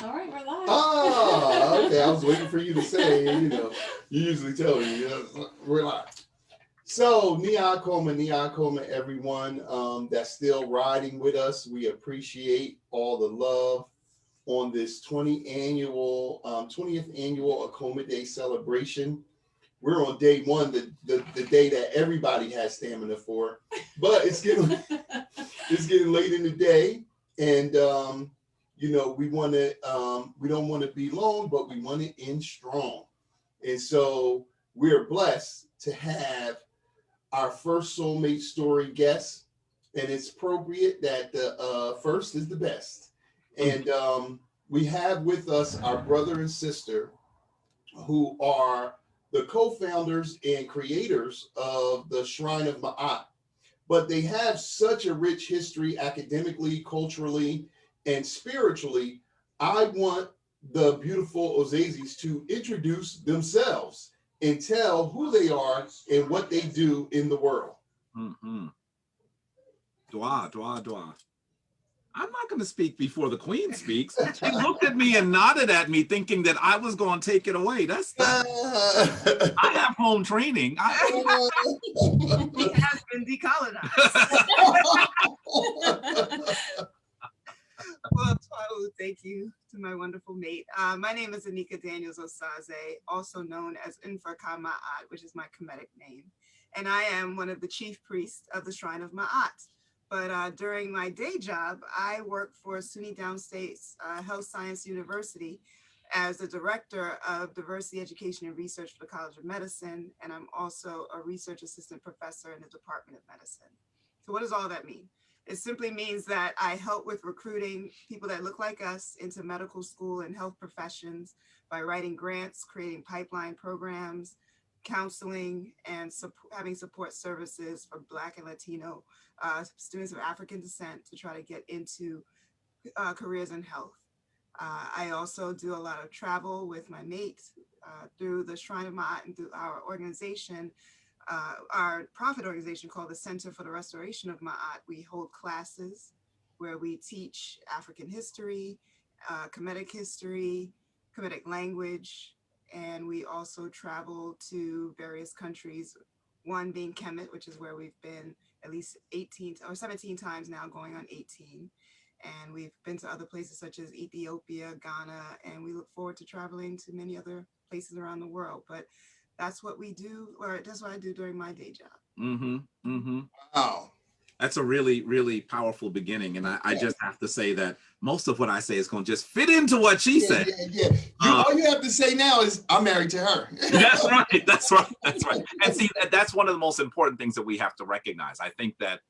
All right, we're live. Ah, okay. I was waiting for you to say, you usually tell me, we're live. So, Nia Koma, everyone that's still riding with us. We appreciate all the love on this 20th annual AKOMA Day celebration. We're on day one, the day that everybody has stamina for, but it's getting late in the day, and we don't want to be long, but we want to end strong, and so we're blessed to have our first soulmate story guest, and it's appropriate that the first is the best, and we have with us our brother and sister who are the co-founders and creators of the Shrine of Ma'at, but they have such a rich history academically, culturally, and spiritually. I want the beautiful Ozazes to introduce themselves and tell who they are and what they do in the world. Mm-hmm. Dwa, dwa, dwa. I'm not going to speak before the queen speaks. She looked at me and nodded at me thinking that I was going to take it away. I have home training. He has been decolonized. Well, thank you to my wonderful mate. My name is Anika Daniels-Osaze, also known as Infarka Ma'at, which is my Kemetic name. And I am one of the chief priests of the Shrine of Ma'at. But during my day job, I work for SUNY Downstate Health Science University as the director of diversity education and research for the College of Medicine. And I'm also a research assistant professor in the Department of Medicine. So what does all that mean? It simply means that I help with recruiting people that look like us into medical school and health professions by writing grants, creating pipeline programs, counseling, and having support services for Black and Latino students of African descent to try to get into careers in health. I also do a lot of travel with my mates through the Shrine of Ma'at and through our organization, our profit organization called the Center for the Restoration of Ma'at. We hold classes where we teach African history, Kemetic history, Kemetic language, and we also travel to various countries, one being Kemet, which is where we've been at least 18 or 17 times now, going on 18. And we've been to other places such as Ethiopia, Ghana, and we look forward to traveling to many other places around the world. But that's what we do, or that's what I do during my day job. Mm-hmm. Mm-hmm. Wow. That's a really, really powerful beginning. And I just have to say that most of what I say is going to just fit into what she said. Yeah. All you have to say now is, I'm married to her. That's right. That's right. That's right. And see, that's one of the most important things that we have to recognize. I think that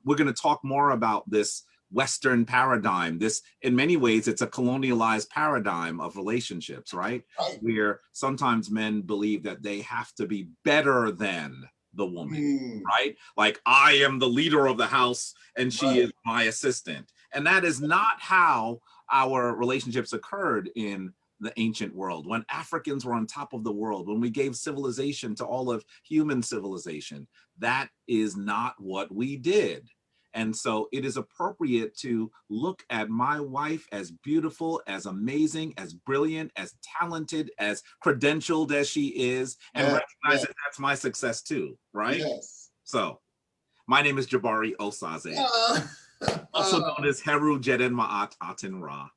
we're going to talk more about this Western paradigm. This, in many ways, it's a colonialized paradigm of relationships, right? Where sometimes men believe that they have to be better than the woman, right? Like, I am the leader of the house and she is my assistant. And that is not how our relationships occurred in the ancient world. When Africans were on top of the world, when we gave civilization to all of human civilization, that is not what we did. And so it is appropriate to look at my wife as beautiful, as amazing, as brilliant, as talented, as credentialed as she is, and recognize that that's my success too, right? Yes. So my name is Jabari Osaze, also known as Heru Jeden Ma'at Aten Ra.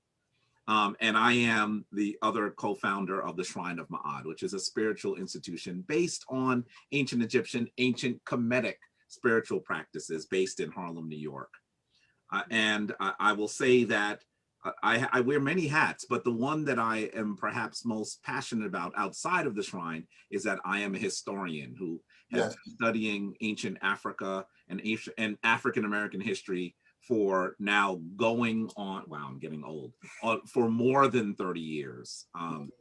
And I am the other co-founder of the Shrine of Ma'at, which is a spiritual institution based on ancient Egyptian, ancient Kemetic spiritual practices based in Harlem, New York. And I will say that I wear many hats, but the one that I am perhaps most passionate about outside of the shrine is that I am a historian who has been studying ancient Africa and African-American history for now going on, wow, I'm getting old, for more than 30 years.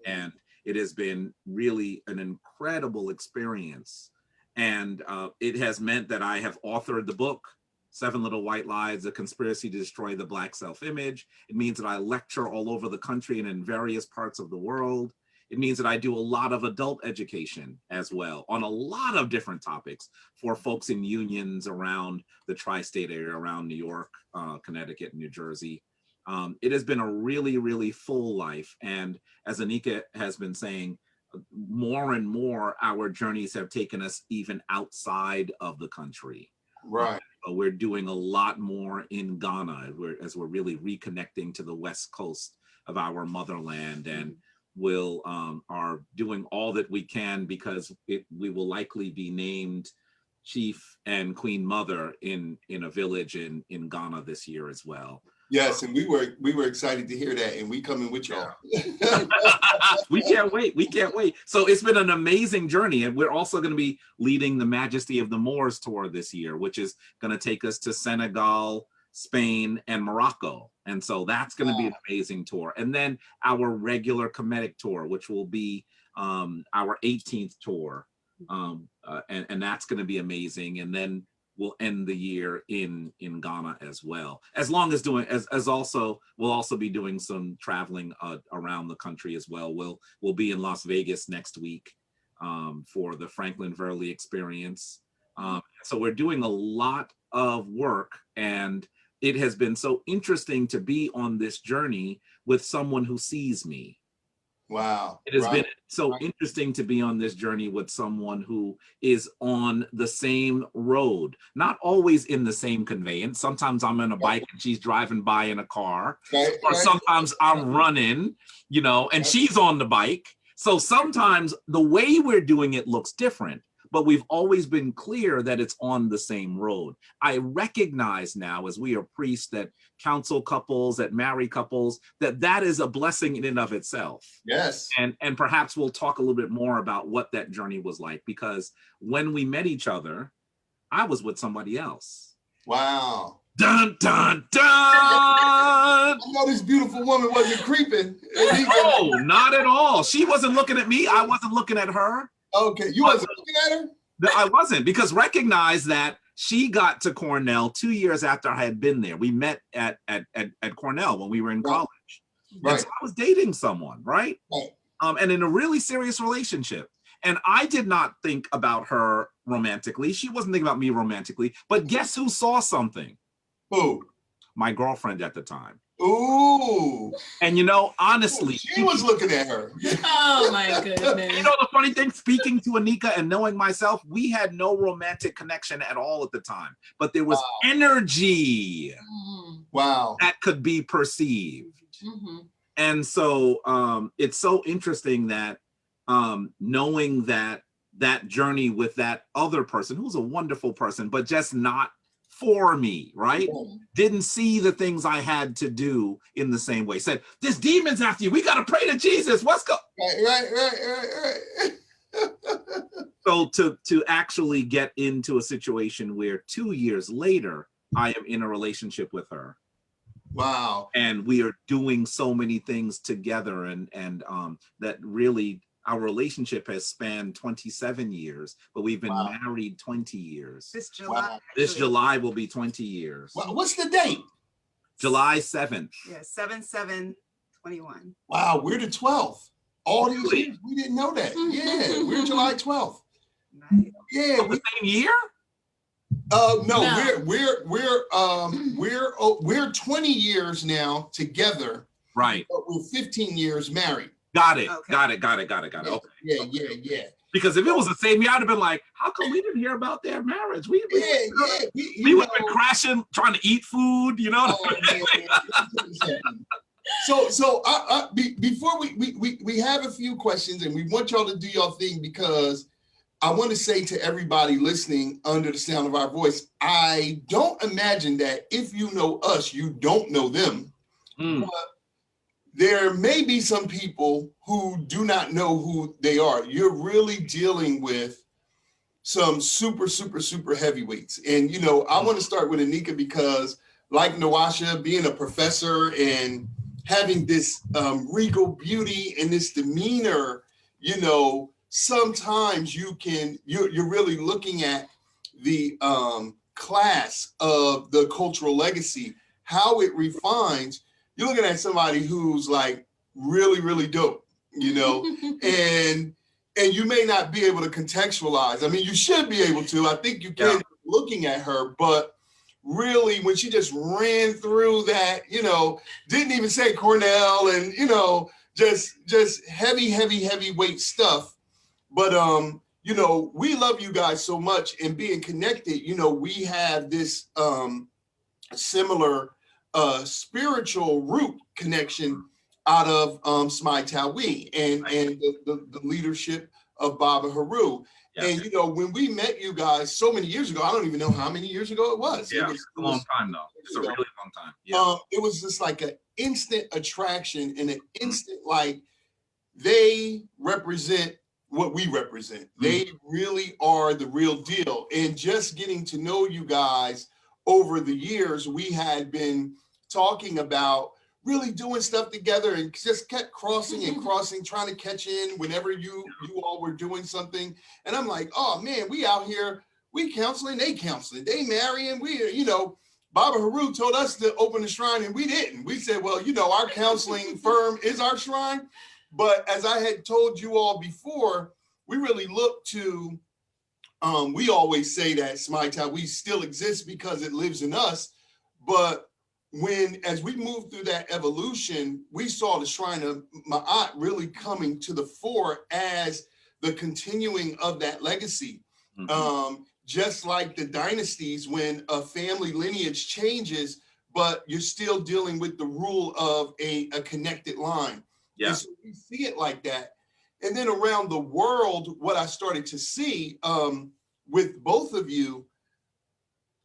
And it has been really an incredible experience. And it has meant that I have authored the book, 7 Little White Lies, A Conspiracy to Destroy the Black Self-Image. It means that I lecture all over the country and in various parts of the world. It means that I do a lot of adult education as well on a lot of different topics for folks in unions around the tri-state area, around New York, Connecticut, New Jersey. It has been a really, really full life. And as Anika has been saying, more and more our journeys have taken us even outside of the country. Right. We're doing a lot more in Ghana as we're really reconnecting to the West Coast of our motherland, and will are doing all that we can, because we will likely be named Chief and Queen Mother in a village in Ghana this year as well. Yes, and we were excited to hear that, and we coming with y'all. We can't wait. We can't wait. So it's been an amazing journey, and we're also going to be leading the Majesty of the Moors tour this year, which is going to take us to Senegal, Spain, and Morocco. And so that's going to be an amazing tour. And then our regular comedic tour, which will be our 18th tour, and that's going to be amazing. And then we'll end the year in Ghana as well. As long as we'll also be doing some traveling around the country as well. We'll be in Las Vegas next week for the Franklin Verley experience. So we're doing a lot of work, and it has been so interesting to be on this journey with someone who sees me. Wow. It has been so interesting to be on this journey with someone who is on the same road, not always in the same conveyance. Sometimes I'm on a bike and she's driving by in a car, or sometimes I'm running, and she's on the bike. So sometimes the way we're doing it looks different, but we've always been clear that it's on the same road. I recognize now, as we are priests that counsel couples, that marry couples, that is a blessing in and of itself. Yes. And perhaps we'll talk a little bit more about what that journey was like, because when we met each other, I was with somebody else. Wow. Dun, dun, dun! I know this beautiful woman wasn't creeping. No, not at all. She wasn't looking at me. I wasn't looking at her. Okay, you wasn't looking at her? I wasn't, because recognize that she got to Cornell 2 years after I had been there. We met at Cornell when we were in college. Right. And so I was dating someone, right? And in a really serious relationship. And I did not think about her romantically. She wasn't thinking about me romantically. But guess who saw something? Who? My girlfriend at the time. Ooh. And honestly, she was looking at her. Oh my goodness. The funny thing, speaking to Anika and knowing myself, we had no romantic connection at all at the time, but there was energy that could be perceived. And so it's so interesting that knowing that journey with that other person, who's a wonderful person, but just not for me, right? Didn't see the things I had to do in the same way. Said, there's demons after you. We got to pray to Jesus. What's go? Right. So to actually get into a situation where 2 years later, I am in a relationship with her. Wow. And we are doing so many things together, and that really, our relationship has spanned 27 years, but we've been married 20 years. This July. Wow. This July will be 20 years. What's the date? July 7th. Yeah, 7/7/21. Wow, we're the 12th. All these years, we didn't know that. Yeah, we're July 12th. Nice. Yeah, The same year? No, we're 20 years now together. Right. But we're 15 years married. Got it. Okay. Got it. Okay. Yeah. Because if it was the same year, I'd have been like, how come we didn't hear about their marriage? We would have been crashing, trying to eat food, So before we have a few questions, and we want y'all to do your thing, because I want to say to everybody listening under the sound of our voice, I don't imagine that if you know us, you don't know them. But there may be some people who do not know who they are. You're really dealing with some super, super, super heavyweights. And, I want to start with Anika, because like Nawasha, being a professor and having this regal beauty and this demeanor, sometimes you're really looking at the class of the cultural legacy, how it refines. You're looking at somebody who's like really, really dope, and you may not be able to contextualize. I mean, you should be able to. I think you can looking at her, but really, when she just ran through that, you know, didn't even say Cornell and, you know, just heavy weight stuff. But, you know, we love you guys so much, and being connected, you know, we have this similar spiritual root connection out of Smai and the leadership of Baba Haru. Yes. And, you know, when we met you guys so many years ago, I don't even know how many years ago it was. Yeah, it was a long time though. It's a really long time. Yeah. It was just like an instant attraction and an instant, like, they represent what we represent. They really are the real deal. And just getting to know you guys over the years, we had been talking about really doing stuff together, and just kept crossing, trying to catch in whenever you all were doing something. And I'm like, oh man, we out here, we counseling, they marrying, we, you know, Baba Haru told us to open the shrine and we didn't. We said, well, you know, our counseling firm is our shrine. But as I had told you all before, we really look to, we always say that Smai we still exists because it lives in us. But as we moved through that evolution, we saw the Shrine of Ma'at really coming to the fore as the continuing of that legacy. Just like the dynasties, when a family lineage changes, but you're still dealing with the rule of a connected line. Yeah. And so we see it like that. And then around the world, what I started to see with both of you,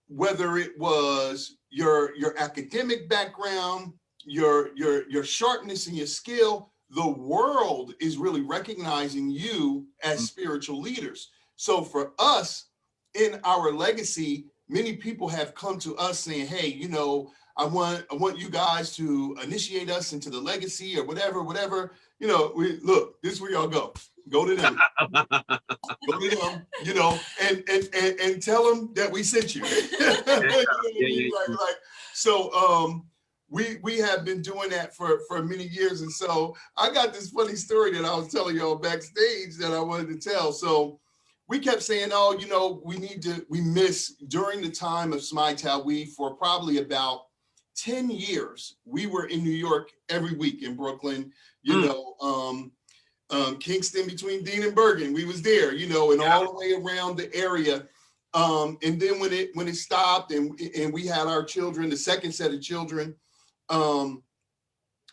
whether it was your academic background, your sharpness and your skill, the world is really recognizing you as spiritual leaders. So for us, in our legacy, many people have come to us saying, hey, you know, I want you guys to initiate us into the legacy or whatever. You know, this is where y'all go. Go to them. Go to them, you know, and tell them that we sent you. So we have been doing that for many years. And so I got this funny story that I was telling y'all backstage that I wanted to tell. So we kept saying, oh, you know, we miss during the time of Smai Tawi for probably about 10 years. We were in New York every week, in Brooklyn, you know, Kingston between Dean and Bergen. We was there, you know, and all the way around the area. And then when it stopped and we had our children, the second set of children, you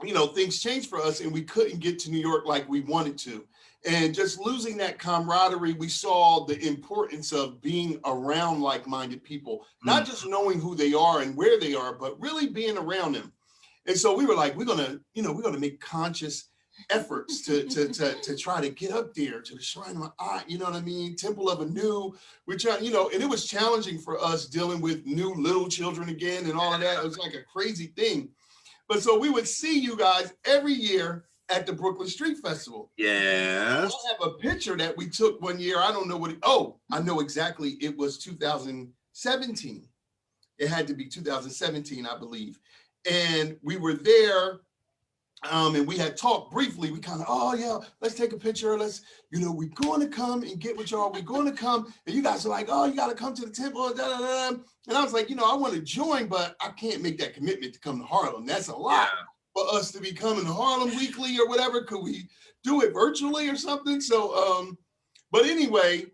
know, things changed for us and we couldn't get to New York like we wanted to. And just losing that camaraderie, we saw the importance of being around like-minded people, not just knowing who they are and where they are, but really being around them. And so we were like, we're gonna make conscious efforts to try to get up there to the Shrine of Ma'at, you know what I mean? Temple of Anu. We try, you know, and it was challenging for us dealing with new little children again and all of that. It was like a crazy thing. But so we would see you guys every year at the Brooklyn Street Festival. Yes. I have a picture that we took one year. I don't know what I know exactly. It was 2017. It had to be 2017, I believe. And we were there, and we had talked briefly. We kind of, oh yeah, let's take a picture. Let's, you know, we're going to come and get with y'all. We're going to come. And you guys are like, oh, you got to come to the temple. Da, da, da. And I was like, you know, I want to join, but I can't make that commitment to come to Harlem. That's a lot. Yeah. For us to be coming to Harlem weekly or whatever. Could we do it virtually or something? So, but anyway,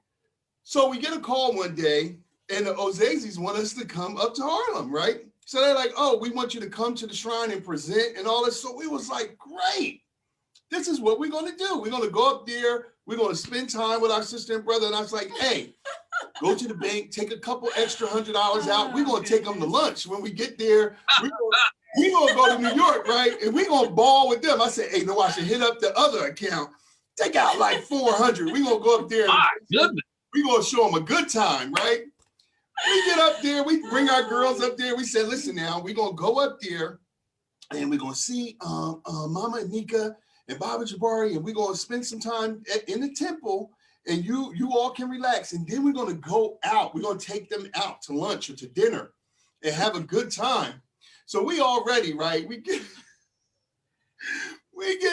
so we get a call one day and the Osazes want us to come up to Harlem, right? So they're like, oh, we want you to come to the shrine and present and all this. So we was like, great, this is what we're going to do. We're going to go up there. We're going to spend time with our sister and brother. And I was like, hey, go to the bank, take a couple extra $100 out. We're going to take them to lunch. When we get there, we're going to go to New York, right? And we're going to ball with them. I said, hey, no, I should hit up the other account. Take out like 400. We're going to go up there. We're going to show them a good time, right? We get up there. We bring our girls up there. We said, listen now, we're going to go up there and we're going to see Mama Anika and Baba Jabari, and we're going to spend some time in the temple, and you all can relax. And then we're going to go out. We're going to take them out to lunch or to dinner and have a good time. So we all ready, right? We get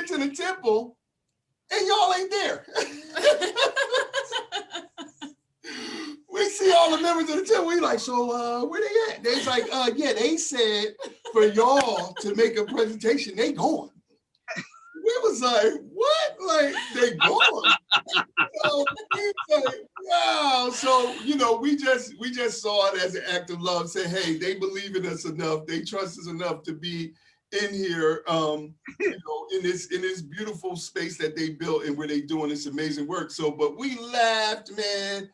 to the temple and y'all ain't there. We see all the members of the temple. We like, so where they at? They's like, yeah, they said for y'all to make a presentation, they going. We was like, what? Like, they gone. So we was like, wow. So, you know, we just saw it as an act of love, say, hey, they believe in us enough, they trust us enough to be in here, you know, in this beautiful space that they built and where they doing this amazing work. So, but we laughed, man.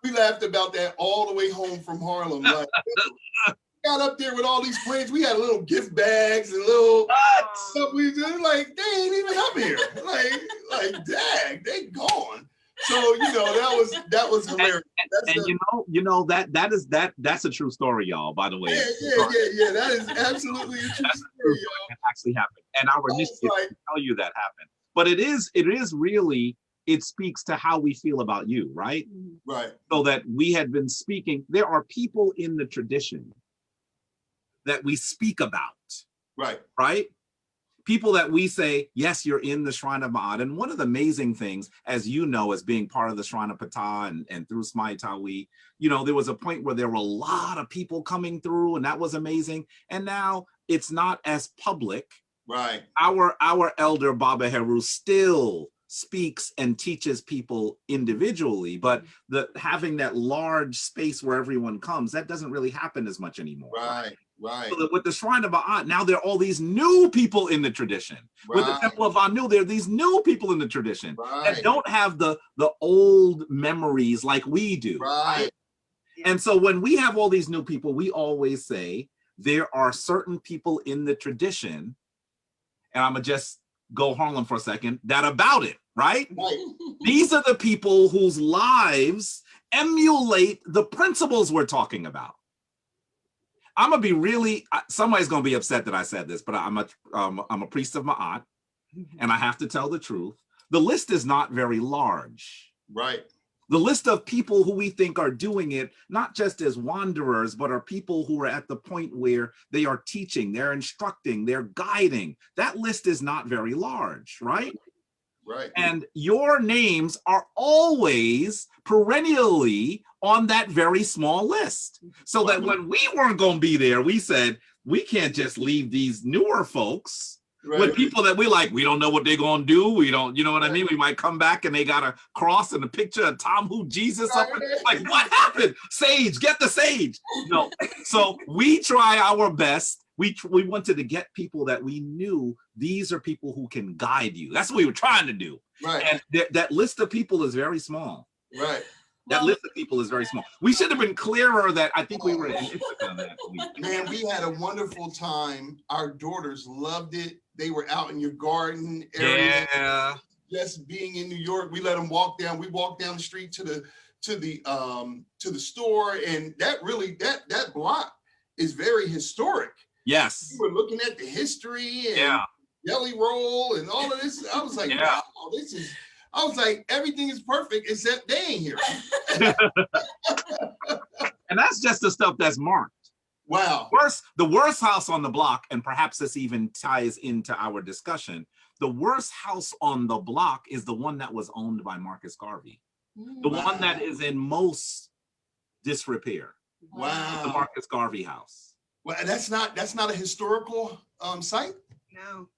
We laughed about that all the way home from Harlem. Like, got up there with all these planes. We had little gift bags and little stuff. We did like, they ain't even up here. Like, dang, they gone. So, you know, that was hilarious. And that's a true story, y'all, by the way. Yeah. That is absolutely a true story, y'all. It actually happened. And our initiative to tell you that happened. But it is really, it speaks to how we feel about you, right? Right. So that we had been speaking, there are people in the tradition that we speak about. Right? People that we say, yes, you're in the Shrine of Ma'at. And one of the amazing things, as you know, as being part of the Shrine of Ptah and through Smai Tawi, you know, there was a point where there were a lot of people coming through, and that was amazing. And now it's not as public. Right. Our elder Baba Heru still speaks and teaches people individually, but having that large space where everyone comes, that doesn't really happen as much anymore. Right. So that with the Shrine of Ma'at, now there are all these new people in the tradition. With the Temple of Anu, there are these new people in the tradition that don't have the old memories like we do. Right. And so when we have all these new people, we always say there are certain people in the tradition, and I'm gonna just go Harlem for a second, that about it, right? These are the people whose lives emulate the principles we're talking about. I'm gonna be really, somebody's gonna be upset that I said this, but I'm a priest of Ma'at, and I have to tell the truth. The list is not very large. Right. The list of people who we think are doing it, not just as wanderers, but are people who are at the point where they are teaching, they're instructing, they're guiding. That list is not very large, right? Right. And your names are always perennially on that very small list. So that when we weren't going to be there, we said, we can't just leave these newer folks with people that we like, we don't know what they're going to do. We don't, you know what I mean? We might come back and they got a cross and a picture of Tom Who Jesus up. Like, what happened? Sage, get the sage. No. So we try our best. We wanted to get people that we knew these are people who can guide you. That's what we were trying to do. Right. And that list of people is very small. Right. That list of people is very small. We should have been clearer that I think we were in Ithaca that week. Man, we had a wonderful time. Our daughters loved it. They were out in your garden area. Yeah. Just being in New York, we let them walk down. We walked down the street to the store, and that block is very historic. Yes. We were looking at the history and Jelly Roll and all of this. I was like, wow, I was like, everything is perfect except they ain't here. And that's just the stuff that's marked. Wow. The worst house on the block, and perhaps this even ties into our discussion, the worst house on the block is the one that was owned by Marcus Garvey. The one that is in most disrepair. Wow. The Marcus Garvey house. Well, that's not a historical site? No.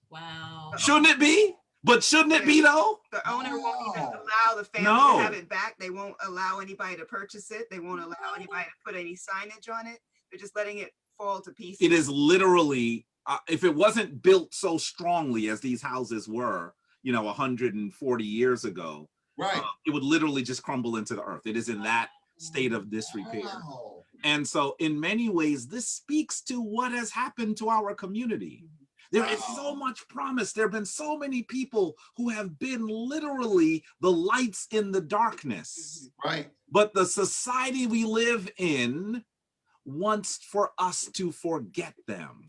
Wow. Shouldn't it be? But shouldn't it be though? The owner won't even allow the family to have it back. They won't allow anybody to purchase it. They won't allow anybody to put any signage on it. They're just letting it fall to pieces. It is literally, if it wasn't built so strongly as these houses were, 140 years ago, right, it would literally just crumble into the earth. It is in that state of disrepair. Wow. And so in many ways, this speaks to what has happened to our community. There is so much promise. There have been so many people who have been literally the lights in the darkness. Right. But the society we live in wants for us to forget them.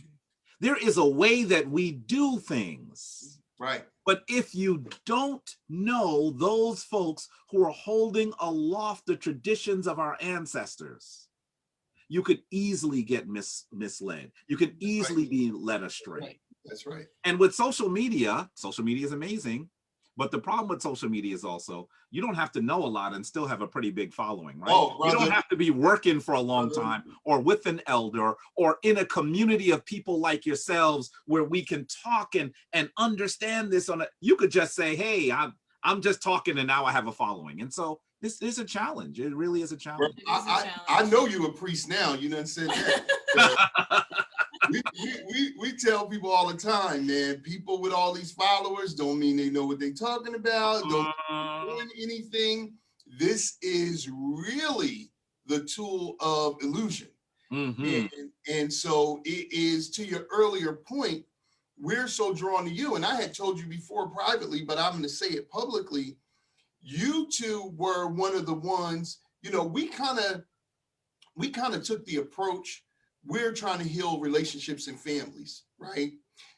There is a way that we do things. Right. But if you don't know those folks who are holding aloft the traditions of our ancestors, you could easily get misled. You could easily be led astray. That's right. And with social media is amazing, But the problem with social media is also you don't have to know a lot and still have a pretty big following, right? Oh, brother. You don't have to be working for a long time or with an elder or in a community of people like yourselves where we can talk and understand this on a, you could just say, hey, I'm just talking and now I have a following. And so this is a challenge. It really is a challenge. I know you a priest now. You done said that. we tell people all the time, man, people with all these followers don't mean they know what they're talking about, don't doing anything. This is really the tool of illusion. And so it is, to your earlier point, we're so drawn to you. And I had told you before privately, but I'm going to say it publicly. You two were one of the ones, you know, we kind of took the approach, we're trying to heal relationships and families, right?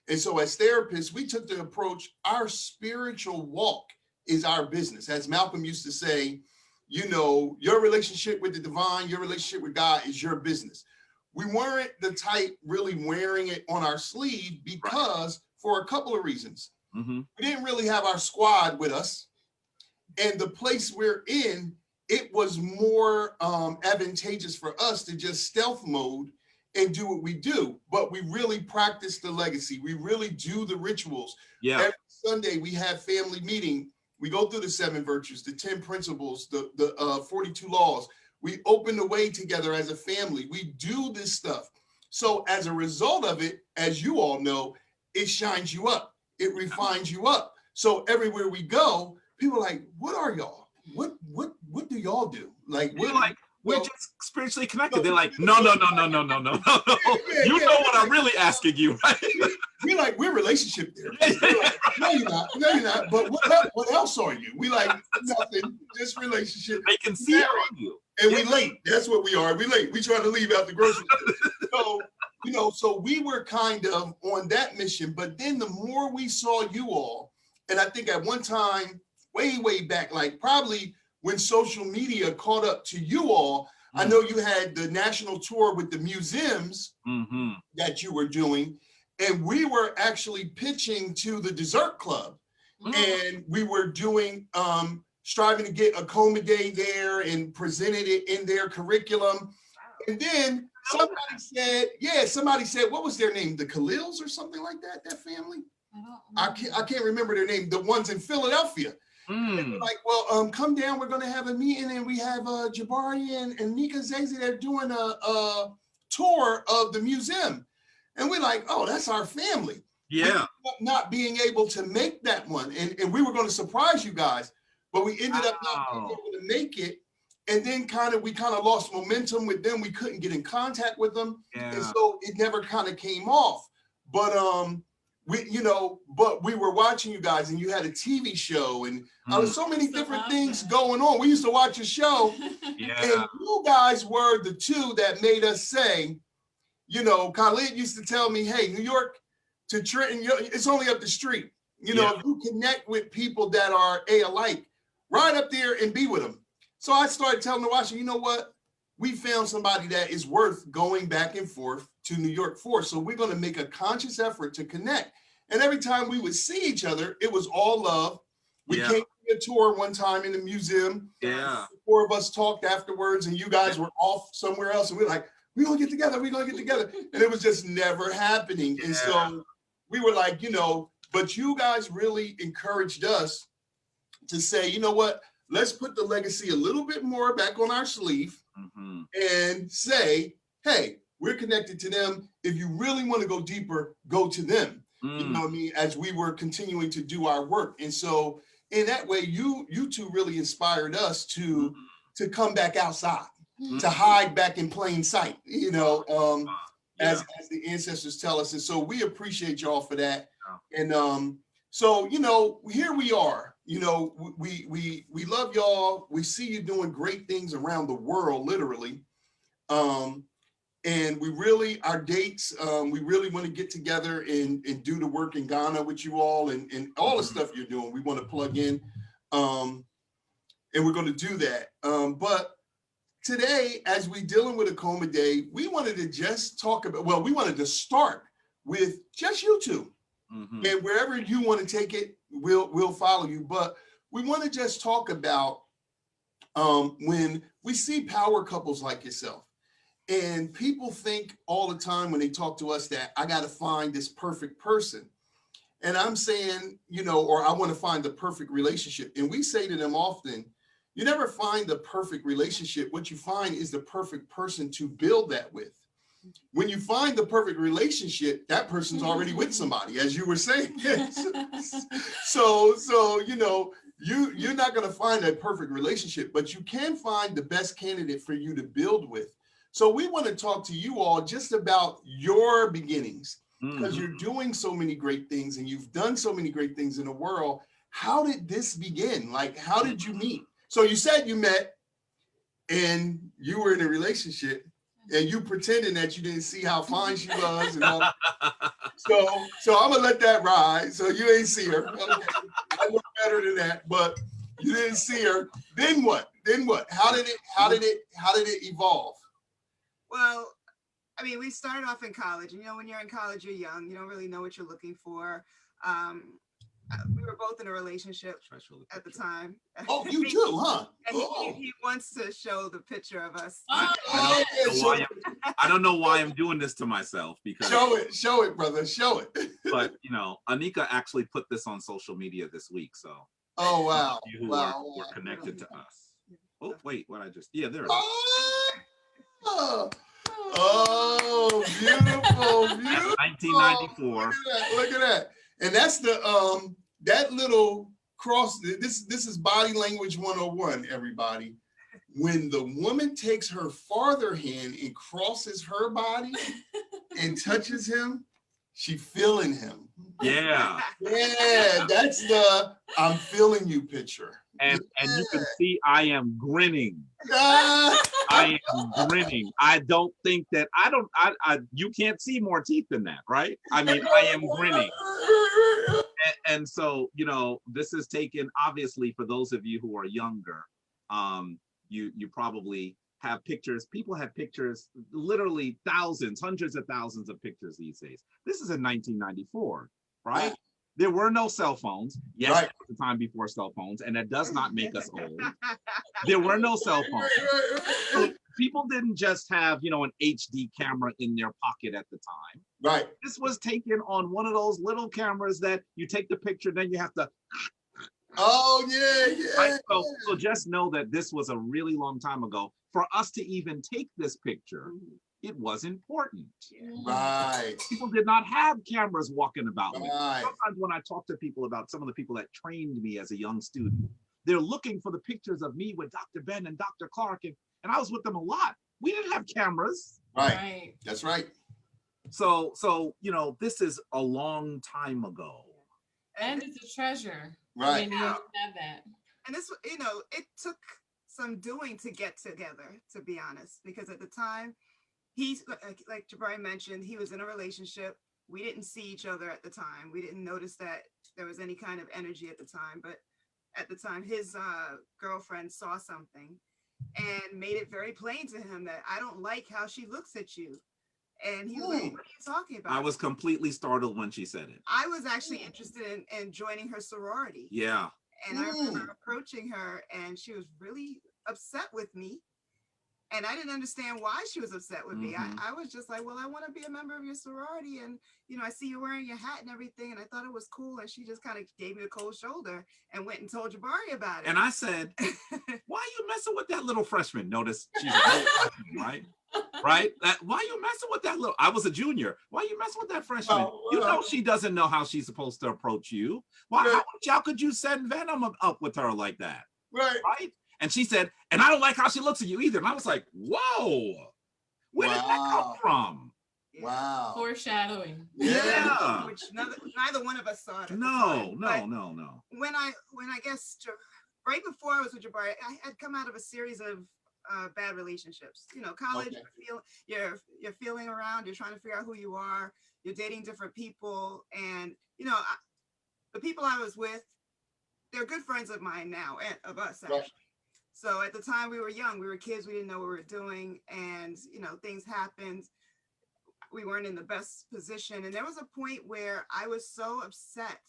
And so as therapists, we took the approach, our spiritual walk is our business. As Malcolm used to say, you know, your relationship with the divine, your relationship with God is your business. We weren't the type really wearing it on our sleeve because for a couple of reasons. We didn't really have our squad with us. And the place we're in, it was more advantageous for us to just stealth mode and do what we do. But we really practice the legacy. We really do the rituals. Yeah. Every Sunday we have family meeting. We go through the 7 virtues, the 10 principles, the 42 laws. We open the way together as a family. We do this stuff. So as a result of it, as you all know, it shines you up. It refines you up. So everywhere we go, people are like, what are y'all? What do y'all do? Like, we're just spiritually connected. They're like, no. You know what I'm really asking you, right? We're relationship therapists. Like, no, you're not. But what else are you? We like nothing, just relationship. They can see it on you. And we late. That's what we are. We late. We trying to leave out the grocery store. So, so we were kind of on that mission. But then the more we saw you all, and I think at one time, way back, like probably when social media caught up to you all, I know you had the national tour with the museums that you were doing, and we were actually pitching to the Dessert Club, and we were doing, striving to get AKOMA Day there and presented it in their curriculum. And then somebody said, what was their name? The Khalils or something like that, that family? I can't remember their name, the ones in Philadelphia. And we're like, well, come down, we're going to have a meeting, and we have Jabari and Daniels-Osaze, they're doing a tour of the museum. And we're like, oh, that's our family. Yeah. Not being able to make that one. And we were going to surprise you guys, but we ended up not being able to make it. And then we kind of lost momentum with them. We couldn't get in contact with them. Yeah. And so it never kind of came off. But we were watching you guys, and you had a TV show, and there was so many different things going on. We used to watch a show, and you guys were the two that made us say, you know, Khalid used to tell me, hey, New York to Trenton, it's only up the street. You know, if you connect with people that are alike, ride up there and be with them. So I started telling the Washington, you know what? We found somebody that is worth going back and forth to New York for. So we're going to make a conscious effort to connect. And every time we would see each other, it was all love. We came to a tour one time in the museum. Yeah. The 4 of us talked afterwards, and you guys were off somewhere else. And we're like, we're going to get together. We're going to get together. And it was just never happening. And so we were like, you know, but you guys really encouraged us to say, you know what? Let's put the legacy a little bit more back on our sleeve and say, hey, we're connected to them. If you really want to go deeper, go to them. You know what I mean? As we were continuing to do our work. And so in that way, you two really inspired us to come back outside, to hide back in plain sight, you know, as the ancestors tell us. And so we appreciate y'all for that. And so, you know, here we are. You know, we love y'all. We see you doing great things around the world, literally. And we really, our dates, we really want to get together and do the work in Ghana with you all, and all the stuff you're doing. We want to plug in, and we're going to do that. But today, as we dealing with AKOMA Day, we wanted to just talk about, well, we wanted to start with just you two. And wherever you want to take it, we'll follow you. But we want to just talk about when we see power couples like yourself, and people think all the time when they talk to us that I got to find this perfect person. And I'm saying, you know, or I want to find the perfect relationship. And we say to them often, you never find the perfect relationship. What you find is the perfect person to build that with. When you find the perfect relationship, that person's already with somebody, as you were saying. So you know, you're not going to find that perfect relationship, but you can find the best candidate for you to build with. So we want to talk to you all just about your beginnings, because you're doing so many great things and you've done so many great things in the world. How did this begin? Like, how did you meet? So you said you met and you were in a relationship and you pretending that you didn't see how fine she was and all. So I'm gonna let that ride. So you ain't see her. Okay. I know better than that, but you didn't see her. Then what? How did it evolve? Well, I mean, we started off in college, and you know, when you're in college, you're young. You don't really know what you're looking for. We were both in a relationship at the time. Oh, you too, huh? And he wants to show the picture of us. I don't know why I'm doing this to myself, because show it, brother, show it. But you know, Anika actually put this on social media this week, so oh wow, you who were connected to us. Oh wait, what I just there it is. Oh, beautiful. 1994. Look at that. And that's the that little cross. This is body language 101, everybody. When the woman takes her farther hand and crosses her body and touches him, she feeling him. Yeah. Yeah, that's the I'm feeling you picture. And you can see I am grinning. I am grinning. I don't think that you can't see more teeth than that, right? I mean, I am grinning. And so, you know, this is taken, obviously, for those of you who are younger, you probably have pictures. People have pictures, literally thousands, hundreds of thousands of pictures these days. This is in 1994, right? There were no cell phones. Yes, right. It was the time before cell phones, and that does not make us old. There were no cell phones. So people didn't just have, you know, an HD camera in their pocket at the time. Right. This was taken on one of those little cameras that you take the picture, then you have to. Oh, yeah. Right? So just know that this was a really long time ago. For us to even take this picture, it was important. Right. People did not have cameras walking about. Right. Sometimes when I talk to people about some of the people that trained me as a young student, they're looking for the pictures of me with Dr. Ben and Dr. Clark, and I was with them a lot. We didn't have cameras. Right. That's right. So you know, this is a long time ago. And it's a treasure. Right. When you have that. And this, you know, it took some doing to get together, to be honest, because at the time, he's like Jabari mentioned, he was in a relationship. We didn't see each other at the time. We didn't notice that there was any kind of energy at the time. But at the time, his girlfriend saw something and made it very plain to him that I don't like how she looks at you. And he was like, what are you talking about? I was completely startled when she said it. I was actually interested in joining her sorority. Yeah. And I remember approaching her, and she was really upset with me. And I didn't understand why she was upset with me. I was just like, well, I want to be a member of your sorority. And, you know, I see you wearing your hat and everything. And I thought it was cool. And she just kind of gave me a cold shoulder and went and told Jabari about it. And I said, why are you messing with that little freshman? Notice she's a little freshman, right? Right? Why are you messing with that little? I was a junior. Why are you messing with that freshman? You know she doesn't know how she's supposed to approach you. Why? How could you send venom up with her like that? Right? And she said, and I don't like how she looks at you either. And I was like, whoa, where did that come from? Wow. Foreshadowing. Yeah. Which neither one of us saw it. No. When I guess right before I was with Jabari, I had come out of a series of bad relationships. You know, college, you're feeling around, you're trying to figure out who you are, you're dating different people. And, you know, the people I was with, they're good friends of mine now, of us actually. Right. So at the time we were young, we were kids, we didn't know what we were doing. And, you know, things happened. we weren't in the best position. And there was a point where I was so upset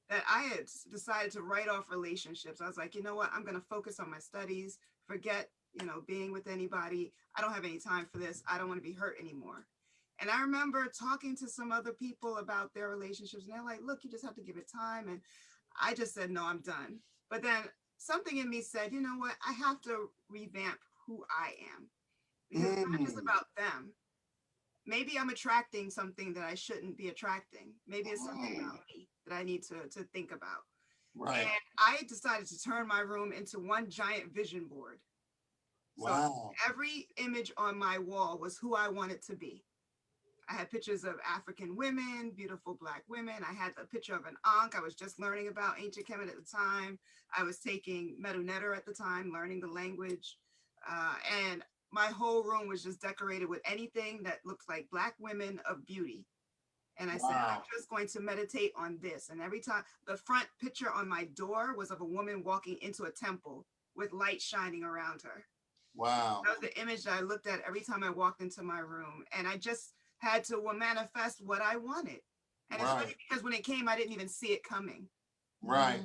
that I had decided to write off relationships. I was like, you know what? I'm going to focus on my studies, forget, being with anybody. I don't have any time for this. I don't want to be hurt anymore. And I remember talking to some other people about their relationships, and they're like, look, you just have to give it time. And I just said, no, I'm done. But then something in me said, you know what? I have to revamp who I am, because it's not just about them. Maybe I'm attracting something that I shouldn't be attracting. Maybe it's something about me that I need to think about. Right. And I decided to turn my room into one giant vision board. So Wow. every image on my wall was who I wanted to be. I had pictures of African women, beautiful Black women. I had a picture of an Ankh. I was just learning about ancient Kemet at the time. I was taking Medu Neter at the time, learning the language. And my whole room was just decorated with anything that looked like Black women of beauty. And I said, I'm just going to meditate on this. And every time, the front picture on my door was of a woman walking into a temple with light shining around her. Wow. That was the image that I looked at every time I walked into my room. And I just had to manifest what I wanted. And it's funny because when it came, I didn't even see it coming. Right.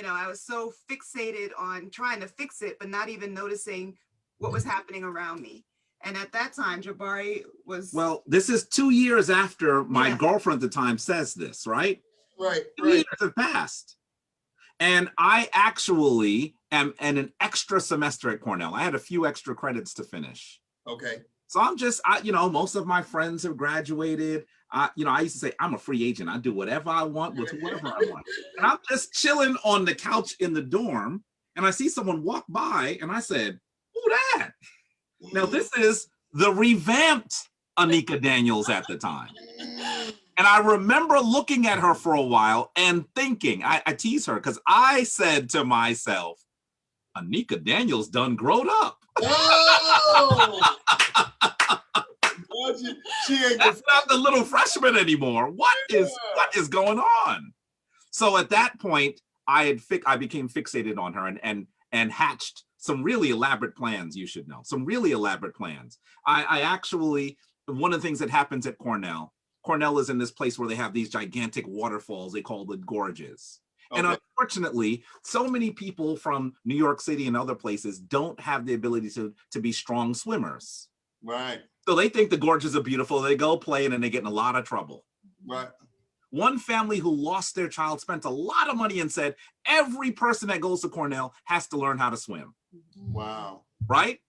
I was so fixated on trying to fix it, but not even noticing what was happening around me. And at that time, Jabari was... Well, this is 2 years after my girlfriend at the time says this, right? Right. 2 years have passed. And I actually am in an extra semester at Cornell. I had a few extra credits to finish. Okay. So I'm just, most of my friends have graduated. I used to say, I'm a free agent. I do whatever I want with whoever I want. And I'm just chilling on the couch in the dorm. And I see someone walk by and I said, who that? Now, this is the revamped Anika Daniels at the time. And I remember looking at her for a while and thinking, I tease her because I said to myself, Anika Daniels done growed up. Oh! She ain't That's not the little freshman anymore. What is going on? So at that point, I became fixated on her and hatched some really elaborate plans, you should know. Some really elaborate plans. I actually, one of the things that happens at Cornell is in this place where they have these gigantic waterfalls, they call the gorges. Okay. And unfortunately, so many people from New York City and other places don't have the ability to be strong swimmers. Right. So they think the gorges are beautiful, they go play and then they get in a lot of trouble. Right. One family who lost their child spent a lot of money and said, every person that goes to Cornell has to learn how to swim. Wow. Right?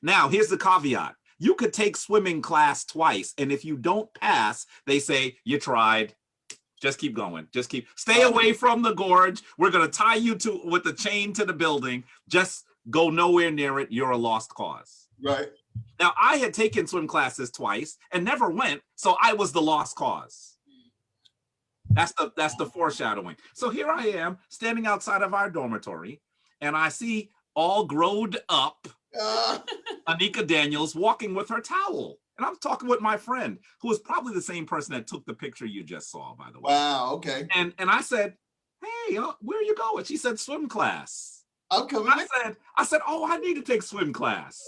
Now, here's the caveat. You could take swimming class twice, and if you don't pass, they say, you tried. Just keep going. Stay away from the gorge. We're going to tie you with the chain to the building. Just go nowhere near it. You're a lost cause. Right. Now, I had taken swim classes twice and never went, so I was the lost cause. That's the foreshadowing. So here I am standing outside of our dormitory, and I see all growed up Anika Daniels walking with her towel. And I'm talking with my friend, who was probably the same person that took the picture you just saw, by the way. Wow, okay. And I said, hey, where are you going? She said, swim class. I'm coming. I said, oh, I need to take swim class.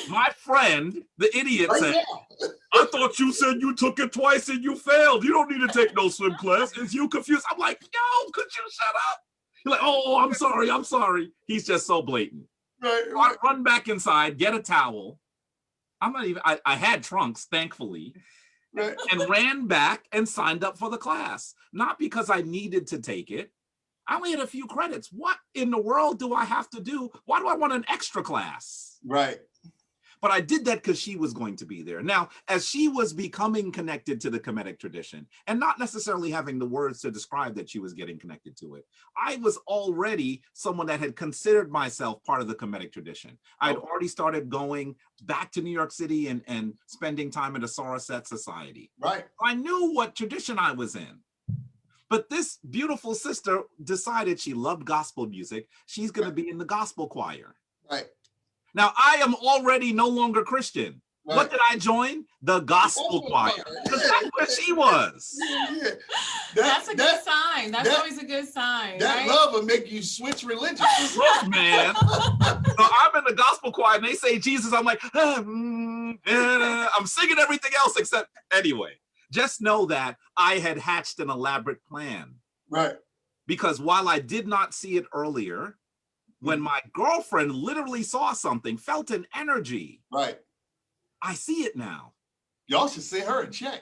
My friend, the idiot, said, I thought you said you took it twice and you failed. You don't need to take no swim class. Is you confused? I'm like, yo, could you shut up? He's like, oh, I'm sorry. He's just so blatant. Right. So I run back inside, get a towel. I had trunks, thankfully, right. And ran back and signed up for the class. Not because I needed to take it. I only had a few credits. What in the world do I have to do? Why do I want an extra class? Right. But I did that because she was going to be there. Now, as she was becoming connected to the Kemetic tradition and not necessarily having the words to describe that she was getting connected to it, I was already someone that had considered myself part of the Kemetic tradition. I had already started going back to New York City and spending time at a Sauraset society. Right. I knew what tradition I was in. But this beautiful sister decided she loved gospel music. She's going to be in the gospel choir. Right. Now, I am already no longer Christian. Right. What did I join? The gospel choir. Because that's where she was. Yeah. That's a good sign. That's always a good sign. That right? love will make you switch religions. Look, man. So I'm in the gospel choir and they say Jesus. I'm like, I'm singing everything else except anyway. Just know that I had hatched an elaborate plan. Right. Because while I did not see it earlier, when my girlfriend literally saw something, felt an energy. Right. I see it now. Y'all should send her a check.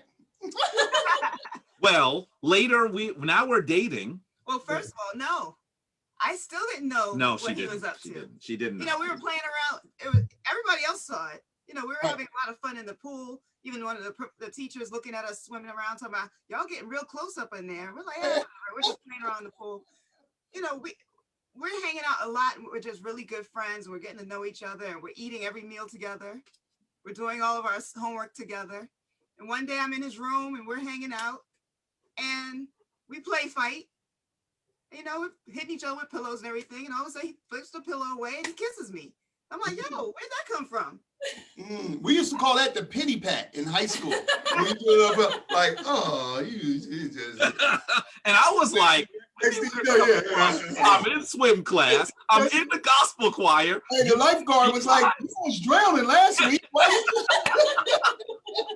Well, later now we're dating. Well, first of all, no. I still didn't know what he was up to. She didn't know. You know, we were playing around. Everybody else saw it. You know, we were having a lot of fun in the pool. Even one of the teachers looking at us swimming around, talking about, y'all getting real close up in there. We're like, hey, we're just playing around in the pool. You know, we're hanging out a lot. And we're just really good friends. We're getting to know each other, and we're eating every meal together. We're doing all of our homework together. And one day I'm in his room and we're hanging out, and we play fight. You know, we're hitting each other with pillows and everything. And all of a sudden he flips the pillow away and he kisses me. I'm like, yo, where'd that come from? We used to call that the pity pat in high school. We do it like, oh, you just. And I was like, I'm in swim class. I'm in the gospel choir. Hey, the lifeguard was like, you was drowning last week.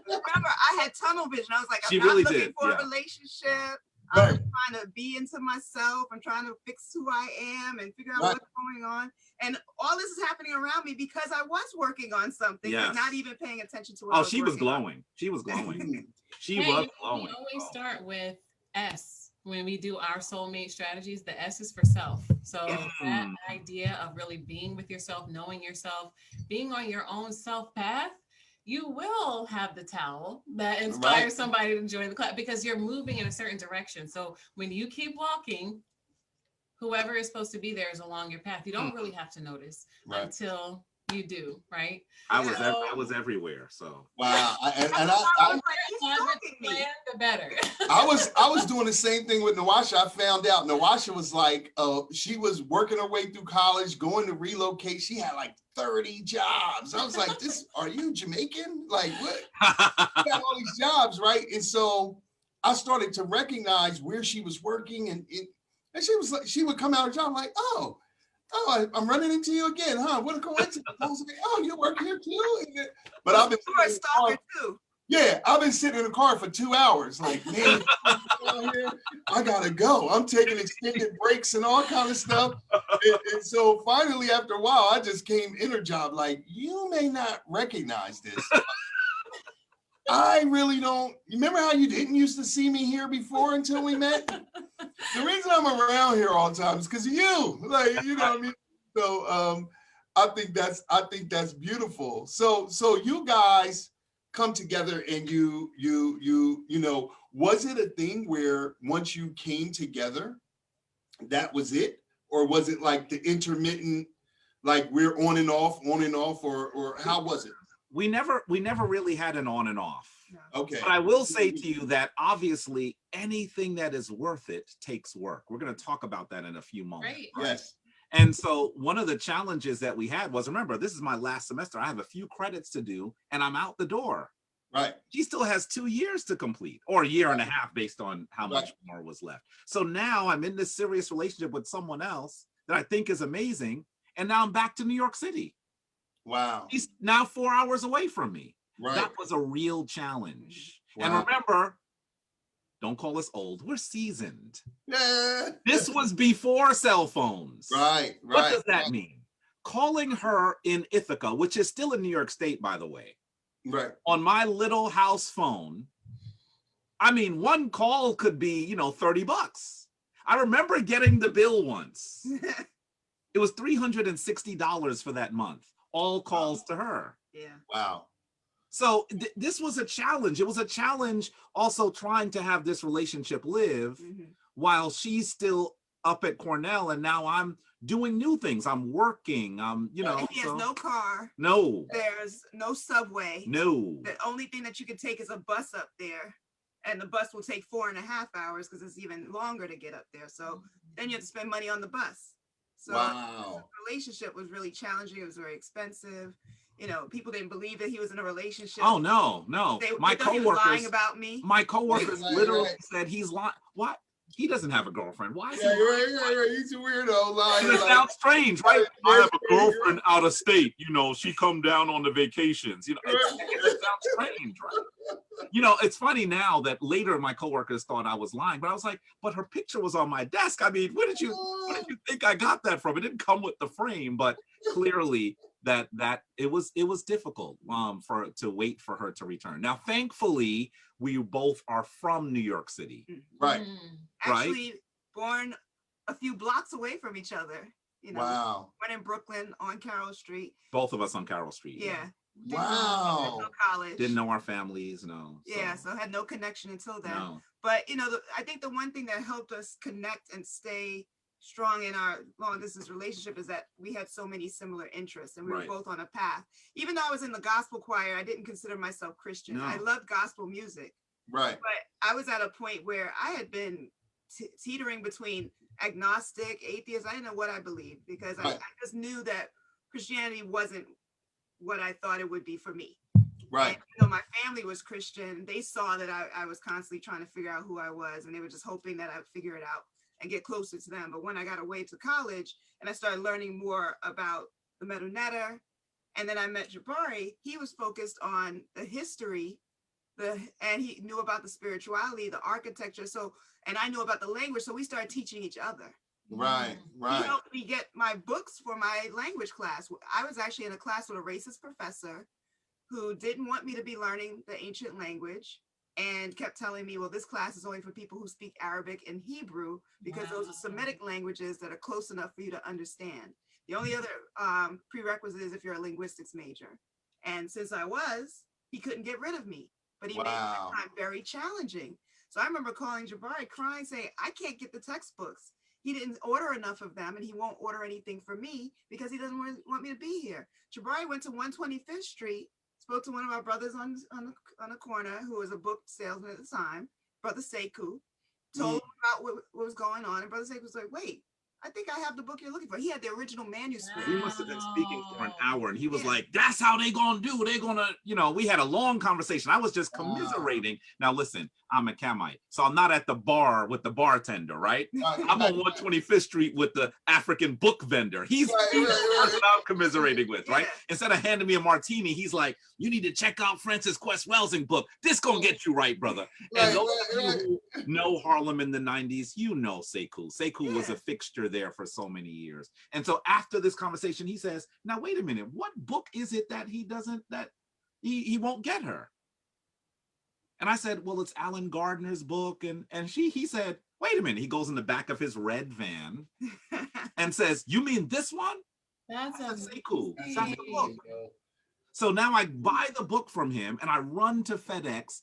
Remember, I had tunnel vision. I was like, I'm She not really looking did, for yeah. a relationship. I'm trying to be into myself. I'm trying to fix who I am and figure out what's going on. And all this is happening around me because I was working on something, but not even paying attention to what she was glowing. She was glowing. She was glowing. We always start with S when we do our soulmate strategies. The S is for self. So that idea of really being with yourself, knowing yourself, being on your own self path, you will have the towel that inspires somebody to join the club because you're moving in a certain direction. So when you keep walking, whoever is supposed to be there is along your path. You don't really have to notice until you do, right? I was everywhere. So wow, the better. I was doing the same thing with Nawasha. I found out Nawasha was like, she was working her way through college, going to relocate. She had like 30 jobs. I was like, are you Jamaican? Like what? You got all these jobs, right? And so I started to recognize where she was working, and she was like, she would come out of her job like, oh, I'm running into you again, huh? What a coincidence. I was like, oh, you work here too? But I've been a stalker too. Yeah, I've been sitting in the car for 2 hours. Like, man, I gotta go. I'm taking extended breaks and all kind of stuff. And so finally, after a while, I just came in her job. Like, you may not recognize this. I really don't. Remember how you didn't used to see me here before until we met? The reason I'm around here all the time is because of you. Like, you know what I mean? So I think that's beautiful. So you guys come together and you know, was it a thing where once you came together, that was it? Or was it like the intermittent, like we're on and off, or how was it? We never really had an on and off. Okay. But I will say to you that obviously anything that is worth it takes work. We're going to talk about that in a few moments. Right. Yes. And so one of the challenges that we had was, remember, this is my last semester. I have a few credits to do and I'm out the door. Right. She still has 2 years to complete, or a year and a half based on how much more was left. So now I'm in this serious relationship with someone else that I think is amazing. And now I'm back to New York City. Wow. He's now 4 hours away from me. Right. That was a real challenge. Wow. And remember, don't call us old. We're seasoned. Yeah. This was before cell phones. Right. What does that mean? Calling her in Ithaca, which is still in New York State, by the way, right, on my little house phone. I mean, one call could be, $30. I remember getting the bill once. It was $360 for that month. All calls to her. Yeah. Wow. So this was a challenge. It was a challenge also trying to have this relationship live while she's still up at Cornell, and now I'm doing new things. I'm working. And he has no car. No. There's no subway. No. The only thing that you can take is a bus up there, and the bus will take 4.5 hours because it's even longer to get up there. So then you have to spend money on the bus. So the relationship was really challenging. It was very expensive. People didn't believe that he was in a relationship. Oh, no. They my thought he was coworkers lying about me. My coworkers literally said he's lying. What? he doesn't have a girlfriend. Why is Yeah, he? right. He's a weirdo. Lying. It sounds strange, right? Yeah, I have a yeah, girlfriend out of state. You know, she come down on the vacations. You know, it sounds strange, right? You know, it's funny now that later my coworkers thought I was lying, but I was like, but her picture was on my desk. I mean, where did you think I got that from? It didn't come with the frame, but clearly that it was difficult to wait for her to return. Now, thankfully, we both are from New York City. Right. Actually, born a few blocks away from each other. You know, Wow. one in Brooklyn on Carroll Street. Both of us on Carroll Street. Yeah. Wow. No college. Didn't know our families, no. Yeah, so had no connection until then. No. But, you know, I think the one thing that helped us connect and stay strong in our long distance relationship is that we had so many similar interests and we were both on a path. Even though I was in the gospel choir, I didn't consider myself Christian. No. I loved gospel music. Right. But I was at a point where I had been teetering between agnostic, atheist. I didn't know what I believed because I just knew that Christianity wasn't what I thought it would be for me. Right. And, you know, my family was Christian. They saw that I was constantly trying to figure out who I was, and they were just hoping that I'd figure it out and get closer to them. But when I got away to college and I started learning more about the Medu Neter, and then I met Jabari, he was focused on the history, and he knew about the spirituality, the architecture. So, and I knew about the language. So we started teaching each other. Right. He helped me get my books for my language class. I was actually in a class with a racist professor who didn't want me to be learning the ancient language and kept telling me, well, this class is only for people who speak Arabic and Hebrew because those are Semitic languages that are close enough for you to understand. The only other prerequisite is if you're a linguistics major. And since I was, he couldn't get rid of me, but he made my time very challenging. So I remember calling Jabari crying, saying, I can't get the textbooks. He didn't order enough of them and he won't order anything for me because he doesn't want me to be here. Jabari went to 125th Street, spoke to one of our brothers on the corner who was a book salesman at the time, Brother Sekou, told him about what was going on. And Brother Sekou was like, wait, I think I have the book you're looking for. He had the original manuscript. We must have been speaking for an hour and he was like, that's how they gonna do. They're gonna, you know, we had a long conversation. I was just commiserating. Now listen, I'm a Camite, so I'm not at the bar with the bartender, right? I'm on 125th Street with the African book vendor. He's the person I'm commiserating with, right? Instead of handing me a martini, he's like, you need to check out Francis Quest Welsing book. This gonna get you right, brother. And those of you who know Harlem in the 90s, you know Sekou. Sekou was a fixture there for so many years. And so after this conversation, he says, now wait a minute, what book is it that he won't get her? And I said, well, it's Alan Gardner's book. And he said, wait a minute. He goes in the back of his red van and says, you mean this one? That's Sekou. That's the book. So now I buy the book from him and I run to FedEx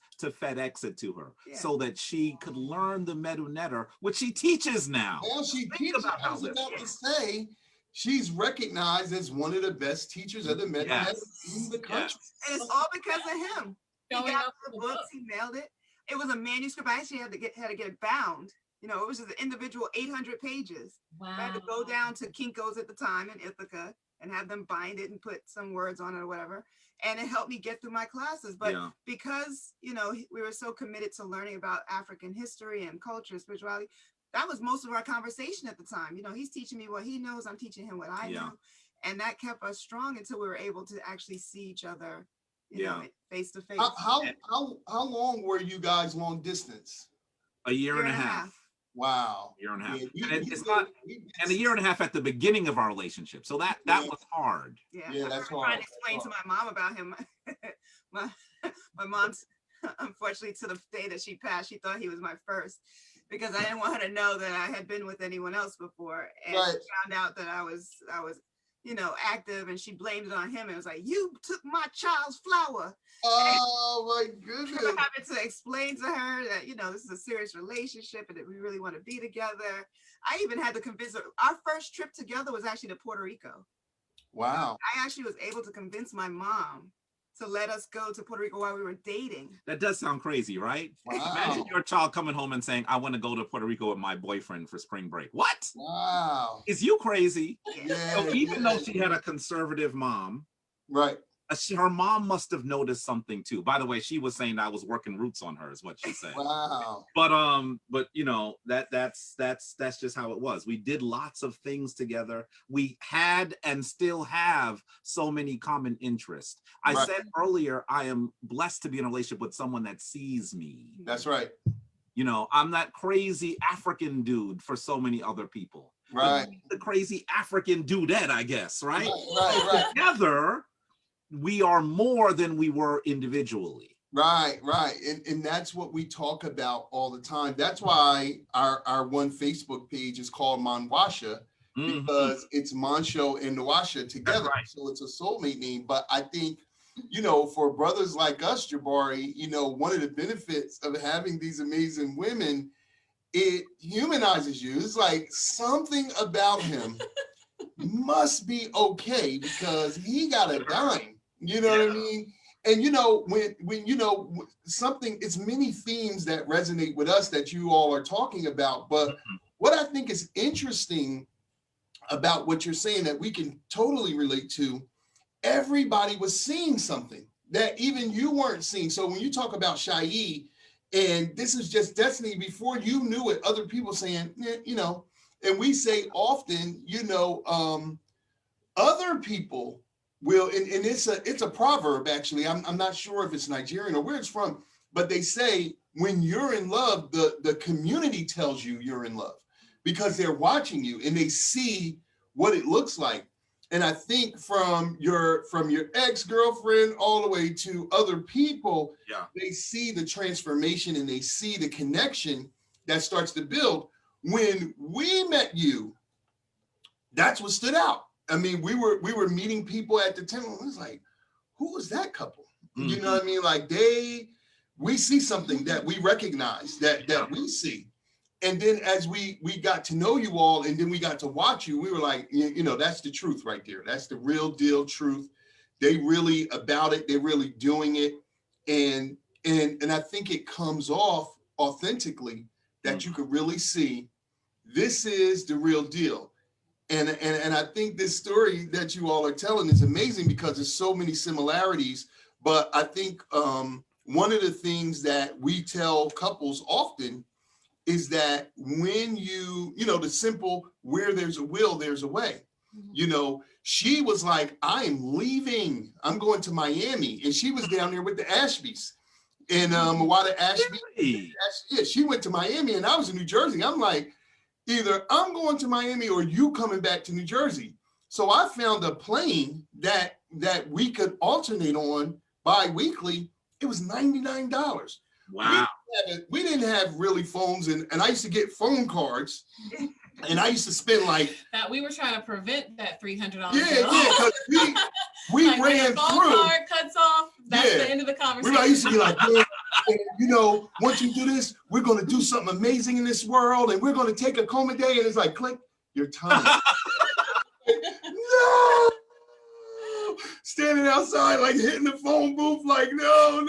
it to her so that she could learn the Medu Neter, which she teaches now. Well, she teaches. I was about to say, she's recognized as one of the best teachers of the Medu Neter in the country. And it's all because of him. He got the books, he mailed it. It was a manuscript. I actually had to get it bound. You know, it was just an individual 800 pages. Wow. I had to go down to Kinko's at the time in Ithaca and have them bind it and put some words on it or whatever. And it helped me get through my classes. But because, you know, we were so committed to learning about African history and culture, spirituality, that was most of our conversation at the time. You know, he's teaching me what he knows. I'm teaching him what I know. And that kept us strong until we were able to actually see each other, you know, face to face. How long were you guys long distance? A year and a half. Wow. Year and a half. And a year and a half at the beginning of our relationship. So that was hard. Yeah, that's hard. Trying to explain to my mom about him. my mom's, unfortunately, to the day that she passed, she thought he was my first because I didn't want her to know that I had been with anyone else before. And she found out that I was, you know, active, and she blamed it on him. It was like, you took my child's flower. Oh my goodness. I'm having to explain to her that, you know, this is a serious relationship and that we really want to be together. I even had to convince her. Our first trip together was actually to Puerto Rico. Wow. I actually was able to convince my mom to let us go to Puerto Rico while we were dating. That does sound crazy, right? Wow. Imagine your child coming home and saying, I want to go to Puerto Rico with my boyfriend for spring break. What? Wow. Is you crazy? Yeah, So even though she had a conservative mom, right, Her mom must have noticed something too. By the way, she was saying I was working roots on her, is what she said. Wow. But you know, that's just how it was. We did lots of things together. We had and still have so many common interests. I Right. said earlier, I am blessed to be in a relationship with someone that sees me. That's right. You know, I'm that crazy African dude for so many other people. Right. The crazy African dudette, I guess, right? Right. Together, we are more than we were individually. Right. And that's what we talk about all the time. That's why our one Facebook page is called Manwasha, because it's Mancho and Nawasha together. Right. So it's a soulmate name. But I think, you know, for brothers like us, Jabari, you know, one of the benefits of having these amazing women, it humanizes you. It's like something about him must be okay because he got a dime. You know what I mean? And you know, when you know something, it's many themes that resonate with us that you all are talking about. But what I think is interesting about what you're saying that we can totally relate to, everybody was seeing something that even you weren't seeing. So when you talk about Shai, and this is just destiny, before you knew it, other people saying, you know, and we say often, you know, other people will, and it's a proverb actually. I'm not sure if it's Nigerian or where it's from, but they say when you're in love, the community tells you you're in love because they're watching you and they see what it looks like. And I think from your ex-girlfriend all the way to other people, they see the transformation and they see the connection that starts to build. When we met you, that's what stood out. I mean, we were meeting people at the temple. It was like, who was that couple? You know what I mean? Like we see something that we recognize, that we see. And then as we got to know you all, and then we got to watch you, we were like, you know, that's the truth right there. That's the real deal truth. They really about it. They're really doing it. And I think it comes off authentically that you could really see this is the real deal. And I think this story that you all are telling is amazing because there's so many similarities. But I think one of the things that we tell couples often is that when you know, the simple, where there's a will, there's a way. You know, she was like, I'm leaving. I'm going to Miami. And she was down there with the Ashbys. And while the Ashby, she went to Miami and I was in New Jersey. I'm like, either I'm going to Miami or you coming back to New Jersey. So I found a plane that we could alternate on bi-weekly. It was $99. Wow. We didn't have really phones, and I used to get phone cards, and I used to spend like that. We were trying to prevent that $300. Yeah, because we like ran when the phone through. Card cuts off. That's the end of the conversation. I used to be like, you know, once you do this, we're going to do something amazing in this world, and we're going to take AKOMA Day, and it's like, click your tongue. No. Standing outside, like hitting the phone booth, like, no,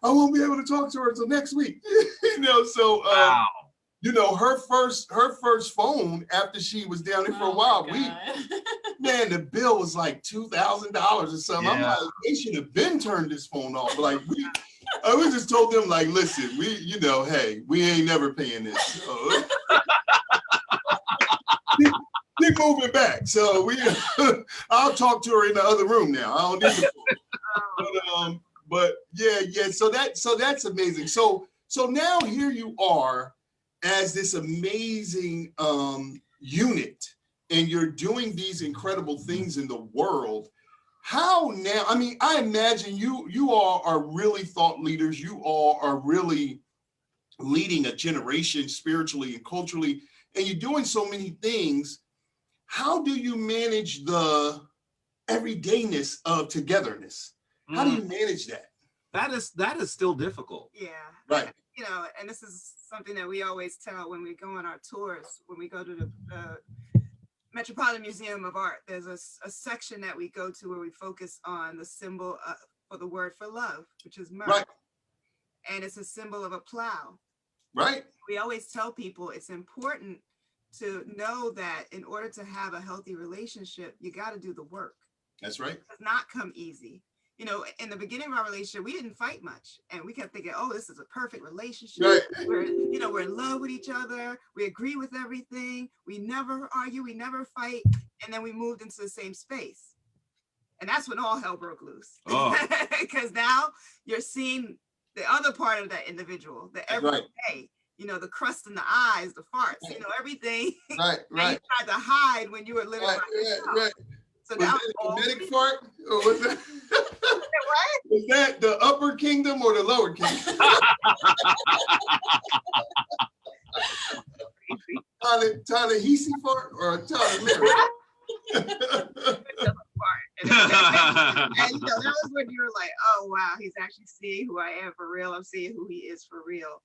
I won't be able to talk to her until next week. You know, so wow. You know, her first phone after she was down there for a while, man, the bill was like $2,000 or something. I'm like, they should have been turned this phone off. But like I was just told them, like, listen, you know, hey, we ain't never paying this. So. Keep moving back. So I'll talk to her in the other room now. I don't need the phone. But yeah. So that's amazing. So now here you are as this amazing unit, and you're doing these incredible things in the world. How now? I mean, I imagine you all are really thought leaders. You all are really leading a generation spiritually and culturally, and you're doing so many things. How do you manage the everydayness of togetherness? How do you manage that? That is still difficult. Yeah. Right. You know, and this is something that we always tell when we go on our tours, when we go to the Metropolitan Museum of Art. There's a section that we go to where we focus on the symbol for the word for love, which is myrrh. Right. And it's a symbol of a plow. Right. We always tell people it's important to know that in order to have a healthy relationship, you got to do the work. That's right. It does not come easy. You know, in the beginning of our relationship, we didn't fight much, and we kept thinking, "Oh, this is a perfect relationship. Right. We're in love with each other. We agree with everything. We never argue. We never fight." And then we moved into the same space, and that's when all hell broke loose. Because now you're seeing the other part of that individual, the everyday. You know, the crust in the eyes, the farts. You know, everything. Right. That you tried to hide when you were living by yourself. Right. So was now that a kinetic fart? Or was that? Was that the upper kingdom or the lower kingdom? Ta-Nehisi fart or a Ta-Nehisi? And you know, that was when you were like, oh wow, he's actually seeing who I am for real. I'm seeing who he is for real.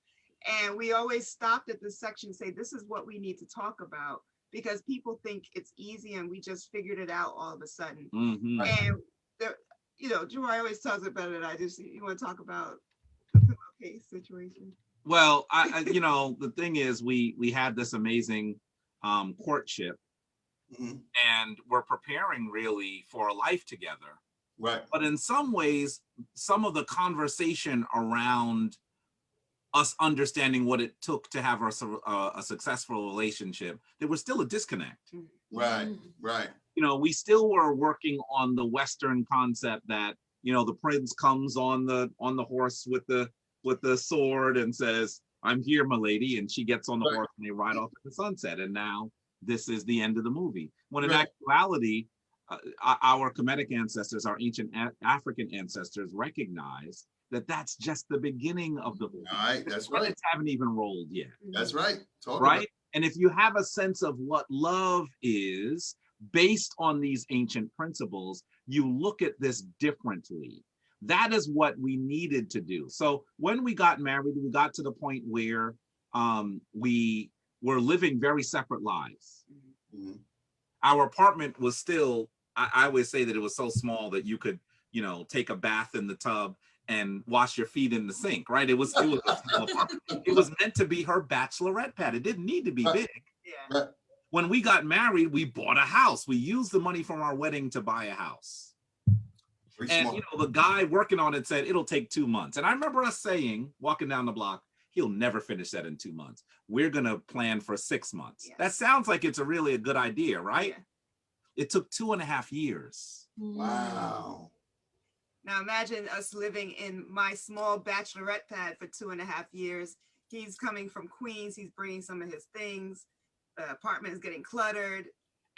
And we always stopped at this section and say, this is what we need to talk about, because people think it's easy and we just figured it out all of a sudden. And you know, Jabari always tells it better than I do. So you want to talk about the pillowcase situation? Well, I you know, the thing is, we had this amazing courtship, and we're preparing really for a life together. Right. But in some ways, some of the conversation around us understanding what it took to have a successful relationship, there was still a disconnect. Right. You know, we still were working on the Western concept that, you know, the prince comes on the horse with the sword and says, "I'm here, my lady," and she gets on the horse and they ride off at the sunset. And now this is the end of the movie. When in actuality, our Kemetic ancestors, our ancient African ancestors, recognized that that's just the beginning of the movie. All right, that's right. Credits haven't even rolled yet. That's right. Right? And if you have a sense of what love is based on these ancient principles, you look at this differently. That is what we needed to do. So when we got married, we got to the point where we were living very separate lives. Our apartment was still, I always say that it was so small that you could, you know, take a bath in the tub and wash your feet in the sink, right? It was a small apartment. It was meant to be her bachelorette pad. It didn't need to be big. Yeah. When we got married, we bought a house. We used the money from our wedding to buy a house. And you know, the guy working on it said it'll take 2 months. And I remember us saying, walking down the block, he'll never finish that in 2 months. We're gonna plan for 6 months. Yes. That sounds like it's a really a good idea, right? Yeah. It took 2.5 years. Wow. Now imagine us living in my small bachelorette pad for 2.5 years. He's coming from Queens. He's bringing some of his things. The apartment is getting cluttered.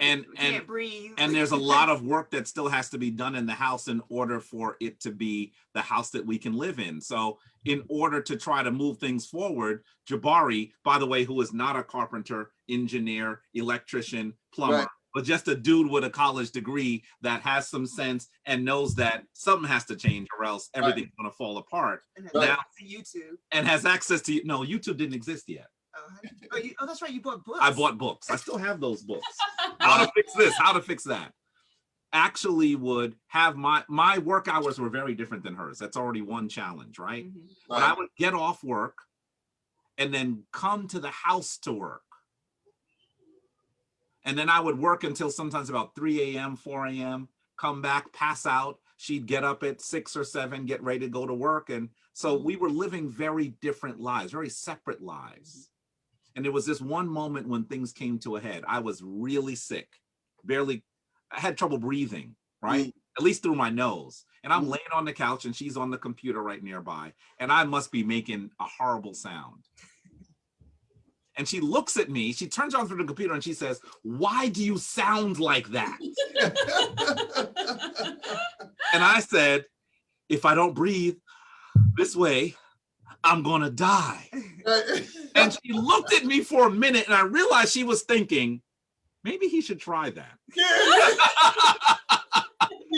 We can't breathe. And there's a lot of work that still has to be done in the house in order for it to be the house that we can live in. So in order to try to move things forward, Jabari, by the way, who is not a carpenter, engineer, electrician, plumber, but just a dude with a college degree that has some sense and knows that something has to change or else everything's going to fall apart. And has Now, access to YouTube. And has access to, no, YouTube didn't exist yet. Oh, that's right. You bought books. I bought books. I still have those books. How to fix this, how to fix that. Actually would have my work hours were very different than hers. That's already one challenge, right? But I would get off work and then come to the house to work. And then I would work until sometimes about 3 a.m., 4 a.m., come back, pass out. She'd get up at 6 or 7, get ready to go to work. And so we were living very different lives, very separate lives. And there was this one moment when things came to a head. I was really sick, I had trouble breathing, right? At least through my nose. And I'm laying on the couch and she's on the computer right nearby. And I must be making a horrible sound. And she looks at me, she turns on through the computer and she says, "Why do you sound like that?" And I said, "If I don't breathe this way, I'm gonna die." And she looked at me for a minute and I realized she was thinking, maybe he should try that.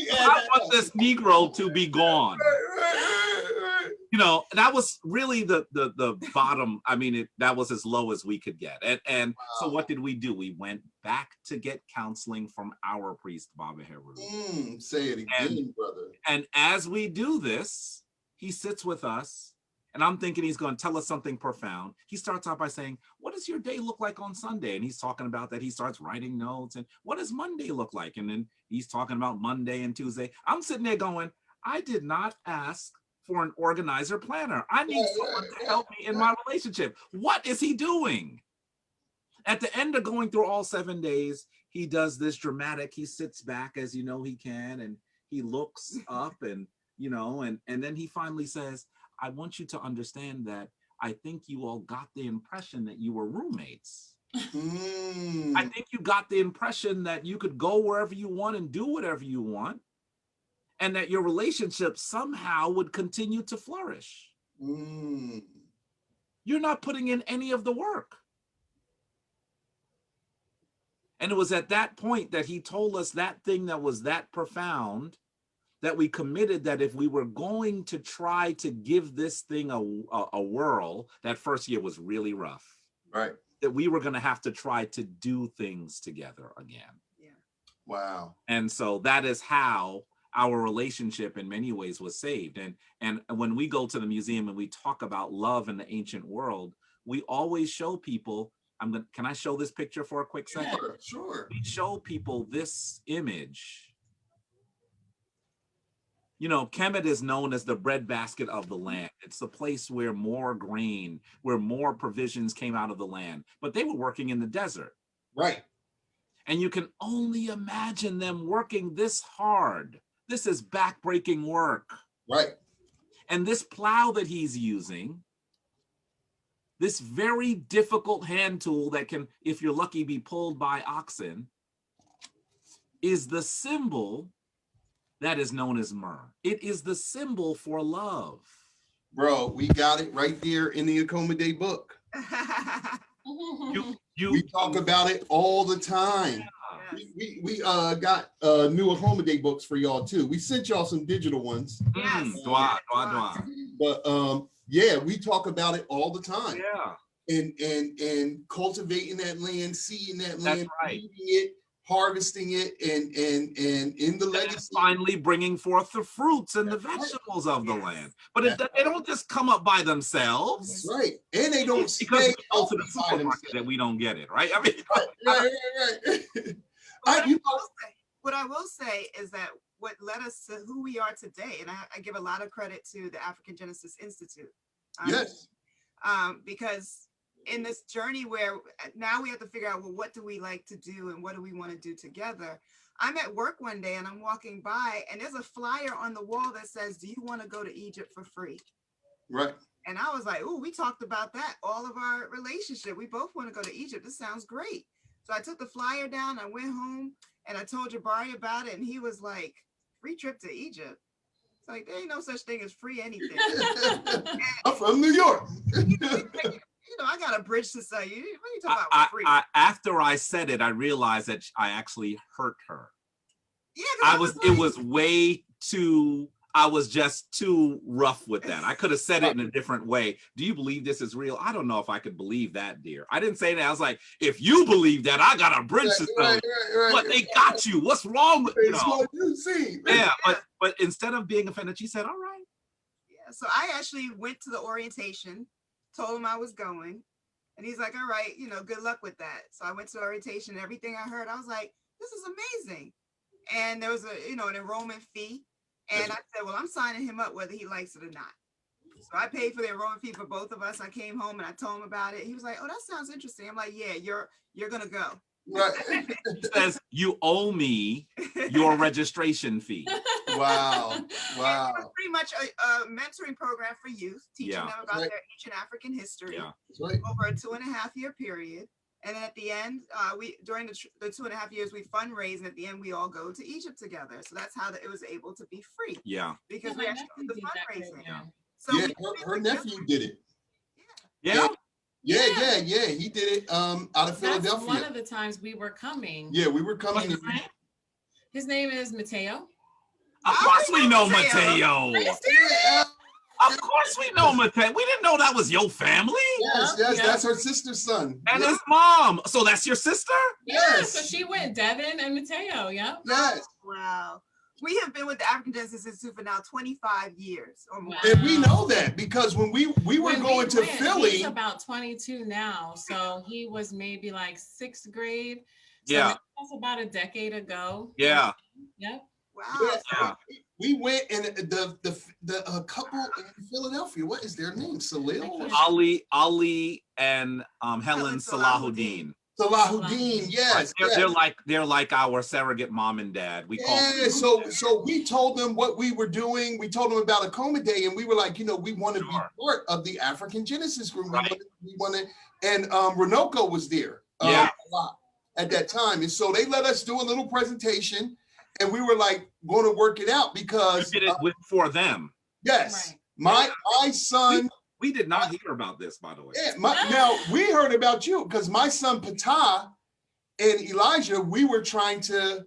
I want this Negro to be gone. You know, that was really the bottom. I mean, that was as low as we could get. And so what did we do? We went back to get counseling from our priest, Baba Heru. Say it again, brother. And as we do this, he sits with us and I'm thinking he's going to tell us something profound. He starts out by saying, "What what does your day look like on Sunday? And he's talking about that. He starts writing notes. And what does Monday look like? And then he's talking about Monday and Tuesday. I'm sitting there going, I did not ask for an organizer planner. I need someone to help me in my relationship. What is he doing? At the end of going through all 7 days, he does this dramatic, he sits back as you know he can, and he looks up and, you know, and then he finally says, I want you to understand that I think you all got the impression that you were roommates. I think you got the impression that you could go wherever you want and do whatever you want, and that your relationship somehow would continue to flourish. You're not putting in any of the work. And it was at that point that he told us that thing that was that profound, that we committed that if we were going to try to give this thing a whirl, that first year was really rough. Right. That we were going to have to try to do things together again. Yeah. Wow. And so that is how our relationship in many ways was saved. And when we go to the museum and we talk about love in the ancient world, we always show people, can I show this picture for a quick second? Sure. We show people this image. You know, Kemet is known as the breadbasket of the land. It's the place where more grain, where more provisions came out of the land. But they were working in the desert. Right. And you can only imagine them working this hard. This is backbreaking work. Right. And this plow that he's using, this very difficult hand tool that can, if you're lucky, be pulled by oxen, is the symbol that is known as myrrh. It is the symbol for love. Bro, we got it right there in the AKOMA Day book. We talk about it all the time. Yes. We got new AKOMA Day books for y'all too. We sent y'all some digital ones. Yes. But yeah, we talk about it all the time. Yeah. And cultivating that land, seeing that land, That's right. eating it, harvesting it, and in the legacy, finally bringing forth the fruits and the vegetables of the land. But they don't just come up by themselves. That's right. And they don't It's because stay we go to the healthy by supermarket themselves. that we don't get it, right? I mean, Right. What I will say is that what led us to who we are today, and I give a lot of credit to the African Genesis Institute. Yes. Because in this journey where now we have to figure out, well, what do we like to do and what do we want to do together? I'm at work one day and I'm walking by and there's a flyer on the wall that says, do you want to go to Egypt for free? Right. And I was like, oh, we talked about that, all of our relationship. We both want to go to Egypt. This sounds great. So I took the flyer down, I went home and I told Jabari about it. And he was like, free trip to Egypt. It's like, there ain't no such thing as free anything. I'm from New York. You know, I got a bridge to sell you. What are you talking about free? After I said it, I realized that I actually hurt her. Yeah, I was just too rough with that. I could have said it in a different way. Do you believe this is real? I don't know if I could believe that, dear. I didn't say that. I was like, if you believe that, I got a bridge to sell. But they got you. What's wrong with you? Yeah, but instead of being offended, she said, all right. Yeah, so I actually went to the orientation, told him I was going, and he's like, all right, you know, good luck with that. So I went to orientation, everything I heard, I was like, this is amazing. And there was an enrollment fee. And I said, well, I'm signing him up whether he likes it or not. So I paid for the enrollment fee for both of us. I came home and I told him about it. He was like, oh, that sounds interesting. I'm like, yeah, you're going to go. Right. He says, you owe me your registration fee. Wow. Wow. It was pretty much a mentoring program for youth, teaching them about their ancient African history over a 2.5-year period. And then at the end, during the 2.5 years, we fundraise, and at the end, we all go to Egypt together. So that's how it was able to be free. Yeah. Because we actually did the fundraising. Yeah. So yeah, her nephew did it. Yeah. Yeah. He did it out of Philadelphia. That's one of the times we were coming. Yeah, we were coming. His name is Mateo. Of course we know Mateo. Of course we know Mateo. We didn't know that was your family. Yes, that's her sister's son. And his mom. So that's your sister? Yes. So she went Devin and Mateo, yeah. Yes. Wow. We have been with the African Genesis Institute for now 25 years or more. And we know that because when we were going to Philly. He's about 22 now. So he was maybe like 6th grade. So Yeah. that's about a decade ago. Yeah. Yep. Wow. Yeah. We went and the couple in Philadelphia, what is their name? Salil? Ali and Helen Salahuddin. Salahuddin, yes. They're like our surrogate mom and dad. We call them. So we told them what we were doing. We told them about AKOMA Day, and we were like, we want to be part of the African Genesis group. Right. We wanted, and Renoko was there Yeah. a lot at that time, and so they let us do a little presentation, and we were like going to work it out because we did it for them. Yes, right. my son. We did not hear about this, by the way. Yeah, now we heard about you because my son Patah and Elijah, we were trying to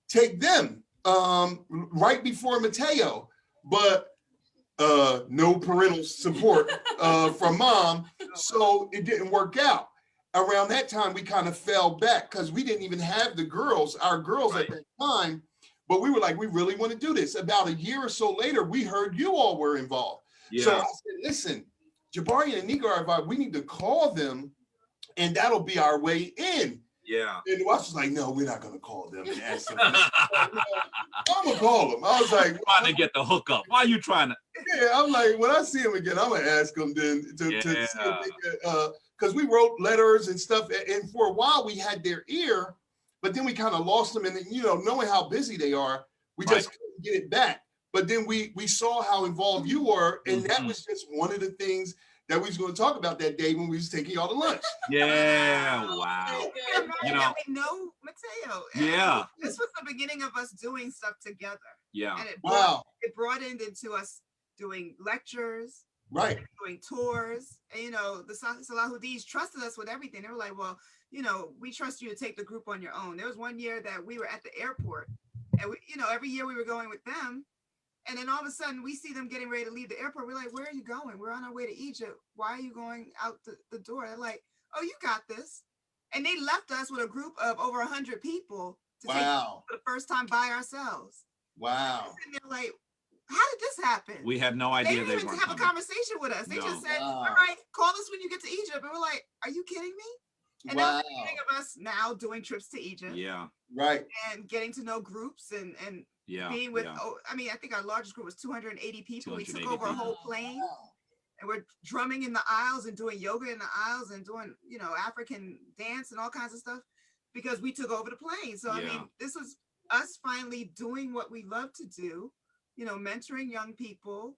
take them right before Mateo, but no parental support from mom, so it didn't work out. Around that time, we kind of fell back because we didn't even have our girls at that time, but we were like, we really want to do this. About a year or so later, we heard you all were involved. Yeah. So I said, listen, Jabari and Anika are involved. We need to call them, and that'll be our way in. Yeah. And I was like, no, we're not going to call them and ask them. I'm going to call them. I was like, trying to get the hookup. Why are you trying to? Yeah, I'm like, when I see them again, I'm going to ask them then to see if they can, because we wrote letters and stuff. And for a while, we had their ear, but then we kind of lost them. And, knowing how busy they are, we just couldn't get it back. But then we saw how involved you were, and that was just one of the things that we was going to talk about that day when we was taking y'all to lunch. Yeah, wow. We know Mateo. Yeah. This was the beginning of us doing stuff together. Yeah. And it broadened into us doing lectures, right? Doing tours. And the Salahuddins trusted us with everything. They were like, well, we trust you to take the group on your own. There was one year that we were at the airport, and we, every year we were going with them. And then all of a sudden we see them getting ready to leave the airport. We're like, where are you going? We're on our way to Egypt. Why are you going out the door? They're like, oh, you got this. And they left us with a group of over 100 people to take for the first time by ourselves. Wow. And they're like, how did this happen? We had no idea they didn't even have a conversation with us. They just said, all right, call us when you get to Egypt. And we're like, are you kidding me? And that's the beginning of us now doing trips to Egypt. Yeah. Right. And getting to know groups and being with, I think our largest group was 280 people. We took over a whole plane, and we're drumming in the aisles and doing yoga in the aisles and doing, African dance and all kinds of stuff because we took over the plane. So, I mean, this was us finally doing what we love to do, mentoring young people,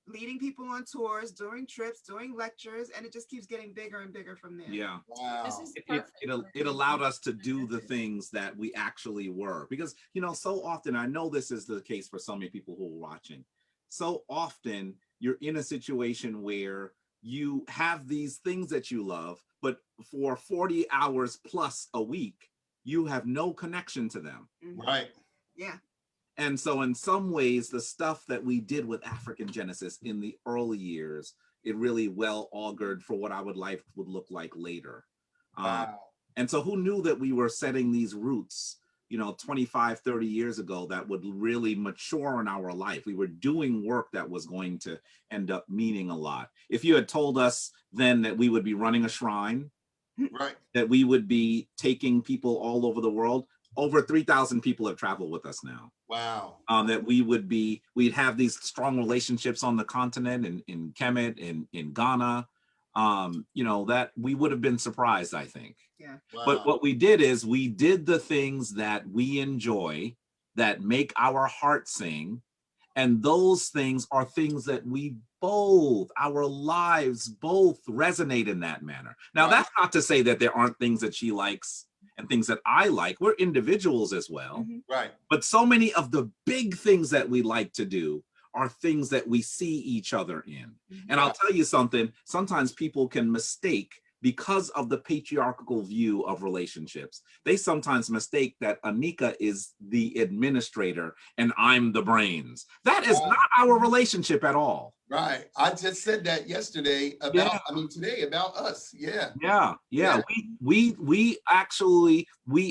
leading people on tours, doing trips, doing lectures, and it just keeps getting bigger and bigger from there. Yeah. Wow. It allowed us to do the things that we actually were, because so often, I know this is the case for so many people who are watching, so often you're in a situation where you have these things that you love, but for 40 hours plus a week, you have no connection to them. Right. Yeah. And so in some ways, the stuff that we did with African Genesis in the early years, it really well augured for what our life would look like later. Wow. And so who knew that we were setting these roots, 25, 30 years ago that would really mature in our life. We were doing work that was going to end up meaning a lot. If you had told us then that we would be running a shrine, right, that we would be taking people all over the world, over 3,000 people have traveled with us now. Wow. That we'd have these strong relationships on the continent, in Kemet, in Ghana, that we would have been surprised, I think. Yeah. Wow. But what we did is we did the things that we enjoy, that make our heart sing. And those things are things that our lives both resonate in that manner. Now, that's not to say that there aren't things that she likes and things that I like. We're individuals as well. Right. But so many of the big things that we like to do are things that we see each other in. And I'll tell you something, sometimes people can mistake, because of the patriarchal view of relationships, they sometimes mistake that Anika is the administrator and I'm the brains. That is not our relationship at all. Right. I just said that yesterday today about us. Yeah. Yeah. We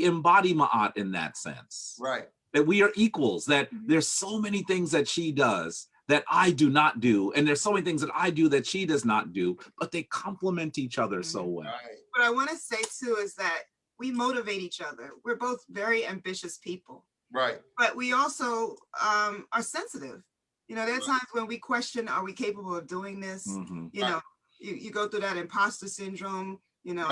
embody Ma'at in that sense. Right. that we are equals, that there's so many things that she does that I do not do. And there's so many things that I do that she does not do, but they complement each other so well. Right. What I want to say too is that we motivate each other. We're both very ambitious people. Right. But we also are sensitive. You know, there are times when we question, are we capable of doing this? You know, you go through that imposter syndrome, you know,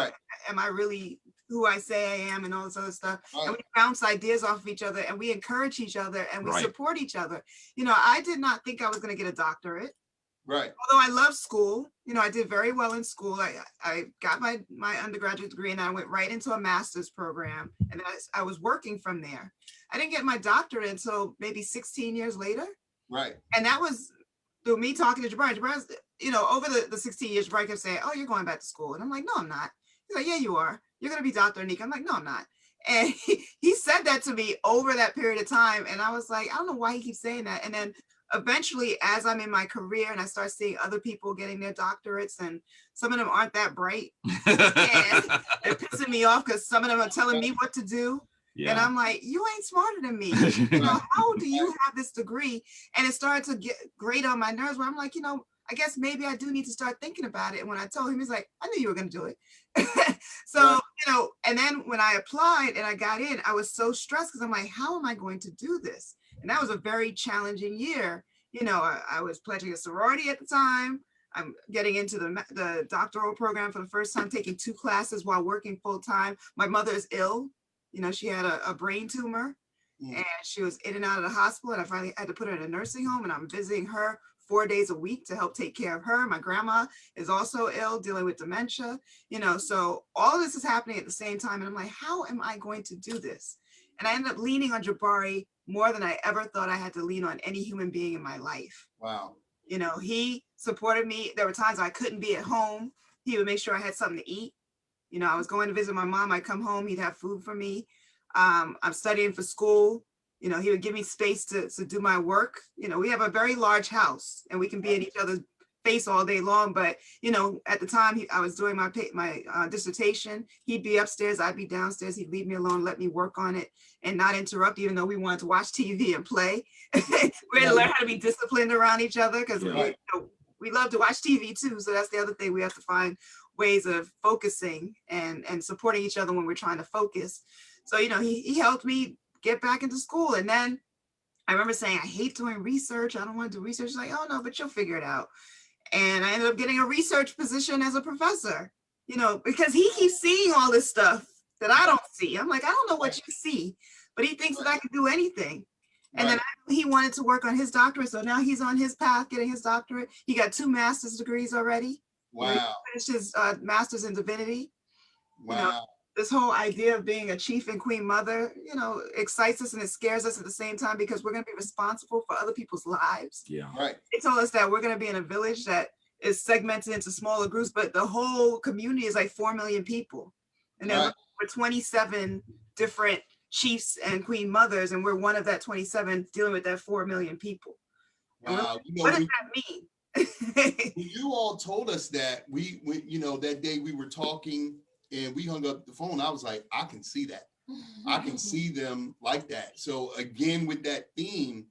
am I really who I say I am and all this other stuff. And we bounce ideas off of each other and we encourage each other and we support each other. You know, I did not think I was going to get a doctorate. Right. Although I love school, you know, I did very well in school. I got my undergraduate degree and I went right into a master's program and I was working from there. I didn't get my doctorate until maybe 16 years later. Right. And that was through me talking to Jabari. Jabari's, you know, over the 16 years, Jabari kept saying, oh, you're going back to school. And I'm like, no, I'm not. He's like, yeah, you are. You're going to be Dr. Anika. I'm like, no, I'm not. And he said that to me over that period of time. And I was like, I don't know why he keeps saying that. And then eventually, as I'm in my career and I start seeing other people getting their doctorates, and some of them aren't that bright, and they're pissing me off because some of them are telling me what to do. Yeah. And I'm like, you ain't smarter than me. You know, how do you have this degree? And it started to get grate on my nerves where I'm like, you know, I guess maybe I do need to start thinking about it. And when I told him, he's like, I knew you were going to do it. So, you know, and then when I applied and I got in, I was so stressed because I'm like, how am I going to do this? And that was a very challenging year. You know, I was pledging a sorority at the time. I'm getting into the doctoral program for the first time, taking 2 classes while working full time. My mother is ill. You know, she had a brain tumor and she was in and out of the hospital. And I finally had to put her in a nursing home and I'm visiting her 4 days a week to help take care of her. My grandma is also ill, dealing with dementia, you know, so all of this is happening at the same time. And I'm like, how am I going to do this? And I ended up leaning on Jabari more than I ever thought I had to lean on any human being in my life. Wow. You know, he supported me. There were times I couldn't be at home. He would make sure I had something to eat. You know, I was going to visit my mom. I'd come home, he'd have food for me. I'm studying for school. You know, he would give me space to do my work. You know, we have a very large house and we can be in each other's face all day long. But, you know, at the time I was doing my dissertation, he'd be upstairs, I'd be downstairs. He'd leave me alone, let me work on it and not interrupt, even though we wanted to watch TV and play. We had to learn how to be disciplined around each other because we love to watch TV too. So that's the other thing. We have to find ways of focusing and supporting each other when we're trying to focus. So, you know, he helped me get back into school. And then I remember saying, I hate doing research. I don't want to do research. He's like, oh no, but you'll figure it out. And I ended up getting a research position as a professor, you know, because he keeps seeing all this stuff that I don't see. I'm like, I don't know what you see, but he thinks that I can do anything. And then he wanted to work on his doctorate. So now he's on his path, getting his doctorate. He got 2 master's degrees already. Wow. He finished his master's in divinity. Wow. You know, this whole idea of being a chief and queen mother, you know, excites us and it scares us at the same time because we're going to be responsible for other people's lives. Yeah. Right. They told us that we're going to be in a village that is segmented into smaller groups, but the whole community is like 4 million people. And there are 27 different chiefs and queen mothers, and we're one of that 27 dealing with that 4 million people. Wow. You know, what does that mean? When you all told us that, we you know, that day we were talking and we hung up the phone, I was like, I can see that. I can see them like that. So again, with that theme,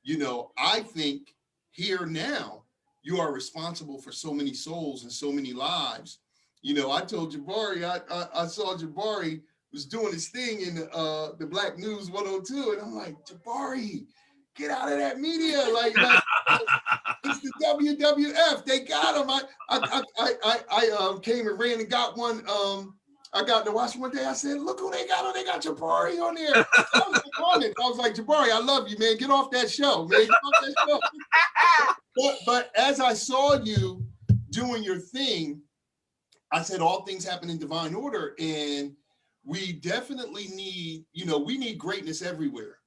you know, I think here now, you are responsible for so many souls and so many lives. You know, I told Jabari, I saw Jabari was doing his thing in the Black News 102, and I'm like, Jabari, get out of that media. Like it's the WWF. They got him. I came and ran and got one. I got to watch one day. I said, look who they got on. They got Jabari on there. I was like, Jabari, I love you, man. Get off that show, man. Get off that show. But as I saw you doing your thing, I said, all things happen in divine order. And we definitely need, you know, we need greatness everywhere.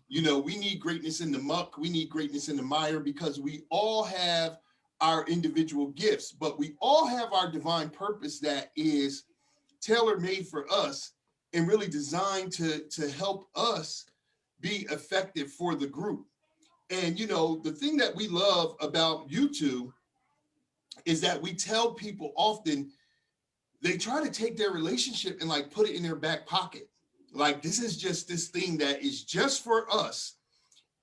You know, we need greatness in the muck. We need greatness in the mire because we all have our individual gifts, but we all have our divine purpose that is tailor-made for us and really designed to help us be effective for the group. And, you know, the thing that we love about you two is that we tell people often they try to take their relationship and like put it in their back pocket. Like, this is just this thing that is just for us.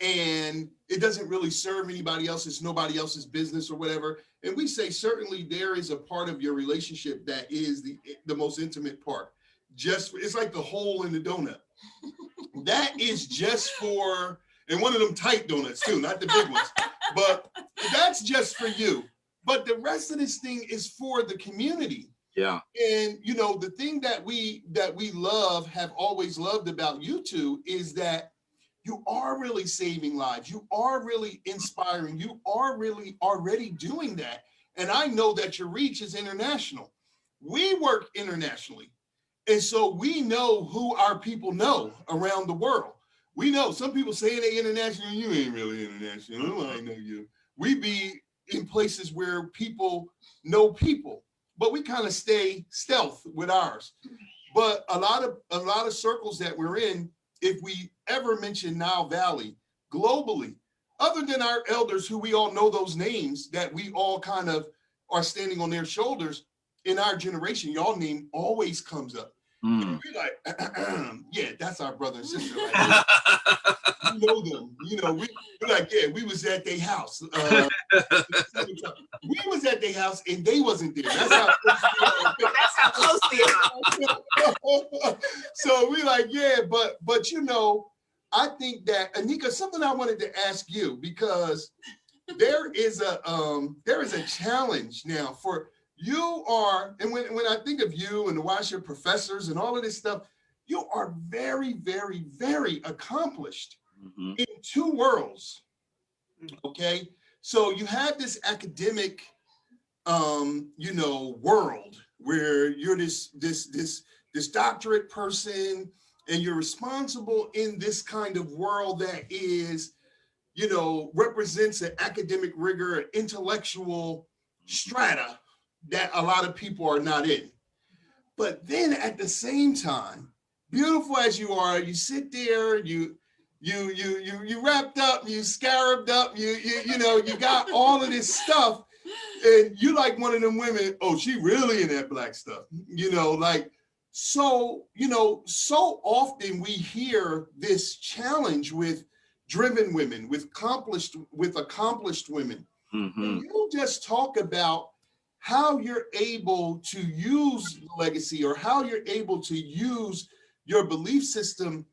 And it doesn't really serve anybody else. It's nobody else's business or whatever. And we say, certainly there is a part of your relationship that is the most intimate part. It's like the hole in the donut. That is just for, and one of them tight donuts too, not the big ones, but that's just for you. But the rest of this thing is for the community. Yeah. And you know, the thing that we have always loved about you two is that you are really saving lives. You are really inspiring. You are really already doing that. And I know that your reach is international. We work internationally. And so we know who our people know around the world. We know some people say they international. You ain't really international. I know you. We be in places where people know people, but we kind of stay stealth with ours. But a lot of circles that we're in, if we ever mention Nile Valley globally, other than our elders who we all know those names, that we all kind of are standing on their shoulders, in our generation, y'all name always comes up. And we're like, yeah, that's our brother and sister. Right? We know them. You know, we're like, yeah, we was at their house. We was at their house and they wasn't there. That's how close we are. So we like, yeah, but you know, I think that, Anika, something I wanted to ask you, because there is a challenge now for you are, and when I think of you and watch your professors and all of this stuff, you are very, very, very accomplished in two worlds. Okay, so you have this academic, you know, world where you're this doctorate person, and you're responsible in this kind of world that is, you know, represents an academic rigor, an intellectual strata that a lot of people are not in. But then at the same time, beautiful as you are, you sit there, you wrapped up, you scarabed up, you know, you got all of this stuff, and you like one of them women, oh, she really in that black stuff, you know, like, so, you know, so often we hear this challenge with driven women, with accomplished women. Can you just talk about how you're able to use legacy, or how you're able to use your belief system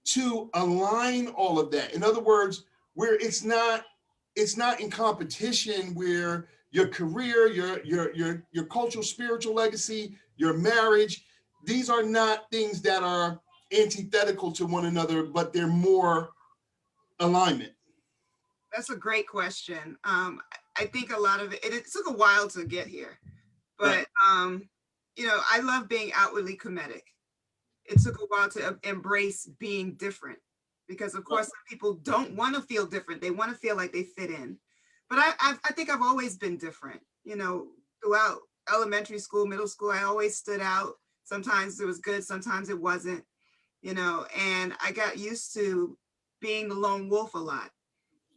to align all of that? In other words, where it's not in competition, where your career, your cultural, spiritual legacy, your marriage, these are not things that are antithetical to one another, but they're more alignment. That's a great question. I think a lot of it took a while to get here, but you know, I love being outwardly comedic. It took a while to embrace being different, because of course some people don't want to feel different. They want to feel like they fit in. But I think I've always been different. You know, throughout elementary school, middle school, I always stood out. Sometimes it was good, sometimes it wasn't, you know, and I got used to being the lone wolf a lot.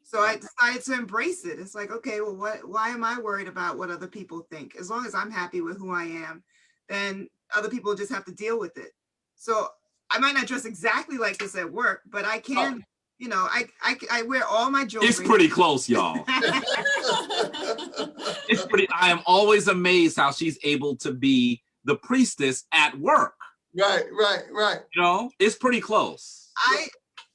So I decided to embrace it. It's like, okay, well, why am I worried about what other people think? As long as I'm happy with who I am, then other people just have to deal with it. So I might not dress exactly like this at work, but I can, you know, I wear all my jewelry. It's pretty close, y'all. It's pretty, I am always amazed how she's able to be the priestess at work. Right. You know, it's pretty close.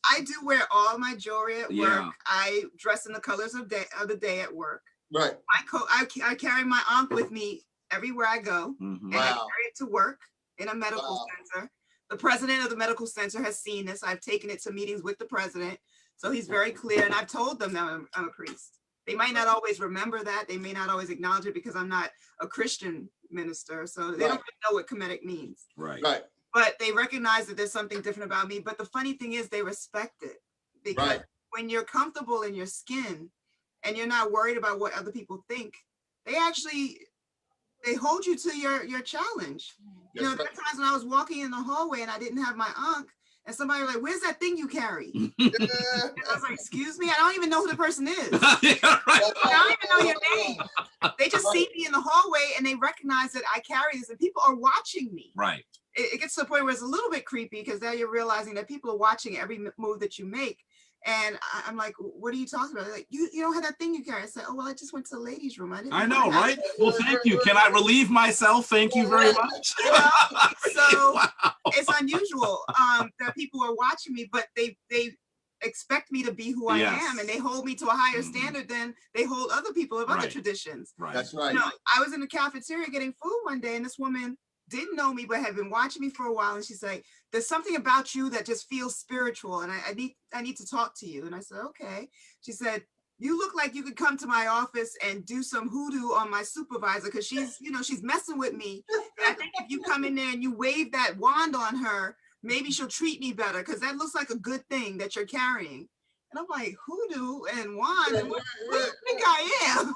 I do wear all my jewelry at work. I dress in the colors of the day at work. Right. I carry my ankh with me everywhere I go. And I carry it to work in a medical center. The president of the medical center has seen this. I've taken it to meetings with the president. So he's very clear. And I've told them that I'm a priest. They might not always remember that. They may not always acknowledge it because I'm not a Christian minister. So they don't really know what comedic means. Right. But they recognize that there's something different about me. But the funny thing is they respect it, because when you're comfortable in your skin and you're not worried about what other people think, they hold you to your challenge. You know, there are times when I was walking in the hallway and I didn't have my ankh, and somebody was like, "Where's that thing you carry?" And I was like, "Excuse me, I don't even know who the person is. I don't even know your name." They just see me in the hallway and they recognize that I carry this, and people are watching me. Right. it gets to the point where it's a little bit creepy because now you're realizing that people are watching every move that you make. And I'm like, what are you talking about? They're like, you don't have that thing you carry. I said, oh, well, I just went to the ladies' room. I know, right? Well, thank you. Can I relieve myself? Thank you very much. You know, so Wow. it's unusual that people are watching me, but they expect me to be who I am, and they hold me to a higher standard than they hold other people of other traditions. Right. That's right. You know, I was in the cafeteria getting food one day, and this woman didn't know me, but had been watching me for a while. And she's like, there's something about you that just feels spiritual. And I need to talk to you. And I said, okay. She said, you look like you could come to my office and do some hoodoo on my supervisor. Cause she's, you know, she's messing with me. And I think if you come in there and you wave that wand on her, maybe she'll treat me better. Cause that looks like a good thing that you're carrying. And I'm like, hoodoo and wand, and what do you think I am?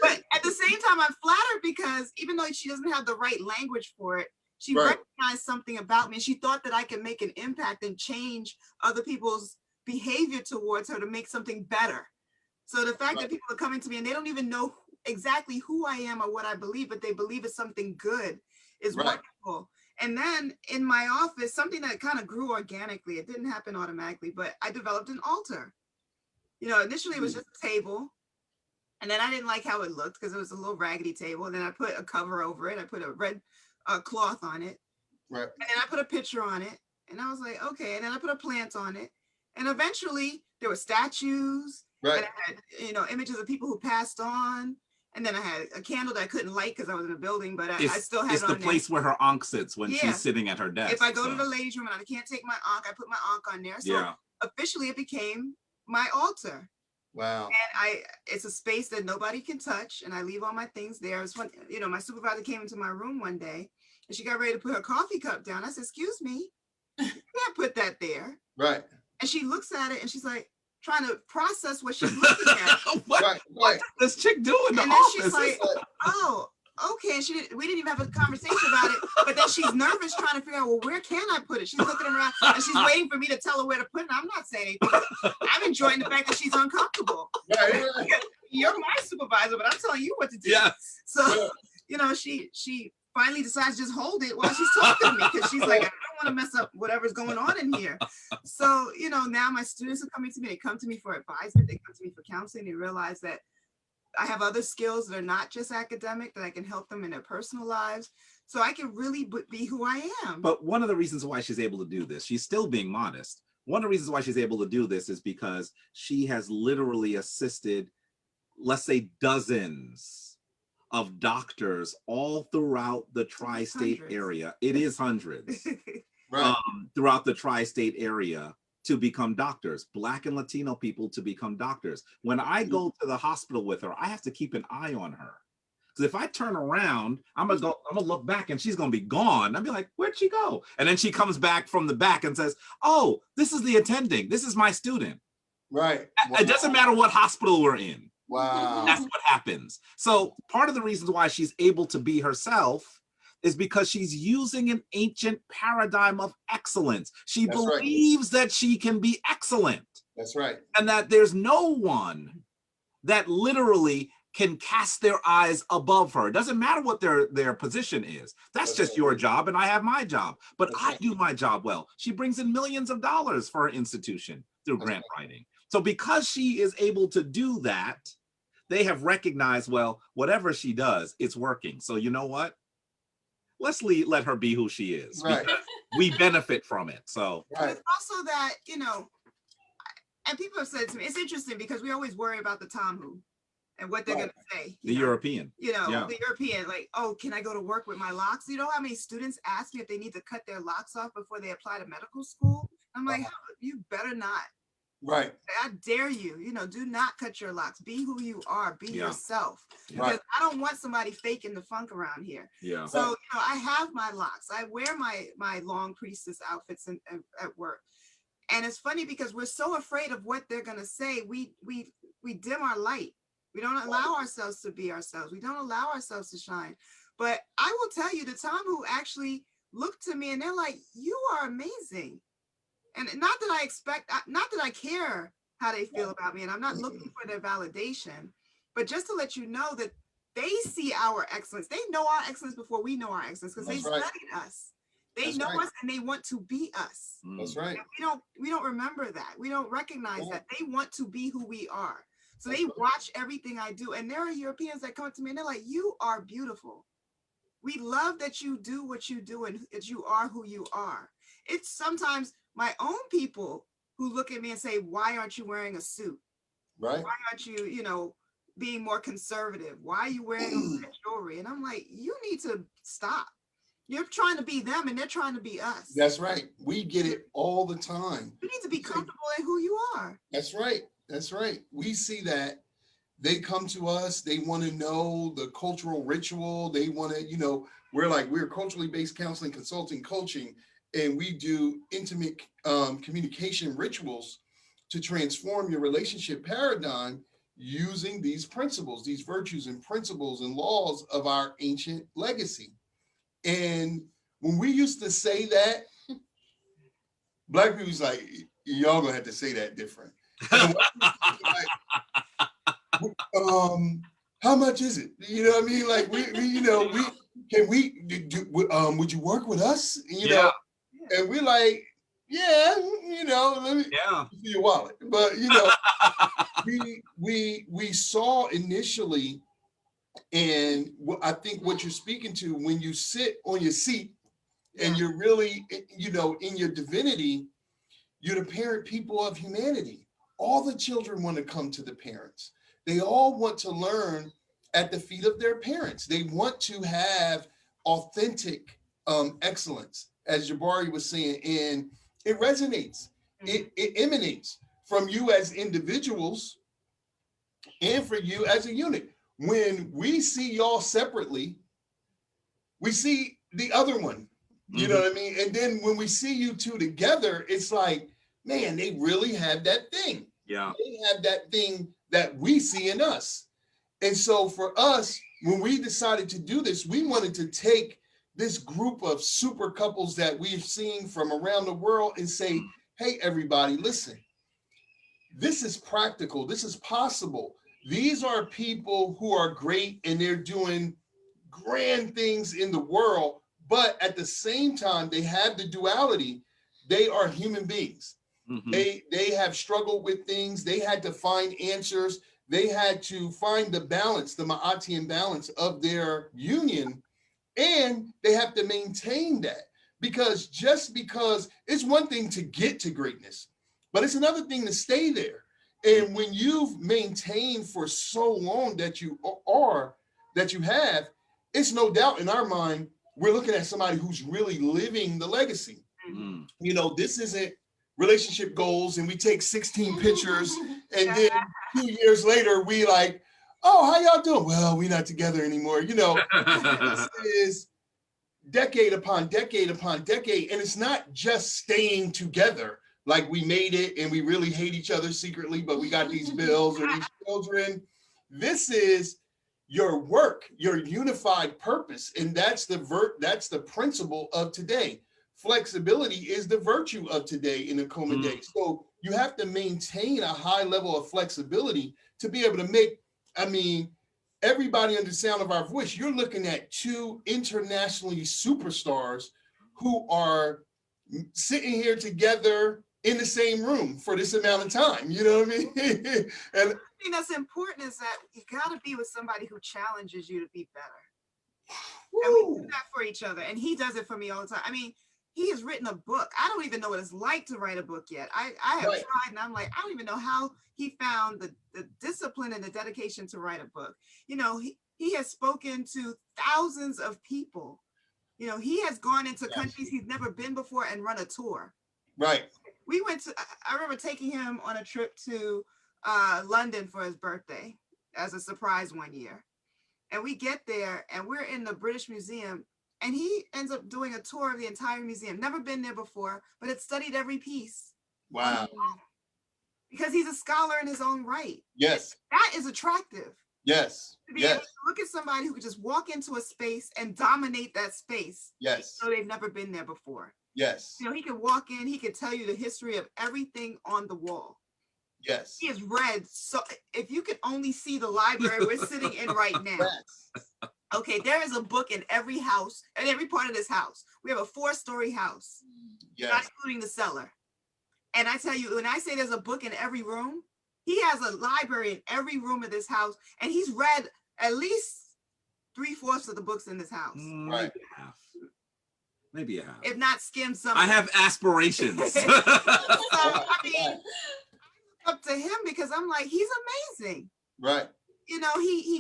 But at the same time, I'm flattered because even though she doesn't have the right language for it, she recognized something about me. And she thought that I could make an impact and change other people's behavior towards her to make something better. So the fact that people are coming to me and they don't even know exactly who I am or what I believe, but they believe it's something good is wonderful. And then in my office, something that kind of grew organically, it didn't happen automatically, but I developed an altar. You know, initially it was just a table. And then I didn't like how it looked because it was a little raggedy table. And then I put a cover over it. I put a red cloth on it. Right. And then I put a picture on it. And I was like, okay. And then I put a plant on it. And eventually there were statues. Right. And I had, you know, images of people who passed on. And then I had a candle that I couldn't light because I was in a building, but I still had it on there. It's the place where her ankh sits when she's sitting at her desk. If I go to the ladies' room and I can't take my ankh, I put my ankh on there. So officially it became my altar. Wow. And it's a space that nobody can touch. And I leave all my things there. It was when, you know, my supervisor came into my room one day and she got ready to put her coffee cup down. I said, excuse me, you can't put that there. Right. And she looks at it and she's like, trying to process what she's looking at. What is this chick doing in the and office? Then she's like, oh, okay. And we didn't even have a conversation about it. But then she's nervous trying to figure out, well, where can I put it? She's looking around and she's waiting for me to tell her where to put it. I'm not saying anything. I'm enjoying the fact that she's uncomfortable. You're my supervisor, but I'm telling you what to do. Yes. So, you know, she finally decides to just hold it while she's talking to me because she's like, I don't want to mess up whatever's going on in here. So, you know, now my students are coming to me. They come to me for advisement. They come to me for counseling. They realize that I have other skills that are not just academic, that I can help them in their personal lives. So I can really be who I am. But one of the reasons why she's able to do this, she's still being modest. One of the reasons why she's able to do this is because she has literally assisted, let's say, dozens of doctors all throughout the tri-state area. It is hundreds. Throughout the tri-state area to become doctors, Black and Latino people to become doctors. When I go to the hospital with her, I have to keep an eye on her. Because if I turn around, I'm gonna look back and she's gonna be gone. I'll be like, where'd she go? And then she comes back from the back and says, oh, this is the attending. This is my student. Right. It doesn't matter what hospital we're in. Wow. That's what happens. So part of the reasons why she's able to be herself is because she's using an ancient paradigm of excellence. She believes that she can be excellent. That's right. And that there's no one that literally can cast their eyes above her. It doesn't matter what their position is. That's just your job and I have my job. But I do my job well. She brings in millions of dollars for her institution through grant writing. So because she is able to do that, they have recognized, well, whatever she does, it's working. So you know what? Let's let her be who she is. Right. Because we benefit from it. So it's also that, you know, and people have said to me, it's interesting because we always worry about the Tomhu and what they're going to say. The European. You know, the European, like, oh, can I go to work with my locks? You know how many students ask me if they need to cut their locks off before they apply to medical school? I'm like, you better not. Right. I dare you, you know, do not cut your locks. Be who you are. Be yourself. Because I don't want somebody faking the funk around here. Yeah. So, you know, I have my locks. I wear my long priestess outfits at work. And it's funny because we're so afraid of what they're going to say. We dim our light. We don't allow ourselves to be ourselves. We don't allow ourselves to shine. But I will tell you, the Tomhu actually looked to me and they're like, you are amazing. And not that I care how they feel about me, and I'm not looking for their validation, but just to let you know that they see our excellence. They know our excellence before we know our excellence because they've right. studied us. They That's know right. us and they want to be us. That's right. And we don't remember that. We don't recognize that. They want to be who we are. So That's they right. watch everything I do. And there are Europeans that come up to me and they're like, you are beautiful. We love that you do what you do and that you are who you are. It's sometimes my own people who look at me and say, why aren't you wearing a suit? Right. Why aren't you, you know, being more conservative? Why are you wearing all that jewelry? And I'm like, you need to stop. You're trying to be them and they're trying to be us. That's right. We get it all the time. You need to be comfortable in who you are. That's right. That's right. We see that they come to us, they want to know the cultural ritual. They want to, you know, we're culturally based counseling, consulting, coaching, and we do intimate communication rituals to transform your relationship paradigm using these principles, these virtues and principles and laws of our ancient legacy. And when we used to say that, Black people's like, y'all gonna have to say that different. How much is it? You know what I mean? Like would you work with us? You know, and we like, yeah, you know, let me see your wallet. But you know, we saw initially, and I think what you're speaking to when you sit on your seat and you're really, you know, in your divinity, you're the parent people of humanity. All the children want to come to the parents. They all want to learn at the feet of their parents. They want to have authentic excellence, as Jabari was saying, and it resonates. It emanates from you as individuals and for you as a unit. When we see y'all separately, we see the other one. You know what I mean? And then when we see you two together, it's like, man, they really have that thing. Yeah. They have that thing that we see in us. And so for us, when we decided to do this, we wanted to take this group of super couples that we've seen from around the world and say, hey, everybody, listen, this is practical. This is possible. These are people who are great and they're doing grand things in the world. But at the same time, they have the duality. They are human beings. They have struggled with things. They had to find answers. They had to find the balance, the Ma'atian balance of their union. And they have to maintain that. Because just because it's one thing to get to greatness, but it's another thing to stay there. And when you've maintained for so long that you have, it's no doubt in our mind, we're looking at somebody who's really living the legacy. You know, this isn't relationship goals and we take 16 pictures and then 2 years later we like, oh, how y'all doing? Well, we're not together anymore. You know, this is decade upon decade upon decade. And it's not just staying together like we made it and we really hate each other secretly, but we got these bills or these children. This is your work, your unified purpose. And that's the principle of today. Flexibility is the virtue of today in AKOMA Day. So you have to maintain a high level of flexibility to be able to make, I mean, everybody under the sound of our voice, you're looking at two internationally superstars who are sitting here together in the same room for this amount of time. You know what I mean? And the thing that's important is that you got to be with somebody who challenges you to be better. And we do that for each other. And he does it for me all the time. I mean, he has written a book. I don't even know what it's like to write a book yet. I have tried and I'm like, I don't even know how he found the discipline and the dedication to write a book. You know, he has spoken to thousands of people. You know, he has gone into countries he's never been before and run a tour. Right. I remember taking him on a trip to London for his birthday as a surprise one year. And we get there and we're in the British Museum and he ends up doing a tour of the entire museum. Never been there before, but had studied every piece. Wow. Because he's a scholar in his own right. Yes. That is attractive. Yes. To be able to look at somebody who could just walk into a space and dominate that space. Yes. So they've never been there before. Yes. You know, he could walk in, he could tell you the history of everything on the wall. Yes. He has read, so if you could only see the library we're sitting in right now. Yes. Okay, there is a book in every house, in every part of this house. We have a 4-story house, Yes. not including the cellar. And I tell you, when I say there's a book in every room, he has a library in every room of this house, and he's read at least 3/4 of the books in this house. Right. Maybe a half. If not skimmed some. I have aspirations. So, I mean, I look up to him because I'm like, he's amazing. Right. You know, he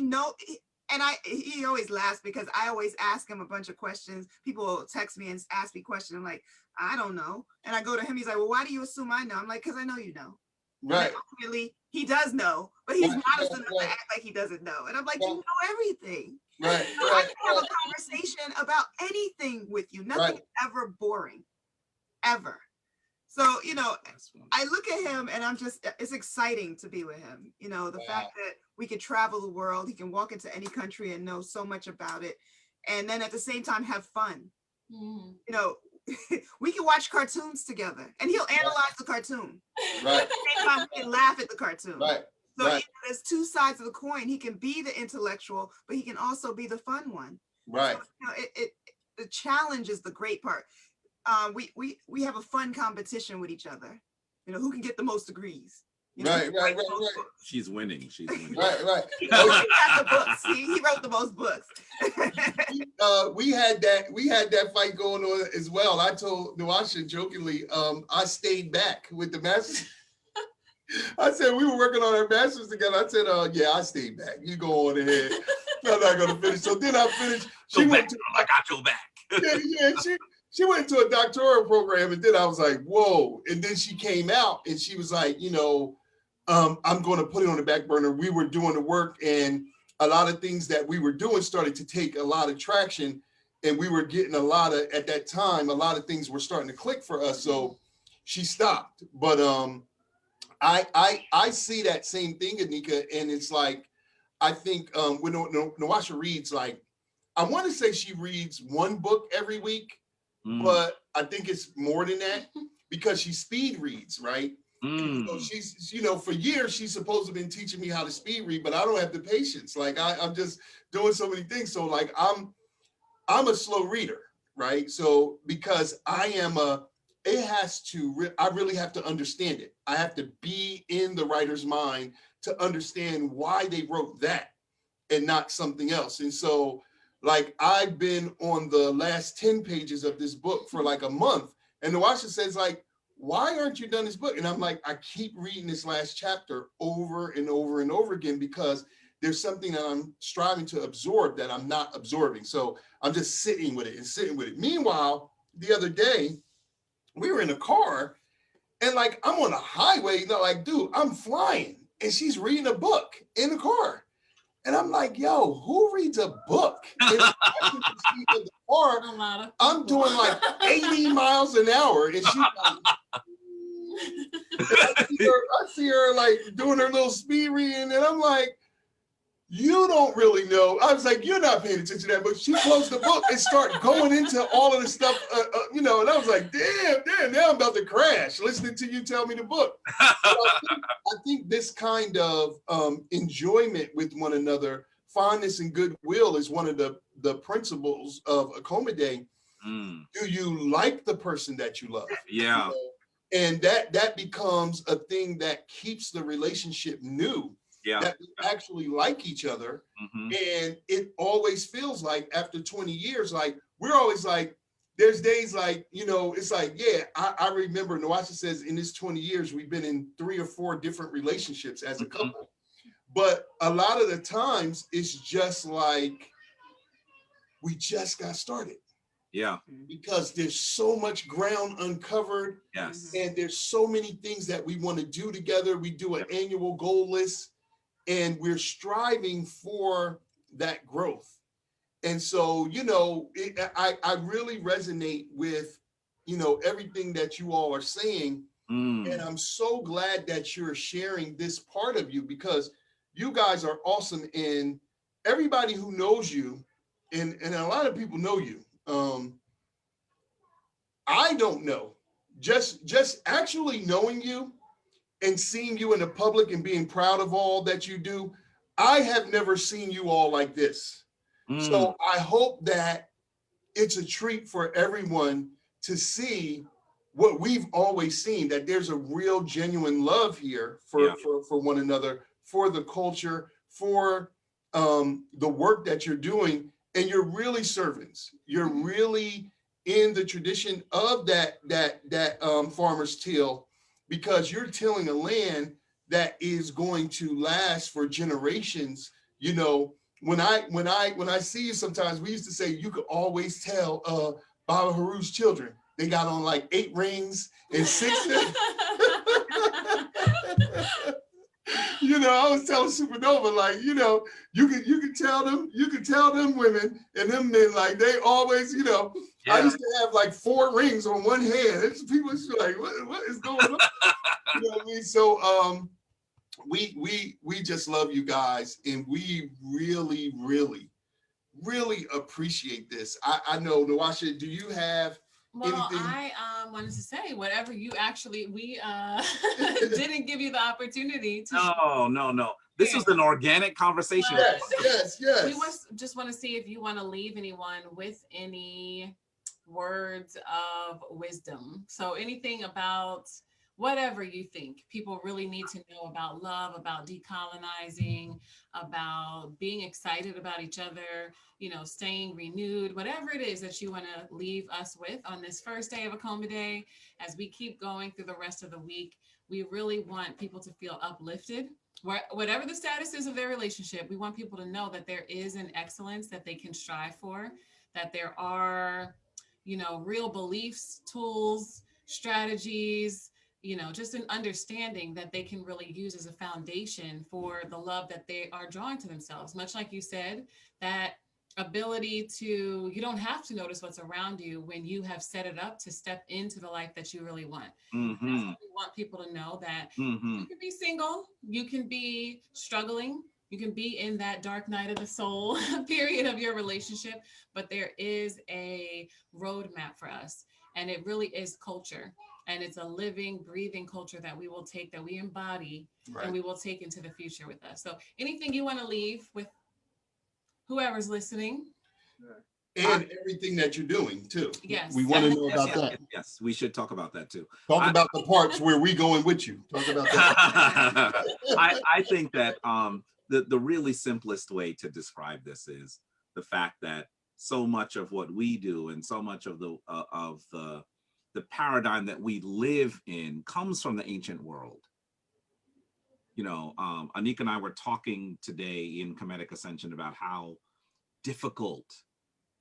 and he always laughs because I always ask him a bunch of questions. People will text me and ask me questions. I'm like, I don't know. And I go to him, he's like, well, why do you assume I know? I'm like, because I know you know. Right. Ultimately, he does know, but he's Right. modest enough to act like he doesn't know. And I'm like, you know everything. Right. So I can have a conversation about anything with you. Nothing is ever boring, ever. So, you know, I look at him and I'm just, it's exciting to be with him. You know, the fact that we can travel the world, he can walk into any country and know so much about it. And then at the same time, have fun. You know, we can watch cartoons together and he'll analyze the cartoon. Right. At the same time, we can laugh at the cartoon. Right. So you know, there's two sides of the coin. He can be the intellectual, but he can also be the fun one. Right. So, you know, the challenge is the great part. We have a fun competition with each other. You know, who can get the most degrees? You know, Right. She's winning. She's winning. Right. He got the books. He wrote the most books. We had that fight going on as well. I told Iesha jokingly, I stayed back with the masters. I said we were working on our masters together. I said, yeah, I stayed back. You go on ahead. I'm not gonna finish. So then I finished. She went to, I got your back. yeah. She went to a doctoral program, and then I was like, whoa. And then she came out and she was like, you know, I'm going to put it on the back burner. We were doing the work, and a lot of things that we were doing started to take a lot of traction, and we were getting at that time, a lot of things were starting to click for us. So she stopped. But I see that same thing, Anika, and it's like, I think when Iesha reads, like, I want to say she reads one book every week, but I think it's more than that because she speed reads, right? So she's, you know, for years, she's supposed to have been teaching me how to speed read, but I don't have the patience. Like I'm just doing so many things. So like, I'm a slow reader, right? So because I really have to understand it. I have to be in the writer's mind to understand why they wrote that and not something else. And so like, I've been on the last 10 pages of this book for like a month, and Iesha says like, why aren't you done this book? And I'm like, I keep reading this last chapter over and over and over again because there's something that I'm striving to absorb that I'm not absorbing. So I'm just sitting with it. Meanwhile, the other day, we were in a car and like, I'm on a highway, you know, like, dude, I'm flying and she's reading a book in the car. And I'm like, yo, who reads a book? In the car, I'm doing like 80 miles an hour. And she's like, I see her like doing her little speed reading. And I'm like, you don't really know. I was like, you're not paying attention to that. But she closed the book and started going into all of the stuff, you know, and I was like, damn, now I'm about to crash listening to you tell me the book. So I think this kind of enjoyment with one another, fondness and goodwill is one of the principles of AKOMA Day. Do you like the person that you love? Yeah. You know? And that becomes a thing that keeps the relationship new. Yeah. That we actually like each other. And it always feels like after 20 years, like we're always like, there's days like, you know, it's like, yeah, I remember Iesha says in this 20 years, we've been in 3 or 4 different relationships as a couple. But a lot of the times it's just like, we just got started. Yeah. Because there's so much ground uncovered. Yes. And there's so many things that we want to do together. We do an annual goal list. And we're striving for that growth. And so, you know, I really resonate with, you know, everything that you all are saying. And I'm so glad that you're sharing this part of you because you guys are awesome. And everybody who knows you, and a lot of people know you, I don't know, just actually knowing you and seeing you in the public and being proud of all that you do, I have never seen you all like this. So I hope that it's a treat for everyone to see what we've always seen, that there's a real genuine love here for one another, for the culture, for the work that you're doing. And you're really servants. You're really in the tradition of that farmer's till, because you're tilling a land that is going to last for generations. You know, when I see you sometimes, we used to say you could always tell Baba Haru's children. They got on like 8 rings and 6. You know, I was telling Supernova, like, you know, you can tell them women and them men, like, they always, you know, I used to have like 4 rings on one hand. It's, people are like, what is going on? You know what I mean? So we just love you guys, and we really, really, really appreciate this. I know, Nawasha, do you have anything? I wanted to say, whatever you actually, we didn't give you the opportunity to. No. This is an organic conversation. Yes. We just want to see if you want to leave anyone with any words of wisdom. So anything about whatever you think people really need to know about love, about decolonizing, about being excited about each other, you know, staying renewed, whatever it is that you want to leave us with on this first day of AKOMA Day. As we keep going through the rest of the week, we really want people to feel uplifted. Whatever the status is of their relationship, we want people to know that there is an excellence that they can strive for, that there are, you know, real beliefs, tools, strategies, you know, just an understanding that they can really use as a foundation for the love that they are drawing to themselves. Much like you said, that ability to, you don't have to notice what's around you when you have set it up to step into the life that you really want. That's what we want people to know, that you can be single, you can be struggling, you can be in that dark night of the soul period of your relationship, but there is a roadmap for us. And it really is culture. And it's a living, breathing culture that we will take, that we embody, and we will take into the future with us. So anything you want to leave with whoever's listening? And everything that you're doing too. Yes. We want to know about that. Yes, we should talk about that too. Talk about the parts where we going with you. Talk about that. I think that the really simplest way to describe this is the fact that so much of what we do and so much of the paradigm that we live in comes from the ancient world. You know, Anika and I were talking today in Comedic Ascension about how difficult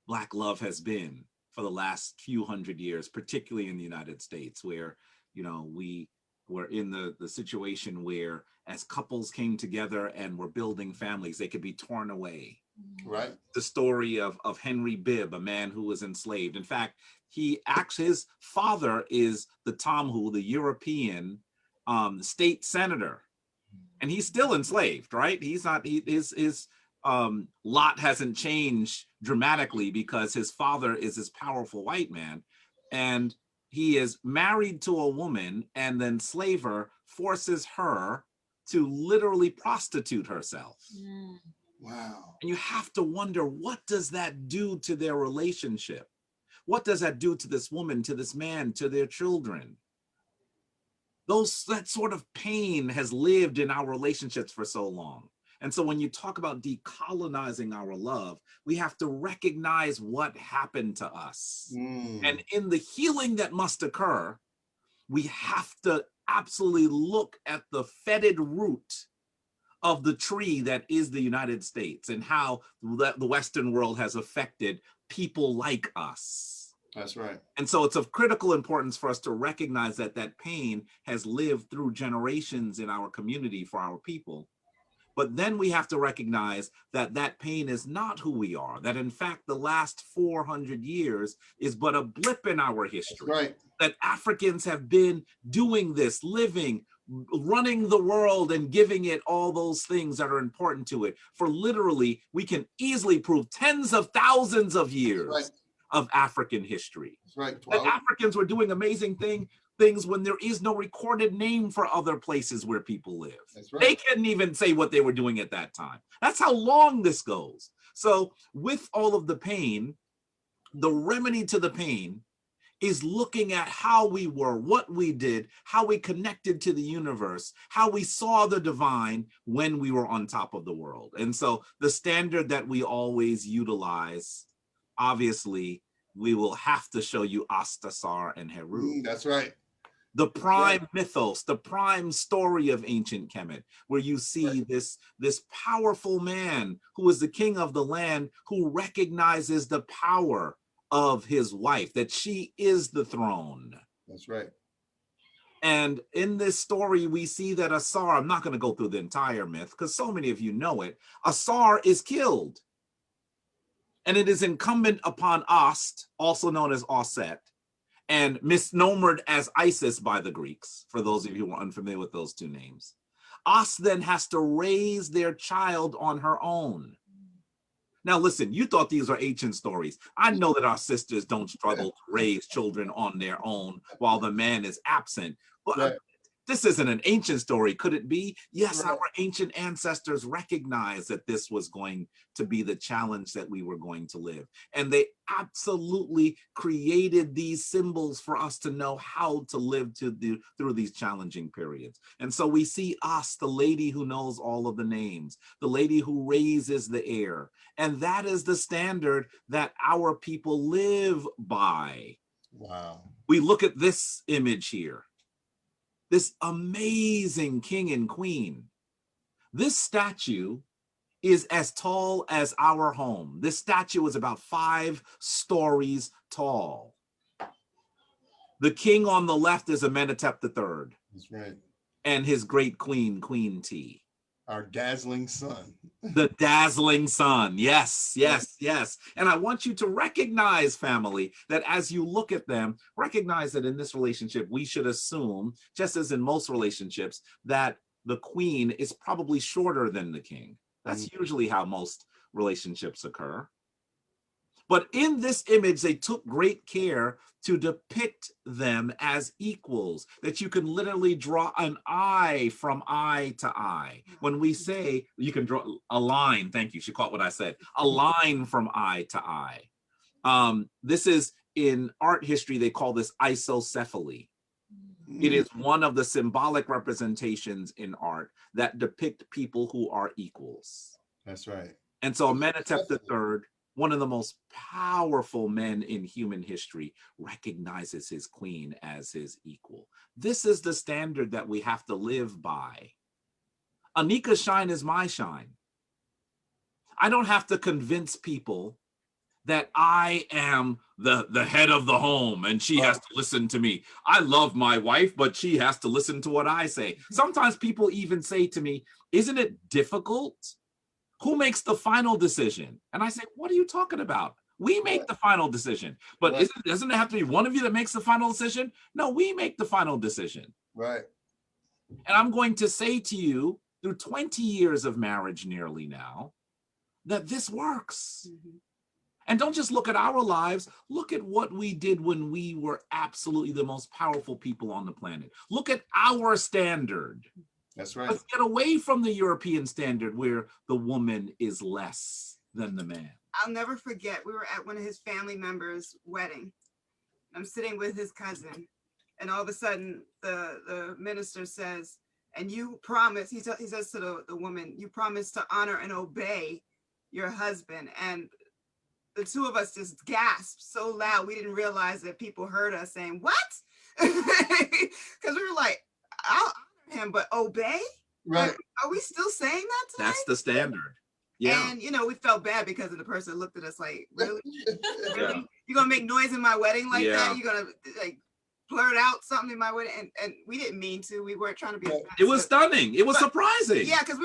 Black love has been for the last few hundred years, particularly in the United States, where, you know, we were in the situation where as couples came together and were building families, they could be torn away. Right. The story of Henry Bibb, a man who was enslaved. In fact, his father is the Tomhu, the European state senator, and he's still enslaved, right? He's not, his lot hasn't changed dramatically because his father is this powerful white man, and he is married to a woman, and then slaver forces her to literally prostitute herself. Wow. And you have to wonder, what does that do to their relationship? What does that do to this woman, to this man, to their children? That sort of pain has lived in our relationships for so long. And so when you talk about decolonizing our love, we have to recognize what happened to us. And in the healing that must occur, we have to absolutely look at the fetid root of the tree that is the United States, and how the Western world has affected people like us. That's right. And so it's of critical importance for us to recognize that that pain has lived through generations in our community for our people. But then we have to recognize that that pain is not who we are, that in fact, the last 400 years is but a blip in our history. That's right. That Africans have been doing this, living, running the world and giving it all those things that are important to it for literally, we can easily prove tens of thousands of years of African history. Right. That Africans were doing amazing things things when there is no recorded name for other places where people live. That's right. They couldn't even say what they were doing at that time. That's how long this goes. So with all of the pain, the remedy to the pain is looking at how we were, what we did, how we connected to the universe, how we saw the divine when we were on top of the world. And so the standard that we always utilize, obviously, we will have to show you Astasar and Heru. That's right. The prime mythos, the prime story of ancient Kemet, where you see this powerful man who is the king of the land, who recognizes the power of his wife, that she is the throne. That's right. And in this story, we see that Asar, I'm not going to go through the entire myth because so many of you know it, Asar is killed. And it is incumbent upon Ast, also known as Auset, and misnomered as Isis by the Greeks, for those of you who are unfamiliar with those two names. Ast then has to raise their child on her own. Now, listen, you thought these are ancient stories. I know that our sisters don't struggle to raise children on their own while the man is absent, but this isn't an ancient story. Could it be? Yes, our ancient ancestors recognized that this was going to be the challenge that we were going to live. And they absolutely created these symbols for us to know how to live through these challenging periods. And so we see us, the lady who knows all of the names, the lady who raises the air. And that is the standard that our people live by. Wow. We look at this image here. This amazing king and queen. This statue is as tall as our home. This statue is about 5 stories tall. The king on the left is Amenhotep III. That's right. And his great queen, Queen T. Our dazzling sun. The dazzling sun. Yes, yes, yes. And I want you to recognize, family, that as you look at them, recognize that in this relationship, we should assume, just as in most relationships, that the queen is probably shorter than the king. That's usually how most relationships occur. But in this image, they took great care to depict them as equals, that you can literally draw an eye from eye to eye. When we say you can draw a line, thank you, she caught what I said, a line from eye to eye. This is, in art history, they call this isocephaly. It is one of the symbolic representations in art that depict people who are equals. That's right. And so Amenhotep III, one of the most powerful men in human history, recognizes his queen as his equal. This is the standard that we have to live by. Anika's shine is my shine. I don't have to convince people that I am the head of the home and she has to listen to me. I love my wife, but she has to listen to what I say. Sometimes people even say to me, isn't it difficult? Who makes the final decision? And I say, what are you talking about? We make the final decision. But doesn't it have to be one of you that makes the final decision? No, we make the final decision. Right. And I'm going to say to you, through 20 years of marriage nearly now, that this works. And don't just look at our lives, look at what we did when we were absolutely the most powerful people on the planet. Look at our standard. That's right. Let's get away from the European standard where the woman is less than the man. I'll never forget, we were at one of his family members' wedding. I'm sitting with his cousin, and all of a sudden the minister says, and you promise, he says to the woman, you promise to honor and obey your husband. And the two of us just gasped so loud, we didn't realize that people heard us saying, what? Because we were like, I'll honor him, but obey? Right. Like, are we still saying that today? That's the standard. Yeah. And, we felt bad because of the person looked at us like, really? Yeah. Really? You're going to make noise in my wedding like that? You're going to like blurt out something in my wedding? And we didn't mean to. We weren't trying to be offensive. It was stunning. It was surprising. Yeah, because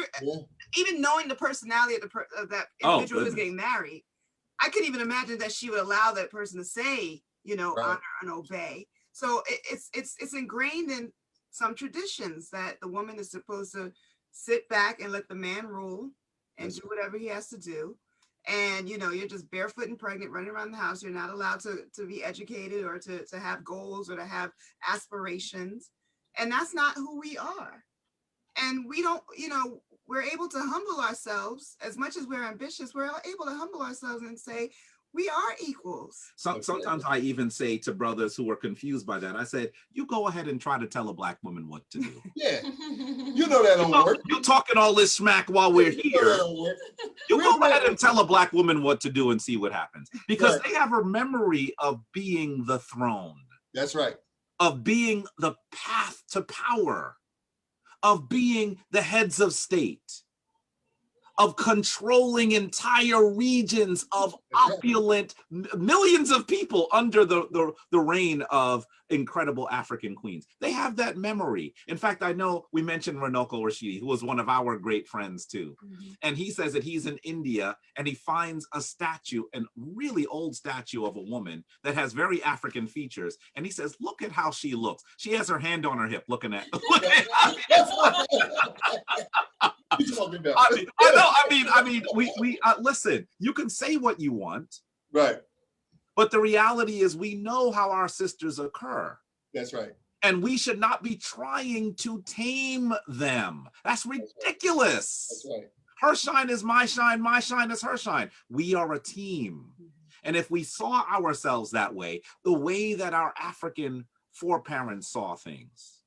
even knowing the personality of that individual who was getting married, I couldn't even imagine that she would allow that person to say, honor and obey. So it's ingrained in some traditions that the woman is supposed to sit back and let the man rule and do whatever he has to do. and you're just barefoot and pregnant running around the house. You're not allowed to be educated or to have goals or to have aspirations. And that's not who we are. And we don't, we're able to humble ourselves. As much as we're ambitious, we're able to humble ourselves and say, we are equals. Sometimes I even say to brothers who are confused by that, I said, you go ahead and try to tell a Black woman what to do. Yeah. That don't work. You're talking all this smack while we're here. You go ahead and tell a Black woman what to do and see what happens. Because they have a memory of being the throne. That's right. Of being the path to power. Of being the heads of state. Of controlling entire regions of opulent millions of people under the reign of incredible African queens. They have that memory. In fact, I know we mentioned Runoko Rashidi, who was one of our great friends too. Mm-hmm. And he says that he's in India and he finds a statue, a really old statue of a woman that has very African features. And he says, look at how she looks. She has her hand on her hip looking at we listen, you can say what you want, right? But the reality is we know how our sisters occur. That's right. And we should not be trying to tame them. That's ridiculous. That's right. Her shine is my shine is her shine. We are a team. And if we saw ourselves that way, the way that our African foreparents saw things,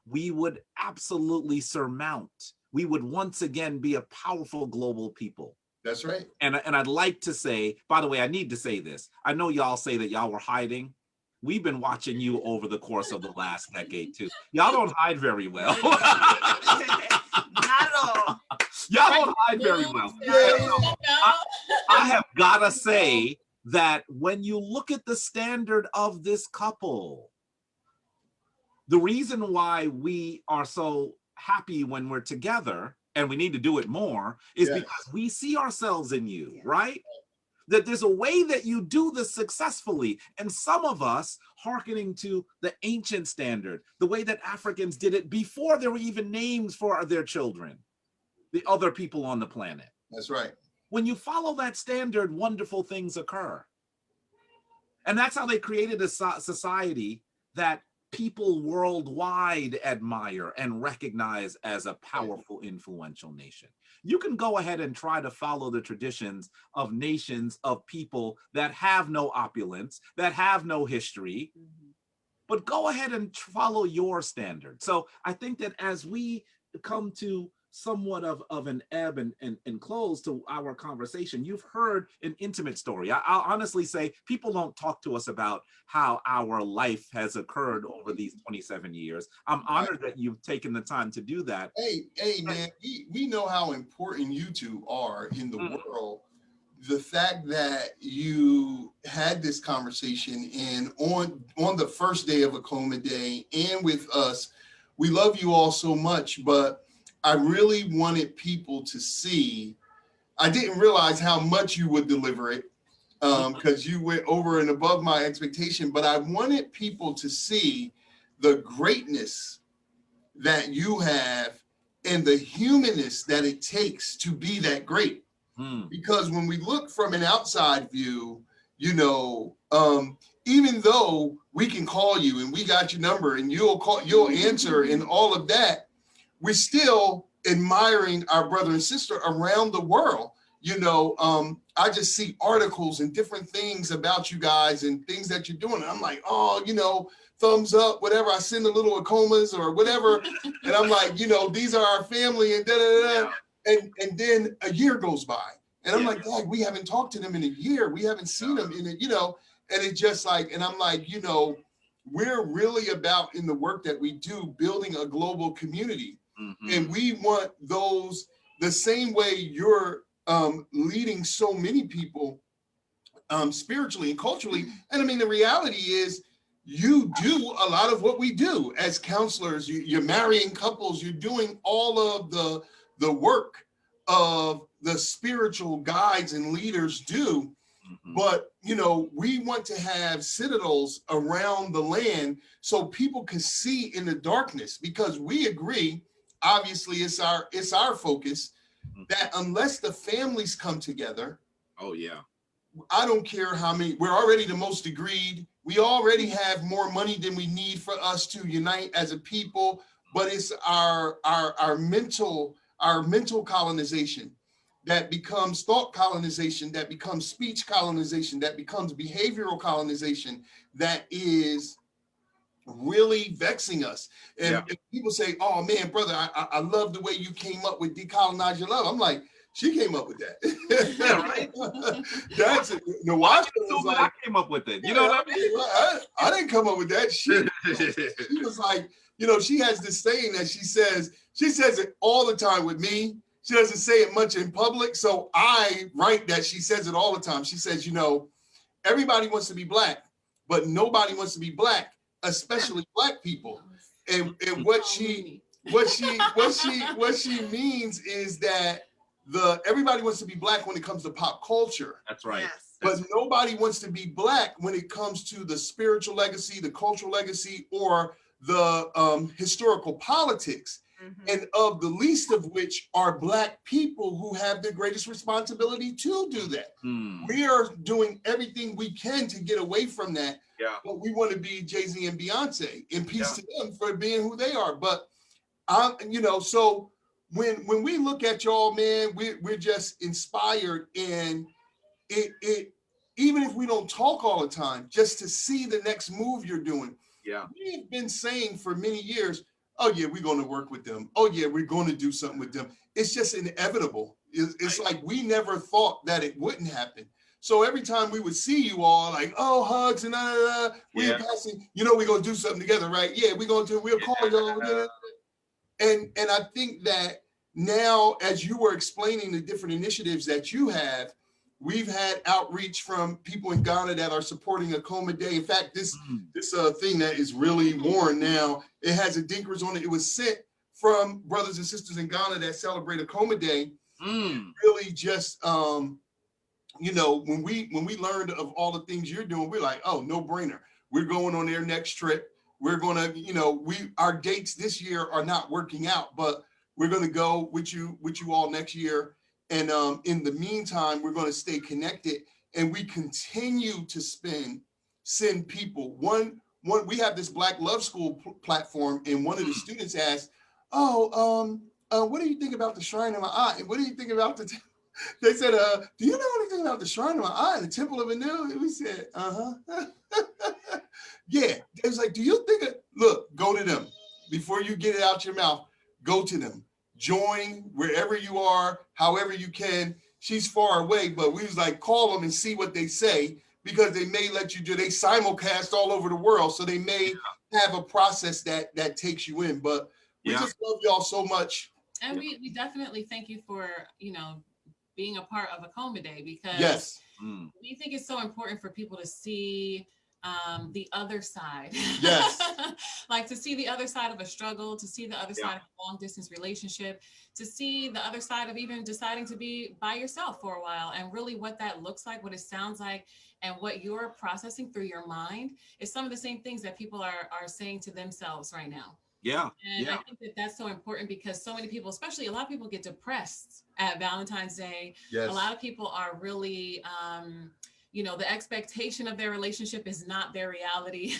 we would absolutely surmount. We would once again be a powerful global people. That's right. And I'd like to say, by the way, I need to say this. I know y'all say that y'all were hiding. We've been watching you over the course of the last decade too. Y'all don't hide very well. Not at all. Y'all don't hide very well. I have gotta say that when you look at the standard of this couple, the reason why we are so happy when we're together, and we need to do it more, is because we see ourselves in you, right? That there's a way that you do this successfully. And some of us hearkening to the ancient standard, the way that Africans did it before there were even names for their children, the other people on the planet. That's right. When you follow that standard, wonderful things occur. And that's how they created a society that people worldwide admire and recognize as a powerful, influential nation. You can go ahead and try to follow the traditions of nations, of people that have no opulence, that have no history, but go ahead and follow your standard. So I think that as we come to somewhat of an ebb and close to our conversation, you've heard an intimate story. I'll honestly say people don't talk to us about how our life has occurred over these 27 years. I'm honored that you've taken the time to do that. Hey man, we know how important you two are in the world. The fact that you had this conversation and on the first day of AKOMA Day and with us, we love you all so much, but I really wanted people to see. I didn't realize how much you would deliver it because you went over and above my expectation, but I wanted people to see the greatness that you have and the humanness that it takes to be that great. Because when we look from an outside view, even though we can call you and we got your number and you'll answer and all of that, we're still admiring our brother and sister around the world. I just see articles and different things about you guys and things that you're doing. And I'm like, thumbs up, whatever. I send a little AKOMAs or whatever. And I'm like, these are our family and da-da-da. And then a year goes by. And I'm like, Dad, we haven't talked to them in a year. We haven't seen them in it, and it's just like, and I'm like, we're really about in the work that we do, building a global community. And we want those the same way you're leading so many people spiritually and culturally. And I mean, the reality is you do a lot of what we do as counselors. You're marrying couples. You're doing all of the work of the spiritual guides and leaders do. But, we want to have citadels around the land so people can see in the darkness, because we agree, obviously it's our focus, that unless the families come together, Oh yeah. I don't care how many, we're already the most agreed. We already have more money than we need for us to unite as a people, but it's our mental colonization that becomes thought colonization, that becomes speech colonization, that becomes behavioral colonization, that is really vexing us. And people say, oh man, brother, I love the way you came up with decolonize your love. I'm like, she came up with that. Yeah, right. That's it. No, I came up with it. You know what I mean? I didn't come up with that. She was like, she has this saying that she says it all the time with me. She doesn't say it much in public. So I write that she says it all the time. She says, everybody wants to be black, but nobody wants to be black, especially black people. And what she means is that everybody wants to be black when it comes to pop culture. That's right. Yes. But nobody wants to be black when it comes to the spiritual legacy, the cultural legacy, or the historical politics. Mhm. And of the least of which are black people who have the greatest responsibility to do that. We are doing everything we can to get away from that. Yeah. But we want to be Jay-Z and Beyonce, and peace to them for being who they are. But so when we look at y'all, man, we're just inspired, and it even if we don't talk all the time, just to see the next move you're doing. Yeah. We've been saying for many years, oh yeah, we're going to work with them. Oh yeah, we're going to do something with them. It's just inevitable. It's like we never thought that it wouldn't happen. So every time we would see you all, like, oh, hugs and we're passing, we're going to do something together, right? Yeah, we'll call y'all. And I think that now, as you were explaining the different initiatives that you have, we've had outreach from people in Ghana that are supporting AKOMA Day. In fact, this thing that is really worn now, it has a Dinkers on it. It was sent from brothers and sisters in Ghana that celebrate AKOMA Day. Really just, when we learned of all the things you're doing, we're like, oh, no brainer. We're going on their next trip. We're going to, our dates this year are not working out, but we're going to go with you all next year. And in the meantime, we're going to stay connected, and we continue to send people. We have this Black Love School platform, and one of the students asked, oh, what do you think about the Shrine of Ma'at? And what do you think about they said, do you know anything about the Shrine of Ma'at and the Temple of Anu? And we said, yeah. It was like, do you think look, go to them. Before you get it out your mouth, go to them. Join wherever you are, however you can. She's far away, but we was like, call them and see what they say, because they may let you they simulcast all over the world. So they may have a process that takes you in, but we just love y'all so much. And we definitely thank you for, being a part of AKOMA Day, because we think it's so important for people to see the other side. Yes. Like to see the other side of a struggle, to see the other side of a long distance relationship, to see the other side of even deciding to be by yourself for a while, and really what that looks like, what it sounds like, and what you're processing through your mind is some of the same things that people are saying to themselves right now. Yeah. And I think that that's so important, because so many people, especially a lot of people, get depressed at Valentine's Day. Yes. A lot of people are really, the expectation of their relationship is not their reality.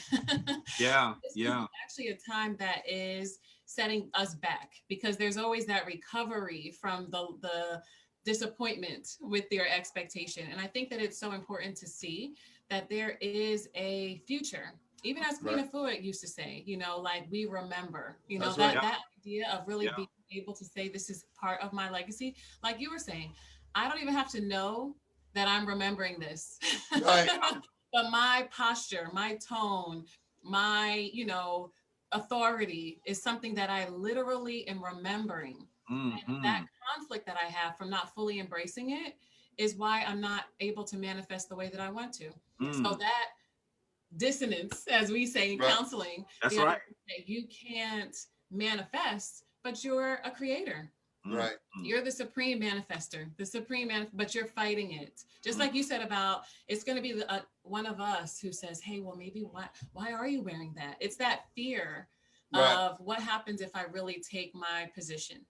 This is actually a time that is setting us back, because there's always that recovery from the disappointment with their expectation. And I think that it's so important to see that there is a future. Even as Queen Afua used to say, like, we remember, that idea of really being able to say, this is part of my legacy. Like you were saying, I don't even have to know that I'm remembering this. Right. But my posture, my tone, my, authority is something that I literally am remembering. And that conflict that I have from not fully embracing it is why I'm not able to manifest the way that I want to. So that dissonance, as we say in counseling, that's right, that you can't manifest, but you're a creator. Right. You're the supreme manifester, but you're fighting it. Just like you said about, it's going to be one of us who says, hey, well, maybe why are you wearing that? It's that fear of what happens if I really take my position.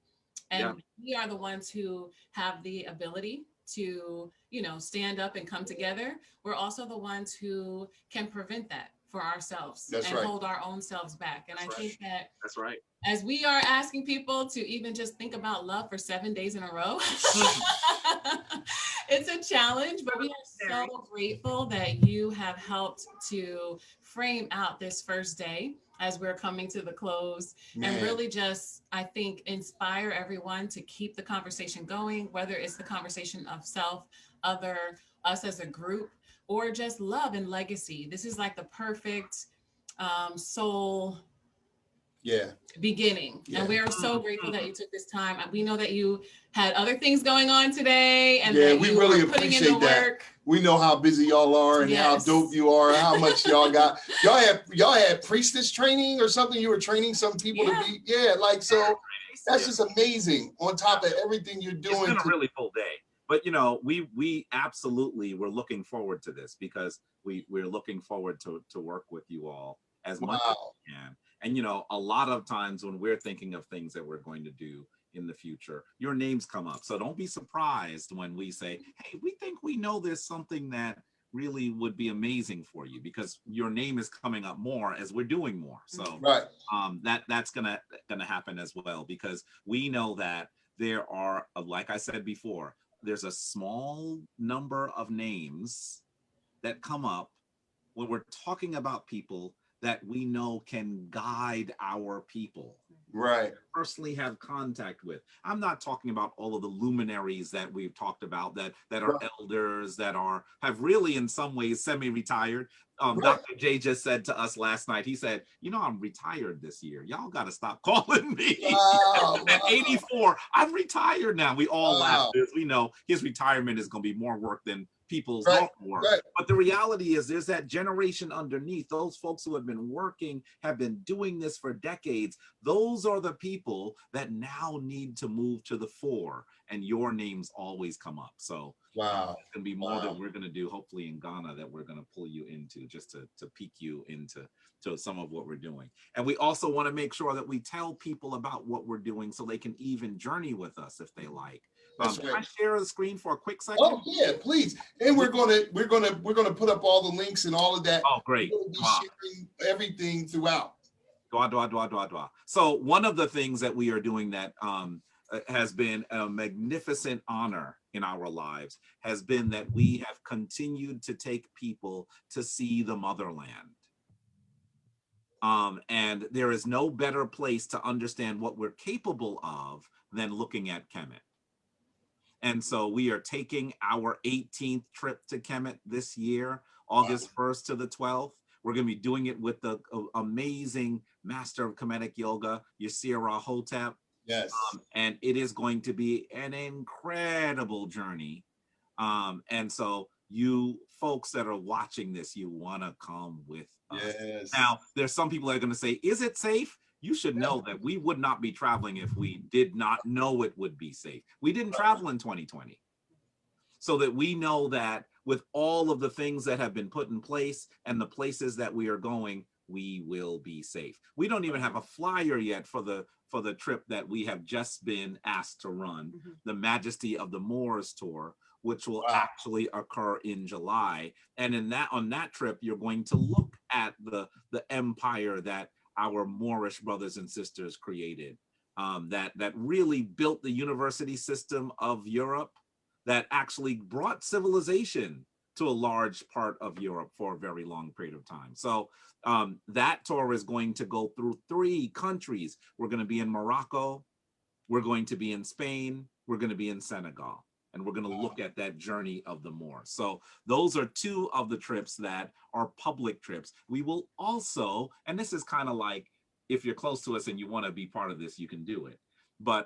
And we are the ones who have the ability to, you know, stand up and come together, we're also the ones who can prevent that for ourselves That's and right. hold our own selves back. And That's I right. think that That's right. as we are asking people to even just think about love for 7 days in a row, it's a challenge, but we are so grateful that you have helped to frame out this first day as we're coming to the close and Man. really just, I think, inspire everyone to keep the conversation going, whether it's the conversation of self, other, us as a group, or just love and legacy. This is like the perfect soul Yeah. beginning. Yeah. And we are so grateful that you took this time. And we know that you had other things going on today and Yeah, that we you really were putting in the appreciate that. work. We know how busy y'all are and how Yes. dope you are, how much y'all got. Y'all had priestess training or something. You were training some people Yeah. to be, like, so that's just amazing on top of everything you're It's doing. been a really full day. But you know, we absolutely were looking forward to this because we're looking forward to work with you all as much as we can. And you know, a lot of times when we're thinking of things that we're going to do in the future, your names come up. So don't be surprised when we say, hey, we think we know there's something that really would be amazing for you, because your name is coming up more as we're doing more. So Right. that's gonna happen as well, because we know that there are, like I said before, there's a small number of names that come up when we're talking about people that we know can guide our people. Right. Personally have contact with. I'm not talking about all of the luminaries that we've talked about that are Right. elders, that have really in some ways semi-retired. Right. Dr. J just said to us last night, he said, you know, I'm retired this year. Y'all got to stop calling me. Wow. At 84, I'm retired now. We all laugh Wow. because we know his retirement is going to be more work than people's Right. normal work. Right. But the reality is there's that generation underneath, those folks who have been working, have been doing this for decades. Those are the people that now need to move to the fore, and your names always come up. So Wow. it's going to be more that we're going to do, hopefully in Ghana, that we're going to pull you into, just to peek you into some of what we're doing. And we also want to make sure that we tell people about what we're doing so they can even journey with us if they like. Can I share the screen for a quick second? Oh yeah, please. And we're gonna put up all the links and all of that. Oh, great. We're gonna be sharing everything throughout. So one of the things that we are doing that has been a magnificent honor in our lives has been that we have continued to take people to see the motherland. And there is no better place to understand what we're capable of than looking at Kemet. And so we are taking our 18th trip to Kemet this year, August 1st to the 12th. We're going to be doing it with the amazing master of Kemetic yoga, Yasira Hotep. Yes. And it is going to be an incredible journey. And so you folks that are watching this, you want to come with us. Yes. Now, there's some people that are going to say, is it safe? You should know that we would not be traveling if we did not know it would be safe. We didn't travel in 2020. So that we know that with all of the things that have been put in place and the places that we are going, we will be safe. We don't even have a flyer yet for the trip that we have just been asked to run, the Majesty of the Moors tour, which will actually occur in July. And on that trip, you're going to look at the empire that our Moorish brothers and sisters created, that really built the university system of Europe, that actually brought civilization to a large part of Europe for a very long period of time. So that tour is going to go through 3 countries. We're going to be in Morocco, we're going to be in Spain, we're going to be in Senegal, and we're going to look at that journey of the Moors. So those are 2 of the trips that are public trips. We will also, and this is kind of like, if you're close to us and you want to be part of this, you can do it. But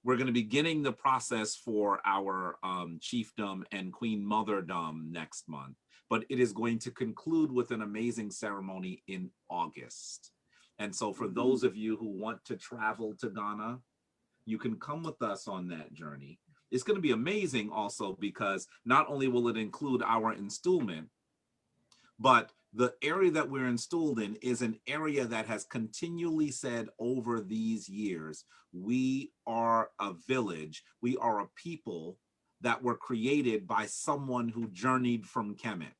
we're going to be beginning the process for our chiefdom and queen motherdom next month. But it is going to conclude with an amazing ceremony in August. And so for those of you who want to travel to Ghana, you can come with us on that journey. It's going to be amazing also because not only will it include our installment, but the area that we're installed in is an area that has continually said over these years, we are a village, we are a people that were created by someone who journeyed from Kemet.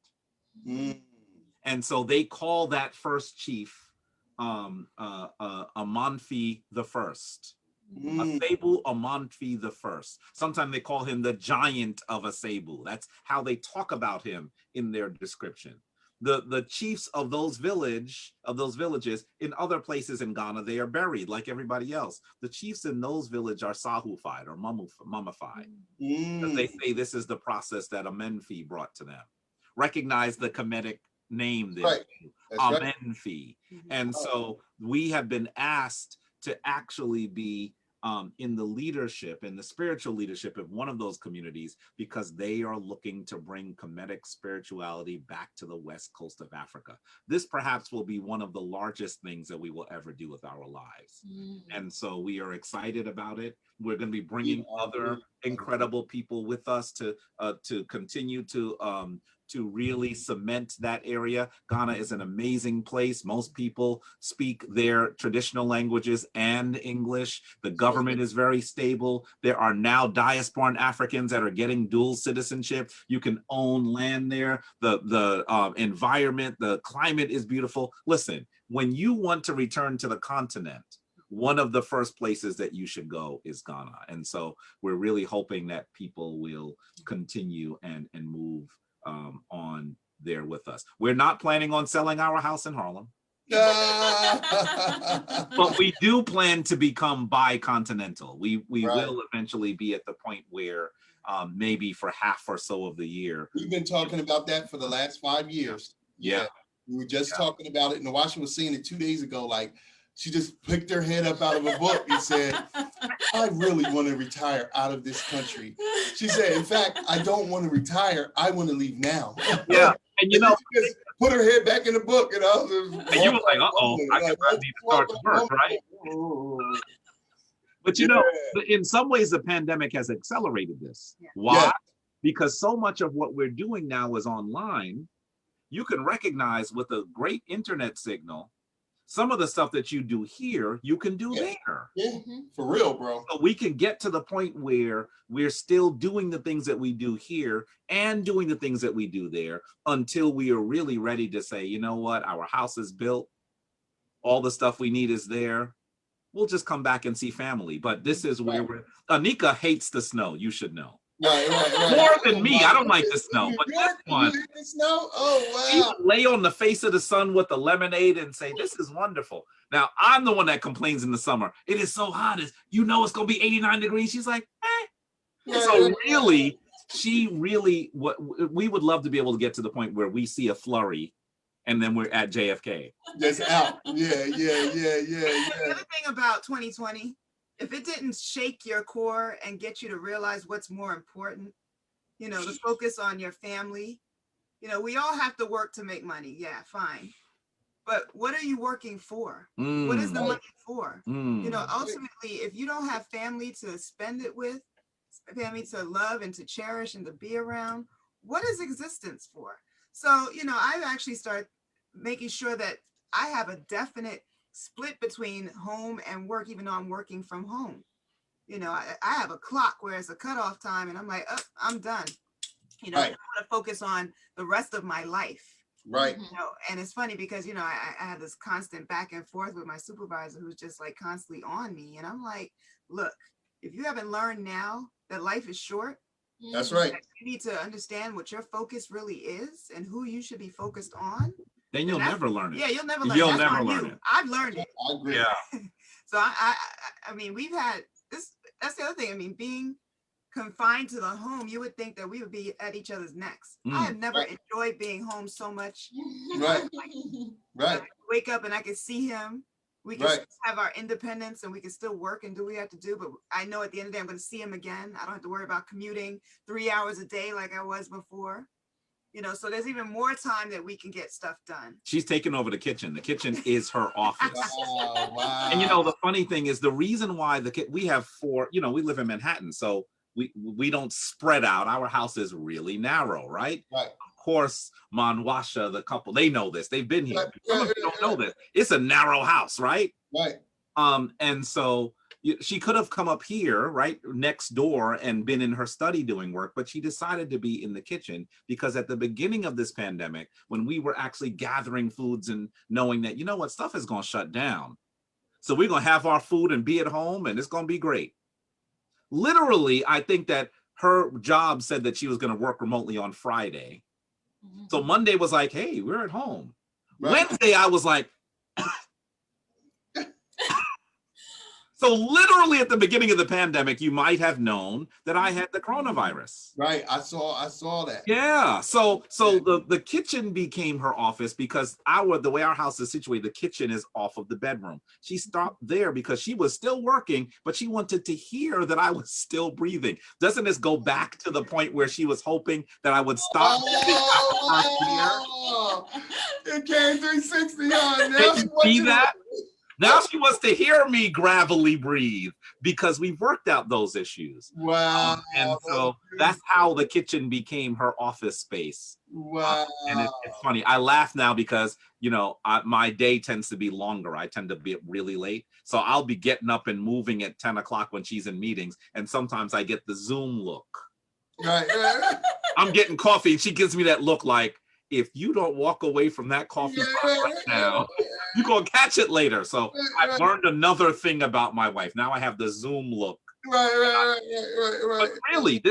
Mm. And so they call that first chief Amonfi the First. Asebu Amonfi the First. Sometimes they call him the giant of Asebu. That's how they talk about him in their description. The chiefs of those villages in other places in Ghana, they are buried like everybody else. The chiefs in those villages are sahufied or mummified. Because they say this is the process that Amenfi brought to them. Recognize the Kemetic name there, Right. Amenfi. And so we have been asked to actually be in the leadership, in the spiritual leadership of one of those communities, because they are looking to bring Kemetic spirituality back to the west coast of Africa. This perhaps will be one of the largest things that we will ever do with our lives. And so we are excited about it. We're going to be bringing other incredible people with us to continue to really cement that area. Ghana is an amazing place. Most people speak their traditional languages and English. The government is very stable. There are now diasporan Africans that are getting dual citizenship. You can own land there. The environment, the climate is beautiful. Listen, when you want to return to the continent, one of the first places that you should go is Ghana. And so we're really hoping that people will continue and move on there with us. We're not planning on selling our house in Harlem, but we do plan to become bicontinental. We will eventually be at the point where maybe for half or so of the year. We've been talking about that for the last 5 years. Yeah. We were just talking about it, and Nawasha was saying it 2 days ago. Like, she just picked her head up out of a book and said, I really want to retire out of this country. She said, in fact, I don't want to retire. I want to leave now. Yeah. And you know, she just put her head back in the book, and you were like, uh-oh, I need to start to work, right? But you know, in some ways, the pandemic has accelerated this. Why? Yeah. Because so much of what we're doing now is online. You can recognize with a great internet signal, some of the stuff that you do here, you can do there. Yeah, for real, bro. So we can get to the point where we're still doing the things that we do here and doing the things that we do there until we are really ready to say, you know what, our house is built, all the stuff we need is there. We'll just come back and see family. But this is where Anika hates the snow, you should know. Right. More than me. I don't like the snow, but this one, the snow? Oh, wow. She would lay on the face of the sun with the lemonade and say, this is wonderful. Now, I'm the one that complains in the summer. It is so hot. You know it's going to be 89 degrees. She's like, So really, we would love to be able to get to the point where we see a flurry and then we're at JFK. Just out. Yeah. The other thing about 2020, if it didn't shake your core and get you to realize what's more important, you know, to focus on your family, you know, we all have to work to make money. Yeah, fine. But what are you working for? What is the money for? You know, ultimately, if you don't have family to spend it with, family to love and to cherish and to be around, what is existence for? So, you know, I've actually started making sure that I have a definite split between home and work, even though I'm working from home. You know, I have a clock where it's a cutoff time and I'm like, oh, I'm done. You know, I want to focus on the rest of my life. Right. You know, and it's funny because, you know, I have this constant back and forth with my supervisor who's just like constantly on me. And I'm like, look, if you haven't learned now that life is short, that's right. You need to understand what your focus really is and who you should be focused on. Then you'll never learn it. Yeah, you'll never learn it. You'll never learn it. I've learned it. I agree. Yeah. So I mean, we've had this. That's the other thing. I mean, being confined to the home, you would think that we would be at each other's necks. I have never enjoyed being home so much. Right. I wake up and I can see him. We can have our independence and we can still work and do what we have to do. But I know at the end of the day, I'm going to see him again. I don't have to worry about commuting 3 hours a day like I was before. You know, so there's even more time that we can get stuff done. She's taking over the kitchen. The kitchen is her office. Wow. And you know, the funny thing is the reason why we have 4, you know, we live in Manhattan, so we don't spread out. Our house is really narrow, right? Right. Of course, Manwasha, the couple, they know this. They've been here. Some of you don't know this. It's a narrow house, right? Right. And so she could have come up here, right next door, and been in her study doing work, but she decided to be in the kitchen because at the beginning of this pandemic, when we were actually gathering foods and knowing that, you know what, stuff is going to shut down. So we're going to have our food and be at home, and it's going to be great. Literally, I think that her job said that she was going to work remotely on Friday. So Monday was like, hey, we're at home. Right. Wednesday, I was like, so literally at the beginning of the pandemic, you might have known that I had the coronavirus. Right. I saw that. Yeah. So the kitchen became her office because the way our house is situated, the kitchen is off of the bedroom. She stopped there because she was still working, but she wanted to hear that I was still breathing. Doesn't this go back to the point where she was hoping that I would stop? It came 360 on. Now you see that? Now she wants to hear me gravelly breathe because we've worked out those issues. Wow. And so that's how the kitchen became her office space. Wow. And it's funny. I laugh now because, you know, my day tends to be longer. I tend to be really late. So I'll be getting up and moving at 10 o'clock when she's in meetings. And sometimes I get the Zoom look. Right. I'm getting coffee. And she gives me that look like, if you don't walk away from that coffee pot right now, you're going to catch it later. So I've learned another thing about my wife. Now I have the Zoom look. Right. But really,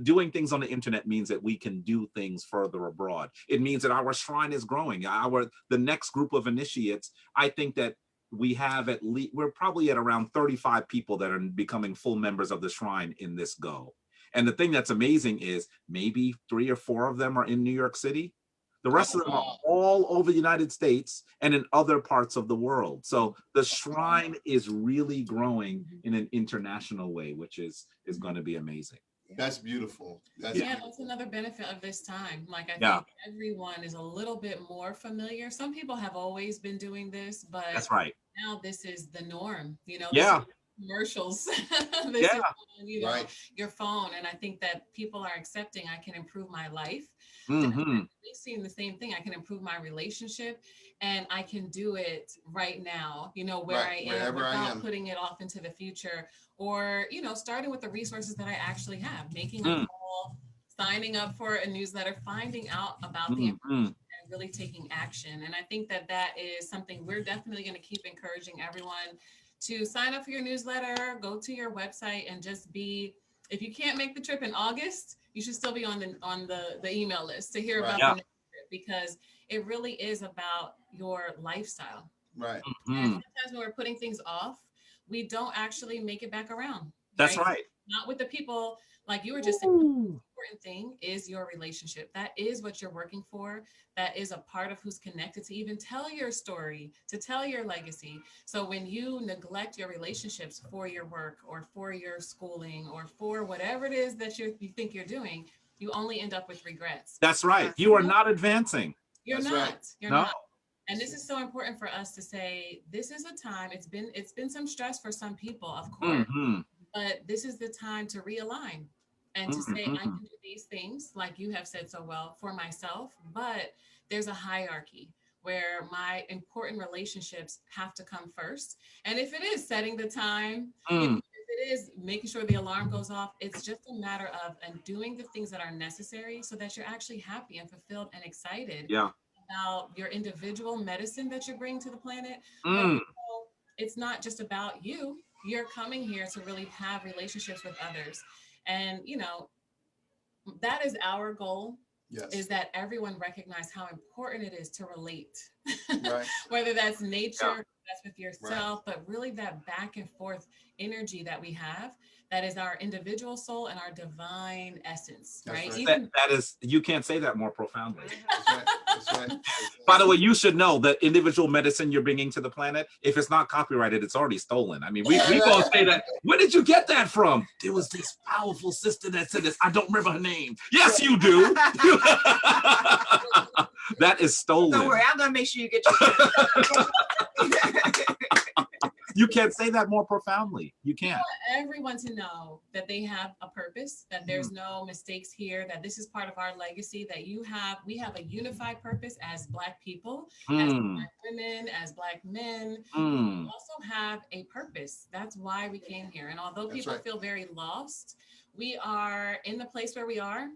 doing things on the internet means that we can do things further abroad. It means that our shrine is growing. The next group of initiates, I think that we have we're probably at around 35 people that are becoming full members of the shrine in this go. And the thing that's amazing is maybe 3 or 4 of them are in New York City. The rest of them are all over the United States and in other parts of the world. So the shrine is really growing in an international way, which is going to be amazing. That's beautiful. That's another benefit of this time. Like I think everyone is a little bit more familiar. Some people have always been doing this, but that's right. Now this is the norm. You know, commercials. This is on, you know, your phone. And I think that people are accepting I can improve my life. We've seen the same thing. I can improve my relationship and I can do it right now, you know, where I am without putting it off into the future or, you know, starting with the resources that I actually have, making a call, signing up for a newsletter, finding out about the information and really taking action. And I think that that is something we're definitely going to keep encouraging everyone to sign up for your newsletter, go to your website and just be, if you can't make the trip in August, you should still be on the email list to hear about the next trip because it really is about your lifestyle. Right. And sometimes when we're putting things off, we don't actually make it back around. That's right. Not with the people, like you were just saying, the important thing is your relationship. That is what you're working for. That is a part of who's connected to even tell your story, to tell your legacy. So when you neglect your relationships for your work or for your schooling or for whatever it is that you think you're doing, you only end up with regrets. That's right. You are not advancing. You're not. You're not. And this is so important for us to say, this is a time, it's been some stress for some people, of course, but this is the time to realign and to say, I can do these things, like you have said so well, for myself, but there's a hierarchy where my important relationships have to come first. And if it is setting the time, if it is making sure the alarm goes off, it's just a matter of doing the things that are necessary so that you're actually happy and fulfilled and excited. About your individual medicine that you bring to the planet. But it's not just about you. You're coming here to really have relationships with others. And, you know, that is our goal, is that everyone recognize how important it is to relate. Whether that's nature, that's with yourself, but really that back and forth energy that we have, that is our individual soul and our divine essence, right? That is, you can't say that more profoundly. That's right. By the way, you should know that individual medicine you're bringing to the planet, if it's not copyrighted, it's already stolen. I mean, we gonna say that. Where did you get that from? There was this powerful sister that said this. I don't remember her name. Yes, you do. That is stolen. Don't worry, I'm gonna make sure you get your You can't say that more profoundly. You can't. I want everyone to know that they have a purpose, that there's no mistakes here, that this is part of our legacy, that we have a unified purpose as Black people, as Black women, as Black men. We also have a purpose. That's why we came here. And although people feel very lost, we are in the place where we are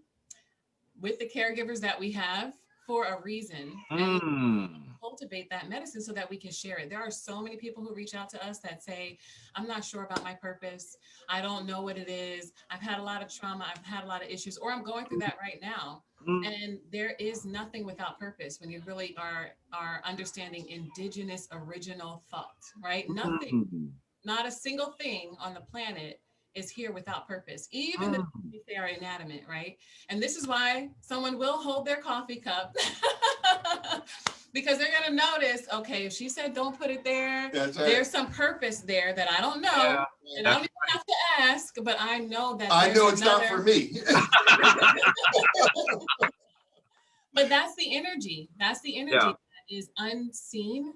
with the caregivers that we have for a reason. And cultivate that medicine so that we can share it. There are so many people who reach out to us that say, I'm not sure about my purpose. I don't know what it is. I've had a lot of trauma. I've had a lot of issues, or I'm going through that right now. And there is nothing without purpose when you really are understanding indigenous original thought, right? Nothing, not a single thing on the planet is here without purpose, even if they are inanimate, right? And this is why someone will hold their coffee cup because they're going to notice, okay, if she said don't put it there, there's some purpose there that I don't know. And I don't even have to ask, but I know that I know it's not for me. But that's the energy. That's the energy that is unseen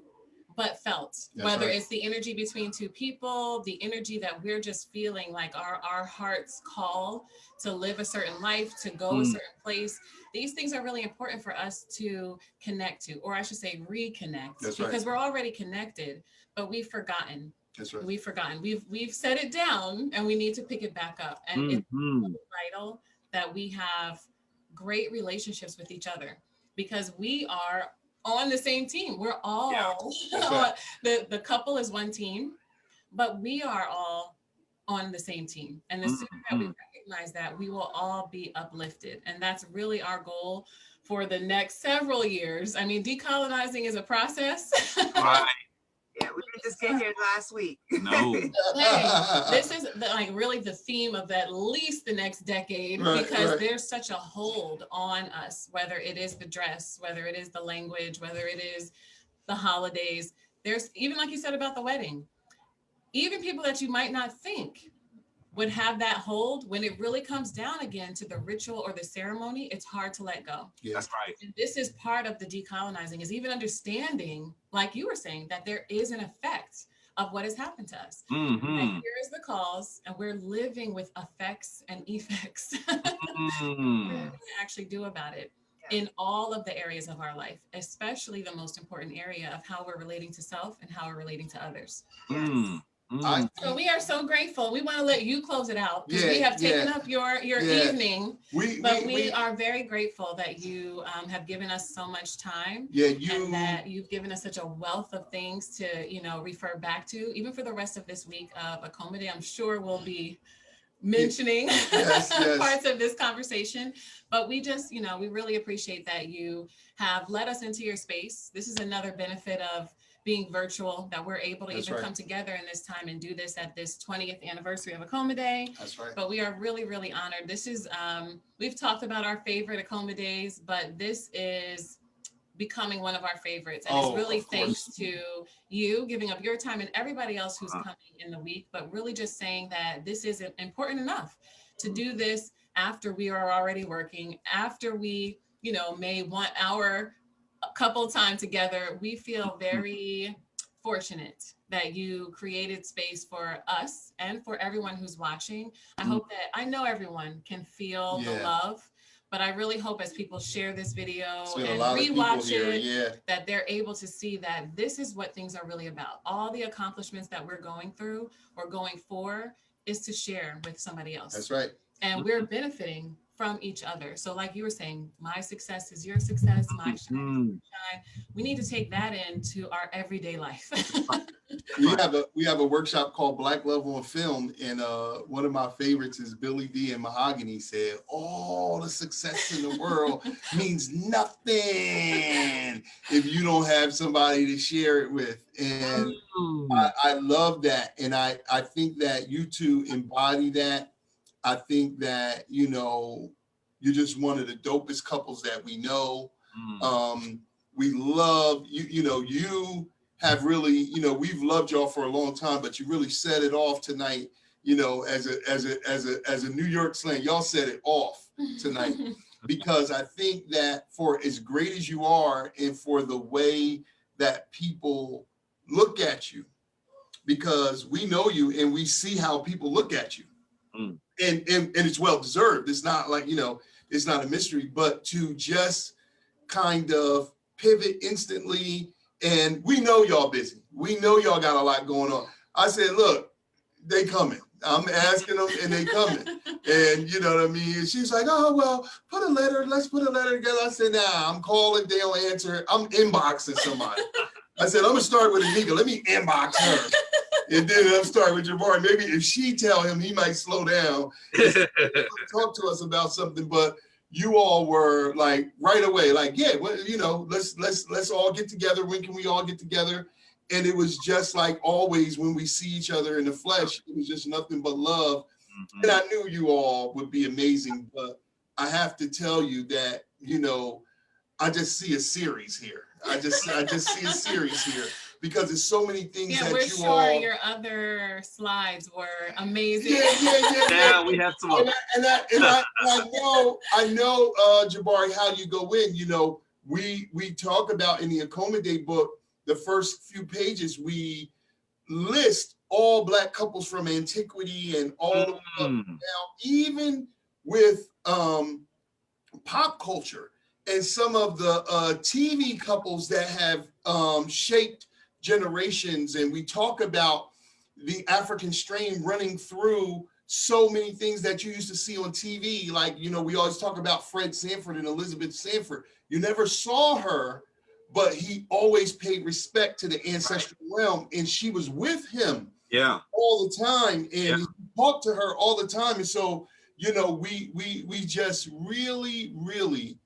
but felt. Whether it's the energy between two people, the energy that we're just feeling like our hearts call to live a certain life, to go a certain place. These things are really important for us to connect to, or I should say reconnect, because we're already connected, but we've forgotten. We've forgotten. We've set it down and we need to pick it back up. And it's vital that we have great relationships with each other, because we are on the same team. We're all the couple is one team, but we are all on the same team. And the sooner that we recognize that, we will all be uplifted. And that's really our goal for the next several years. I mean, decolonizing is a process. Yeah, we didn't just get here last week. No. Hey, this is really the theme of at least the next decade, because there's such a hold on us, whether it is the dress, whether it is the language, whether it is the holidays. There's even, like you said about the wedding, even people that you might not think would have that hold, when it really comes down again to the ritual or the ceremony, it's hard to let go. Yeah, that's right. And this is part of the decolonizing, is even understanding, like you were saying, that there is an effect of what has happened to us. And here is the cause, and we're living with effects and effects. What we're going to actually do about it in all of the areas of our life, especially the most important area of how we're relating to self and how we're relating to others. So we are so grateful. We want to let you close it out, because we have taken up your evening. We are very grateful that you have given us so much time. And that you've given us such a wealth of things to, refer back to, even for the rest of this week of AKOMA Day. I'm sure we'll be mentioning parts of this conversation, but we just, we really appreciate that you have let us into your space. This is another benefit of being virtual, that we're able to come together in this time and do this at this 20th anniversary of AKOMA Day. But we are really, really honored. This is, we've talked about our favorite AKOMA days, but this is becoming one of our favorites. And it's really thanks to you giving up your time and everybody else who's coming in the week, but really just saying that this is important enough to do this after we are already working, after we, may want our couple time together. We feel very fortunate that you created space for us and for everyone who's watching. I know everyone can feel the love, but I really hope as people share this video and rewatch it, that they're able to see that this is what things are really about. All the accomplishments that we're going through or going for is to share with somebody else. That's right. And we're benefiting from each other. So like you were saying, my success is your success, my shine is your shine. We need to take that into our everyday life. We have a workshop called Black Love on Film, and one of my favorites is Billy D and Mahogany said, all the success in the world means nothing if you don't have somebody to share it with. And I love that. And I think that you two embody that. I think that, you're just one of the dopest couples that we know. We love you. You have really, we've loved y'all for a long time, but you really set it off tonight, as a New York slang. Y'all set it off tonight because I think that for as great as you are and for the way that people look at you, because we know you and we see how people look at you. Mm. And it's well deserved. It's not like, you know, it's not a mystery, but to just kind of pivot instantly. And we know y'all busy. We know y'all got a lot going on. I said, look, they coming. I'm asking them and they coming. And you know what I mean? And she's like, oh, well, let's put a letter together. I said, nah, I'm calling, they don't answer. I'm inboxing somebody. I said, I'm gonna start with Anika. Let me inbox her. And then I'll start with Jabari. Maybe if she tell him, he might slow down and talk to us about something. But you all were like right away, like, yeah, well, you know, let's all get together. When can we all get together? And it was just like always when we see each other in the flesh, it was just nothing but love. And I knew you all would be amazing, but I have to tell you that, you know, I just see a series here. I just see a series here because there's so many things that we're you sure all. Your other slides were amazing. Yeah, we have some. And I know, Jabari, how you go in. You know, we talk about in the AKOMA Day book, the first few pages, we list all Black couples from antiquity and all the way up now, even with pop culture and some of the TV couples that have shaped generations. And we talk about the African strain running through so many things that you used to see on TV. Like, you know, we always talk about Fred Sanford and Elizabeth Sanford. You never saw her, but he always paid respect to the ancestral realm, and she was with him all the time, and he talked to her all the time. And so, you know, we just really, really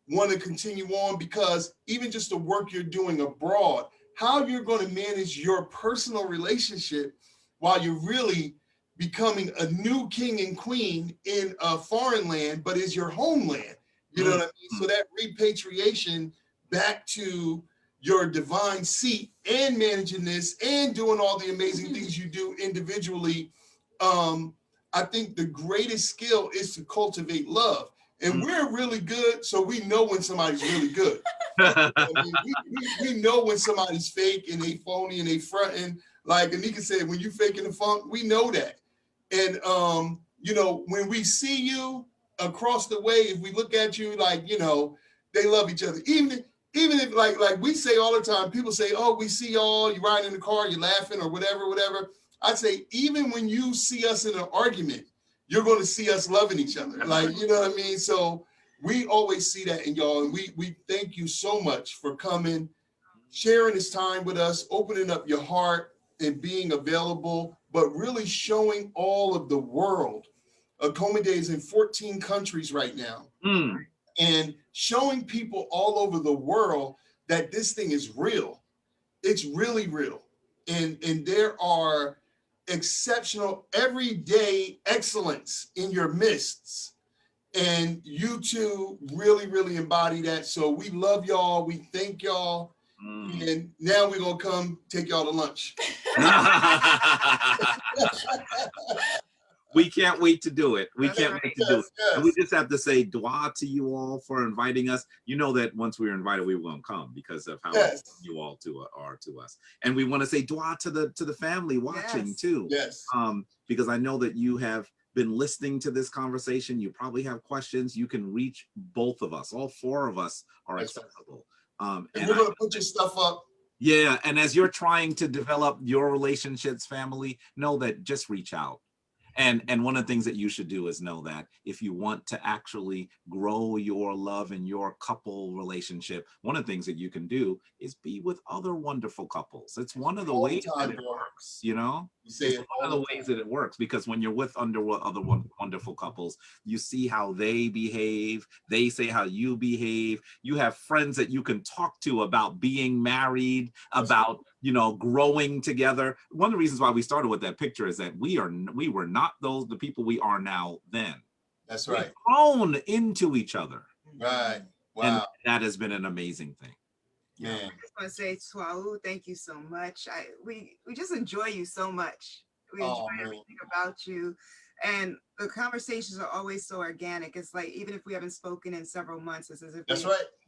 want to continue on, because even just the work you're doing abroad, how you're going to manage your personal relationship while you're really becoming a new king and queen in a foreign land, but is your homeland. You know what I mean? So that repatriation back to your divine seat and managing this and doing all the amazing things you do individually. I think the greatest skill is to cultivate love. And we're really good, so we know when somebody's really good. I mean, we know when somebody's fake and they phony and they fronting. Like Anika said, when you faking the funk, we know that. And you know, when we see you across the way, if we look at you, like, you know, they love each other. Even if like we say all the time, people say, oh, we see y'all, you riding in the car, you're laughing or whatever. I say, even when you see us in an argument, you're going to see us loving each other. Like, you know what I mean? So we always see that in y'all. And we thank you so much for coming, sharing this time with us, opening up your heart and being available, but really showing all of the world. AKOMA Day is in 14 countries right now. And showing people all over the world that this thing is real. It's really real. And there are exceptional everyday excellence in your midst. And you two really, really embody that. So we love y'all. We thank y'all. And now we're going to come take y'all to lunch. We can't wait to do it. We can't wait to do it. Yes. And we just have to say dua to you all for inviting us. You know that once we were invited, we won't come because of how you all are to us. And we want to say dua to the family watching too. Yes. Because I know that you have been listening to this conversation. You probably have questions. You can reach both of us. All four of us are accessible. And we're going to put your stuff up. Yeah. And as you're trying to develop your relationships, family, know that just reach out. And one of the things that you should do is know that if you want to actually grow your love and your couple relationship, one of the things that you can do is be with other wonderful couples. It's one of the ways that it works, you know? It's one of the ways that it works, because when you're with other wonderful couples, you see how they behave, they say how you behave. You have friends that you can talk to about being married, about, you know, growing together. One of the reasons why we started with that picture is that we were not the people we are now then. That's right. We've grown into each other. Right. Wow. And that has been an amazing thing. Yeah. I just want to say, S.O.U.L., thank you so much. We just enjoy you so much. We enjoy everything about you. And the conversations are always so organic. It's like, even if we haven't spoken in several months, it's as if we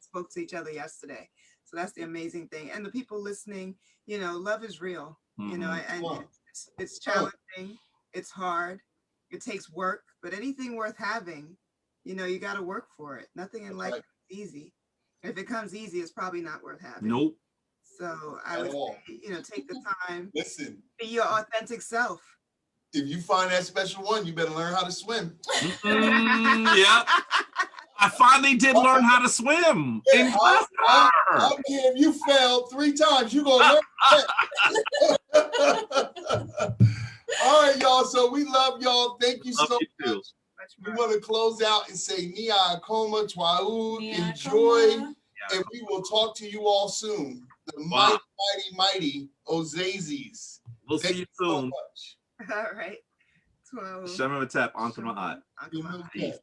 spoke to each other yesterday. So that's the amazing thing. And the people listening, you know, love is real, you know, and it's challenging, it's hard, it takes work, but anything worth having, you know, you got to work for it. Nothing in life is easy. If it comes easy, it's probably not worth having. Nope. So I would say, you know, take the time. Listen, be your authentic self. If you find that special one, you better learn how to swim. Yeah. I finally did learn how to swim. In class. I don't care if you failed 3 times, you're going to learn that. All right, y'all. So we love y'all. Thank you so much. We want to close out and say Nia AKOMA, S.O.U.L. Enjoy. And we will talk to you all soon. The mighty Ozazes. We'll see you soon. All right. Shema Matep, Onto my eye. Peace.